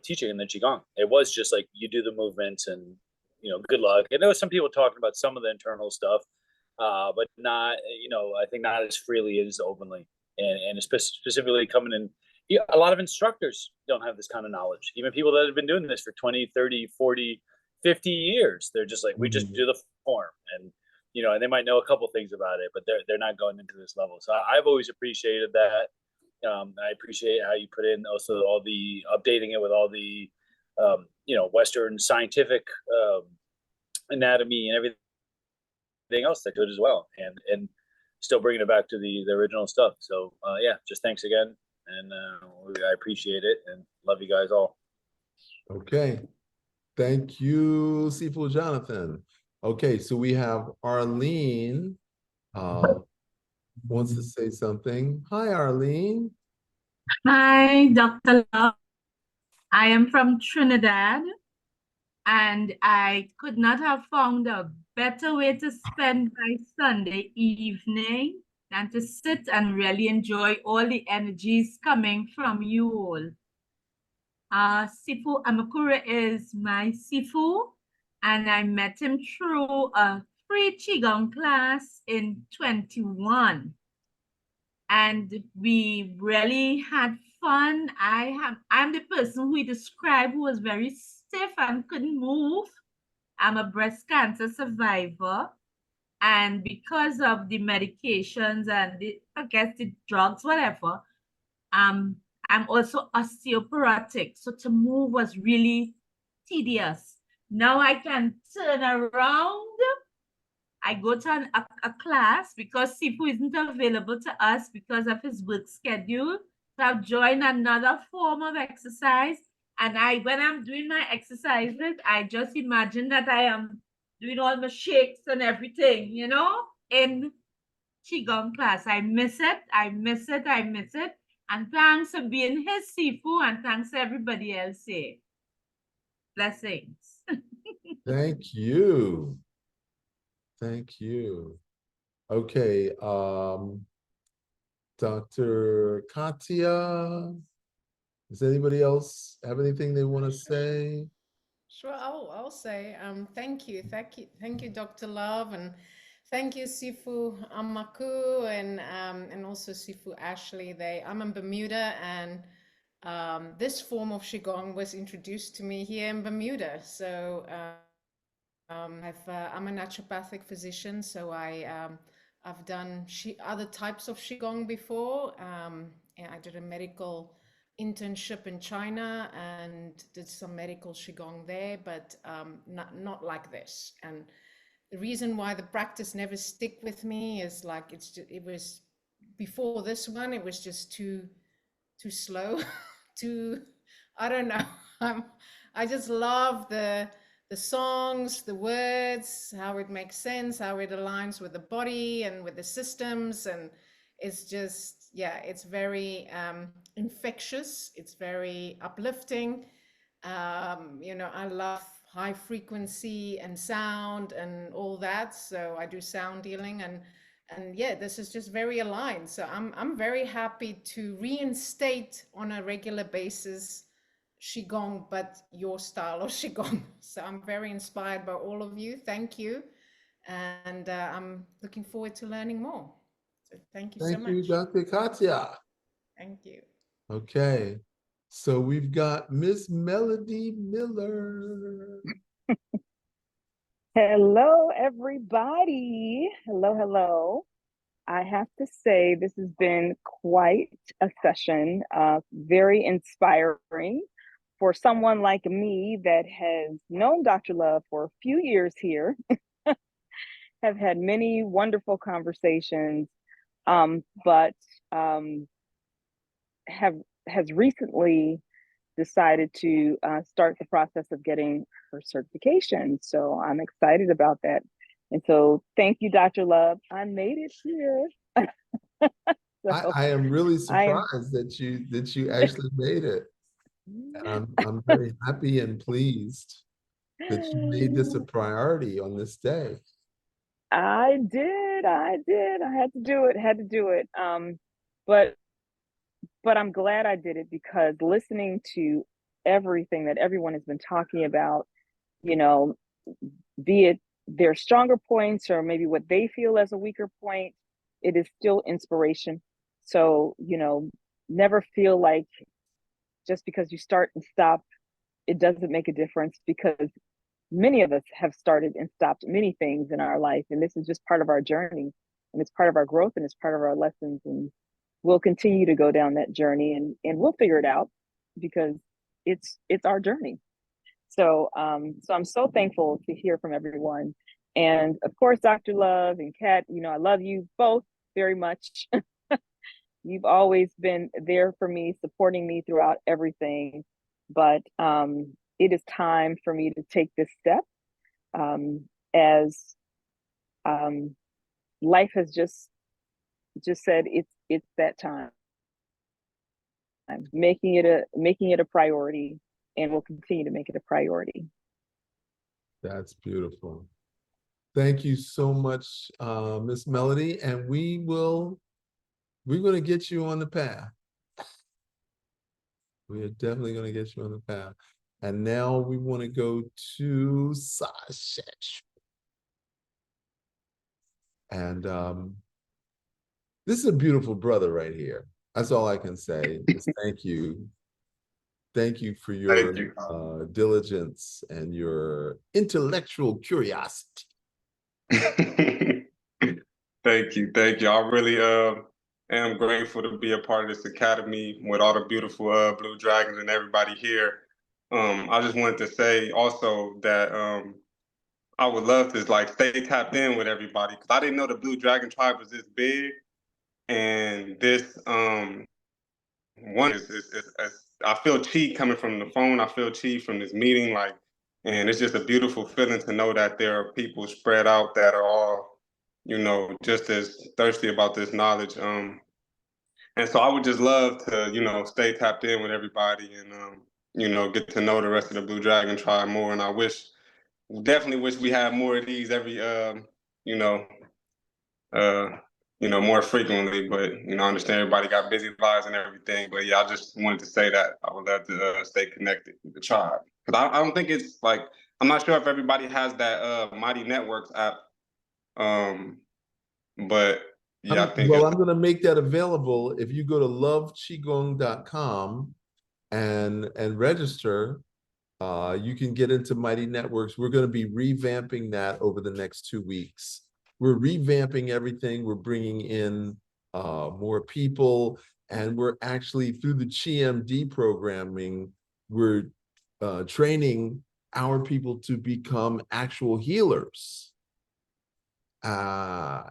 teaching in the Qigong. It was just like, you do the movements and, good luck. And there was some people talking about some of the internal stuff, but not, I think not as freely as openly. And specifically coming in, a lot of instructors don't have this kind of knowledge. Even people that have been doing this for 20, 30, 40, 50 years, they're just like, we just do the form. And and they might know a couple things about it, but they're not going into this level. So I've always appreciated that. I appreciate how you put in also all the updating it with all the Western scientific anatomy and everything else that could as well, and still bringing it back to the original stuff. So yeah, just thanks again, and I appreciate it and love you guys all. Okay, thank you, Sifu Jonathan. Okay, so we have Arlene wants to say something. Hi, Arlene. Hi, Dr. Love. I am from Trinidad, and I could not have found a better way to spend my Sunday evening than to sit and really enjoy all the energies coming from you all. Sifu Amakura is my Sifu, and I met him through a free Qigong class in 21. And we really had fun. I'm the person who he described who was very stiff and couldn't move. I'm a breast cancer survivor. And because of the medications and I guess the drugs, whatever, I'm also osteoporotic. So to move was really tedious. Now I can turn around. I go to a class because Sifu isn't available to us because of his work schedule. So I've joined another form of exercise. And when I'm doing my exercises, I just imagine that I am doing all my shakes and everything, in Qigong class. I miss it. I miss it. I miss it. And thanks for being his Sifu, and thanks to everybody else here. Blessings. Thank you. Thank you. Okay, Dr. Katya, does anybody else have anything they want to say? Sure, I'll say thank you, Dr. Love, and thank you, Sifu Amaku, and also Sifu Ashley. I'm in Bermuda, and this form of Qigong was introduced to me here in Bermuda. So I'm a naturopathic physician, so I've done other types of Qigong before. And I did a medical internship in China and did some medical Qigong there, but not like this. And the reason why the practice never stick with me is like it was before this one, it was just too slow, I don't know. I just love the songs, the words, how it makes sense, how it aligns with the body and with the systems, and it's just, yeah, it's very infectious. It's very uplifting. I love high frequency and sound and all that. So I do sound healing, and yeah, this is just very aligned. So I'm very happy to reinstate on a regular basis Qigong, but your style of Qigong. So I'm very inspired by all of you. Thank you. And I'm looking forward to learning more. So thank you so Thank you, much. Dr. Katya. Thank you. Okay, so we've got Miss Melody Miller. Hello, everybody. Hello, hello. I have to say, this has been quite a session, very inspiring for someone like me that has known Dr. Love for a few years here, have had many wonderful conversations, but has recently decided to start the process of getting her certification. So I'm excited about that. And so thank you, Dr. Love. I made it here. I am really I am surprised that you actually made it. And I'm very happy and pleased that you made this a priority on this day. I did. I had to do it. Had to do it. But I'm glad I did it, because listening to everything that everyone has been talking about, you know, be it their stronger points or maybe what they feel as a weaker point, it is still inspiration. So, you know, never feel like just because you start and stop, it doesn't make a difference, because many of us have started and stopped many things in our life. And this is just part of our journey, and it's part of our growth, and it's part of our lessons. And we'll continue to go down that journey, and we'll figure it out, because it's our journey. So so I'm so thankful to hear from everyone. And of course, Dr. Love and Kat, you know, I love you both very much. You've always been there for me, supporting me throughout everything. But it is time for me to take this step, as life has just said it's that time. I'm making it a priority, and we'll continue to make it a priority. That's beautiful. Thank you so much, Miss Melody. And we're going to get you on the path. We are definitely going to get you on the path. And now we want to go to Sasha. And this is a beautiful brother right here. That's all I can say is thank you. Thank you for your diligence and your intellectual curiosity. Thank you. Thank you. I really am grateful to be a part of this academy with all the beautiful Blue Dragons and everybody here. I just wanted to say also that I would love to like stay tapped in with everybody, because I didn't know the Blue Dragon tribe was this big. And this one is I feel chi coming from the phone. I feel chi from this meeting, like, and it's just a beautiful feeling to know that there are people spread out that are all, you know, just as thirsty about this knowledge. And so I would just love to, you know, stay tapped in with everybody and, you know, get to know the rest of the Blue Dragon tribe more. And I definitely wish we had more of these every, you know, more frequently. But you know, I understand everybody got busy lives and everything. But yeah, I just wanted to say that I would love to stay connected with the tribe, because I don't think it's like, I'm not sure if everybody has that Mighty Networks app. But yeah, I think I'm going to make that available. If you go to loveqigong.com and register, you can get into Mighty Networks. We're going to be revamping that over the next 2 weeks. We're revamping everything. We're bringing in more people, and we're actually, through the QMD programming, we're training our people to become actual healers, a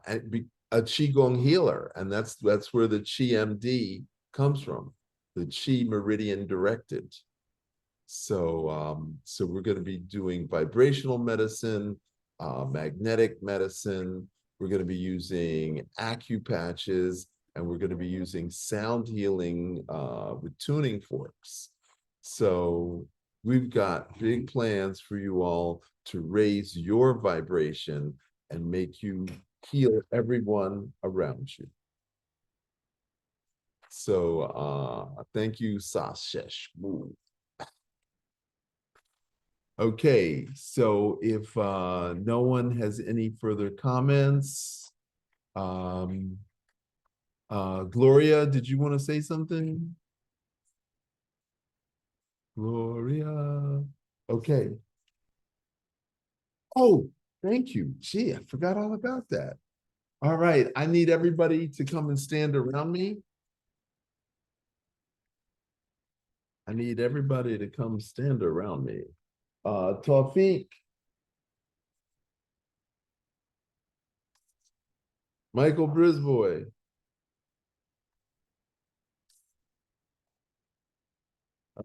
Qigong healer. And that's where the QMD comes from, the Qi Meridian Directed. So so we're going to be doing vibrational medicine, magnetic medicine. We're going to be using acupatches, and we're going to be using sound healing with tuning forks. So we've got big plans for you all to raise your vibration and make you heal everyone around you. So thank you, Sashesh. Okay, so if no one has any further comments, Gloria, did you want to say something? Gloria. Okay. Oh, thank you. Gee, I forgot all about that. All right, I need everybody to come and stand around me. I need everybody to come stand around me. Tawfiq. Michael Brisboy.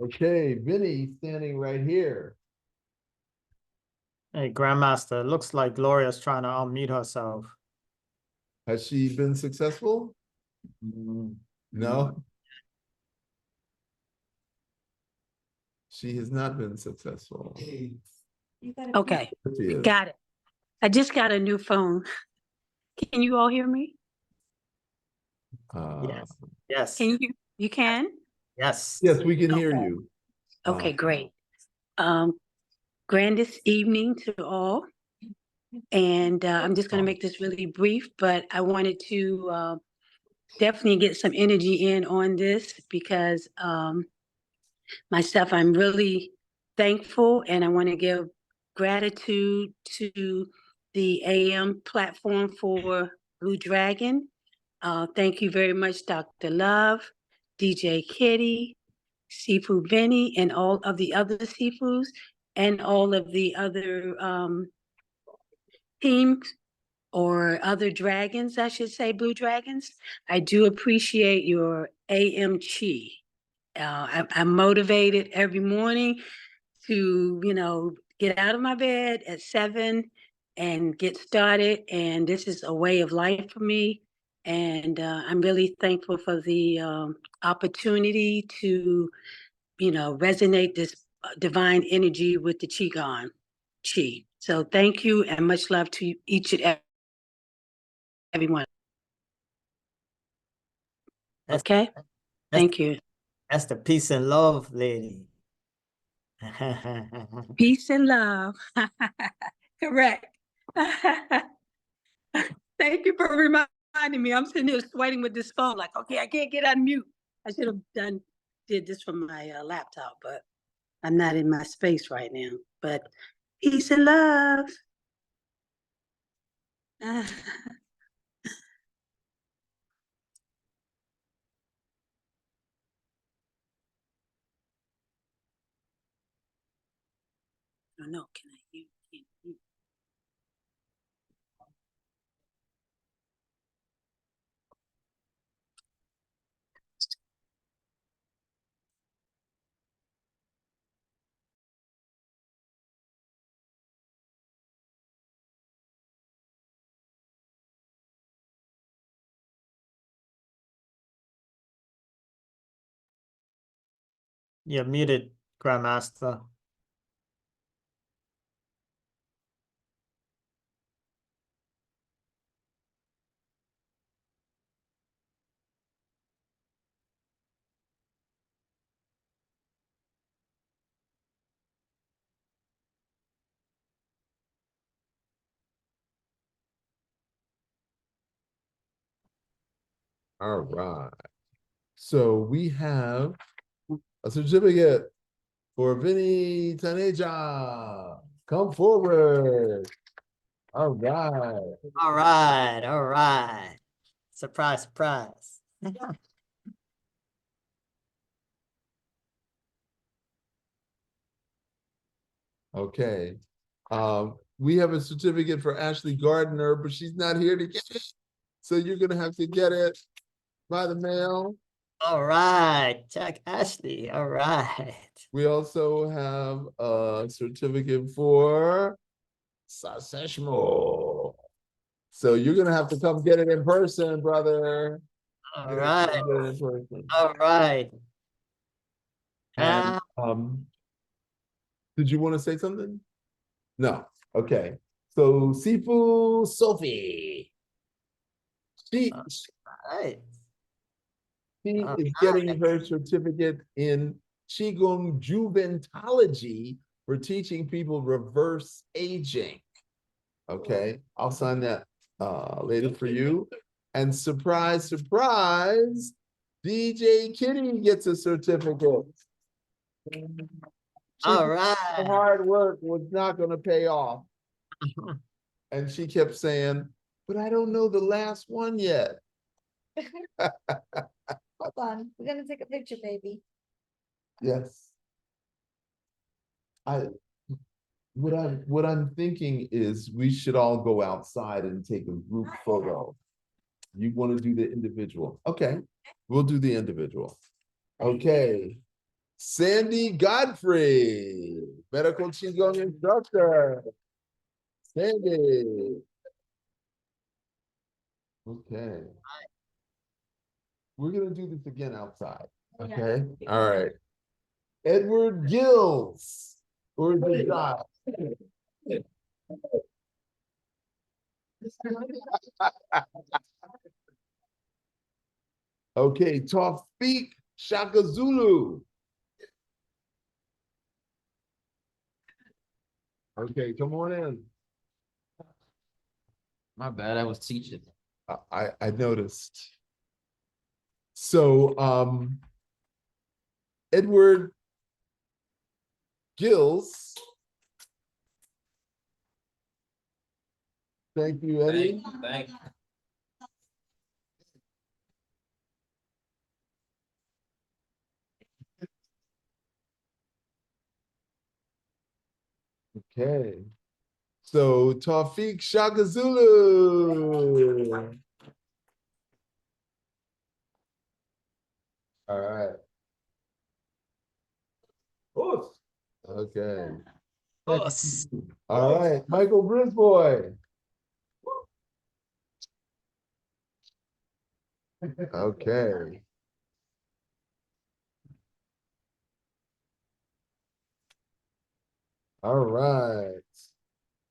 Okay, Vinny standing right here. Hey, Grandmaster, looks like Gloria's trying to unmute herself. Has she been successful? No? She has not been successful. Okay, She is. got it. I just got a new phone. Can you all hear me? Yes. Can you can? Yes. Yes, we can hear Okay. you. Okay, great. Grandest evening to all. And I'm just going to make this really brief, but I wanted to definitely get some energy in on this because myself, I'm really thankful and I want to give gratitude to the AM platform for Blue Dragon. Thank you very much, Dr. Love, DJ Kitty, Seafood Vinny, and all of the other seafoods, and all of the other teams or other dragons, I should say, Blue Dragons. I do appreciate your AM Chi. I'm motivated every morning to, get out of my bed at 7 and get started. And this is a way of life for me. And I'm really thankful for the opportunity to, resonate this divine energy with the Qigong Chi. So thank you and much love to each and everyone. Okay? Thank you. That's the peace and love lady. Peace and love. Correct. Thank you for reminding me. I'm sitting here sweating with this phone, like, okay, I can't get on mute. I should have did this from my laptop, but I'm not in my space right now. But peace and love. I don't know. Can I hear? Can't hear. You're muted, Grandmaster. All right. So we have a certificate for Vinny Taneja. Come forward. All right. All right, all right. Surprise, surprise. Okay. We have a certificate for Ashley Gardner, but she's not here to get it. So you're gonna have to get it by the mail. All right, Jack Ashley. All right. We also have a certificate for Saseshmo. So you're gonna have to come get it in person, brother. All You're gonna have to right. come get it in person. All right. And did you want to say something? No. Okay. So Sifu Sophie. She Right. She is getting her certificate in Qigong Juventology for teaching people reverse aging. Okay, I'll sign that later for you. And surprise, surprise, DJ Kitty gets a certificate. All right. Her hard work was not going to pay off. And she kept saying, but I don't know the last one yet. Hold on, we're gonna take a picture, baby. Yes. What I'm thinking is we should all go outside and take a group photo. You want to do the individual? Okay, we'll do the individual. Okay. Sandy Godfrey, medical Qigong instructor. Sandy. Okay. We're gonna do this again outside. Okay. All right. Edward Gills. Or the guy. Okay, Tawfiq Shaka Zulu. Okay, come on in. My bad, I was teaching. I noticed. So Edward Gills. Thank you, Eddie. Thank you. Okay. So Tawfiq Shaka Zulu. All right. Okay. All right, Michael Brisboy. Okay. All right.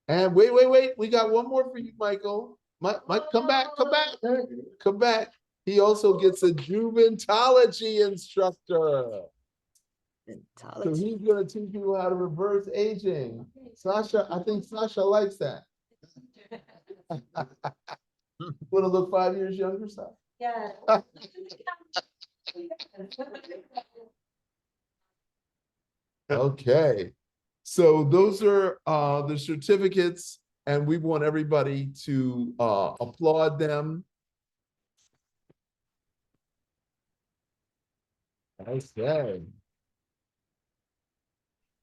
And wait. We got one more for you, Michael. Mike, come back. Come back. He also gets a juventology instructor. So he's going to teach you how to reverse aging. Sasha, I think Sasha likes that. Want to look 5 years younger, Sasha? Yeah. Okay. So those are the certificates, and we want everybody to applaud them. Okay.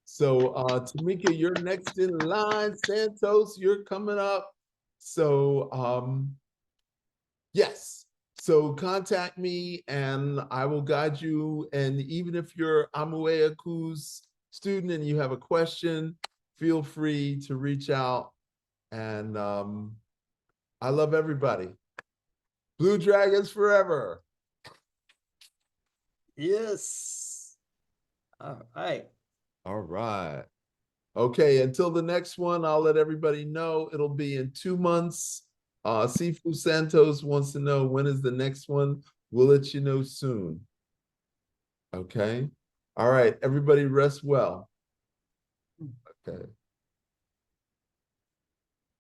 So Tamika, you're next in line. Santos, you're coming up. So yes. So contact me and I will guide you. And even if you're Amueaku's student and you have a question, feel free to reach out. And I love everybody. Blue Dragons forever. Yes. All right. All right. Okay, until the next one, I'll let everybody know. It'll be in 2 months. Sifu Santos wants to know when is the next one. We'll let you know soon. Okay. All right, everybody rest well. Okay.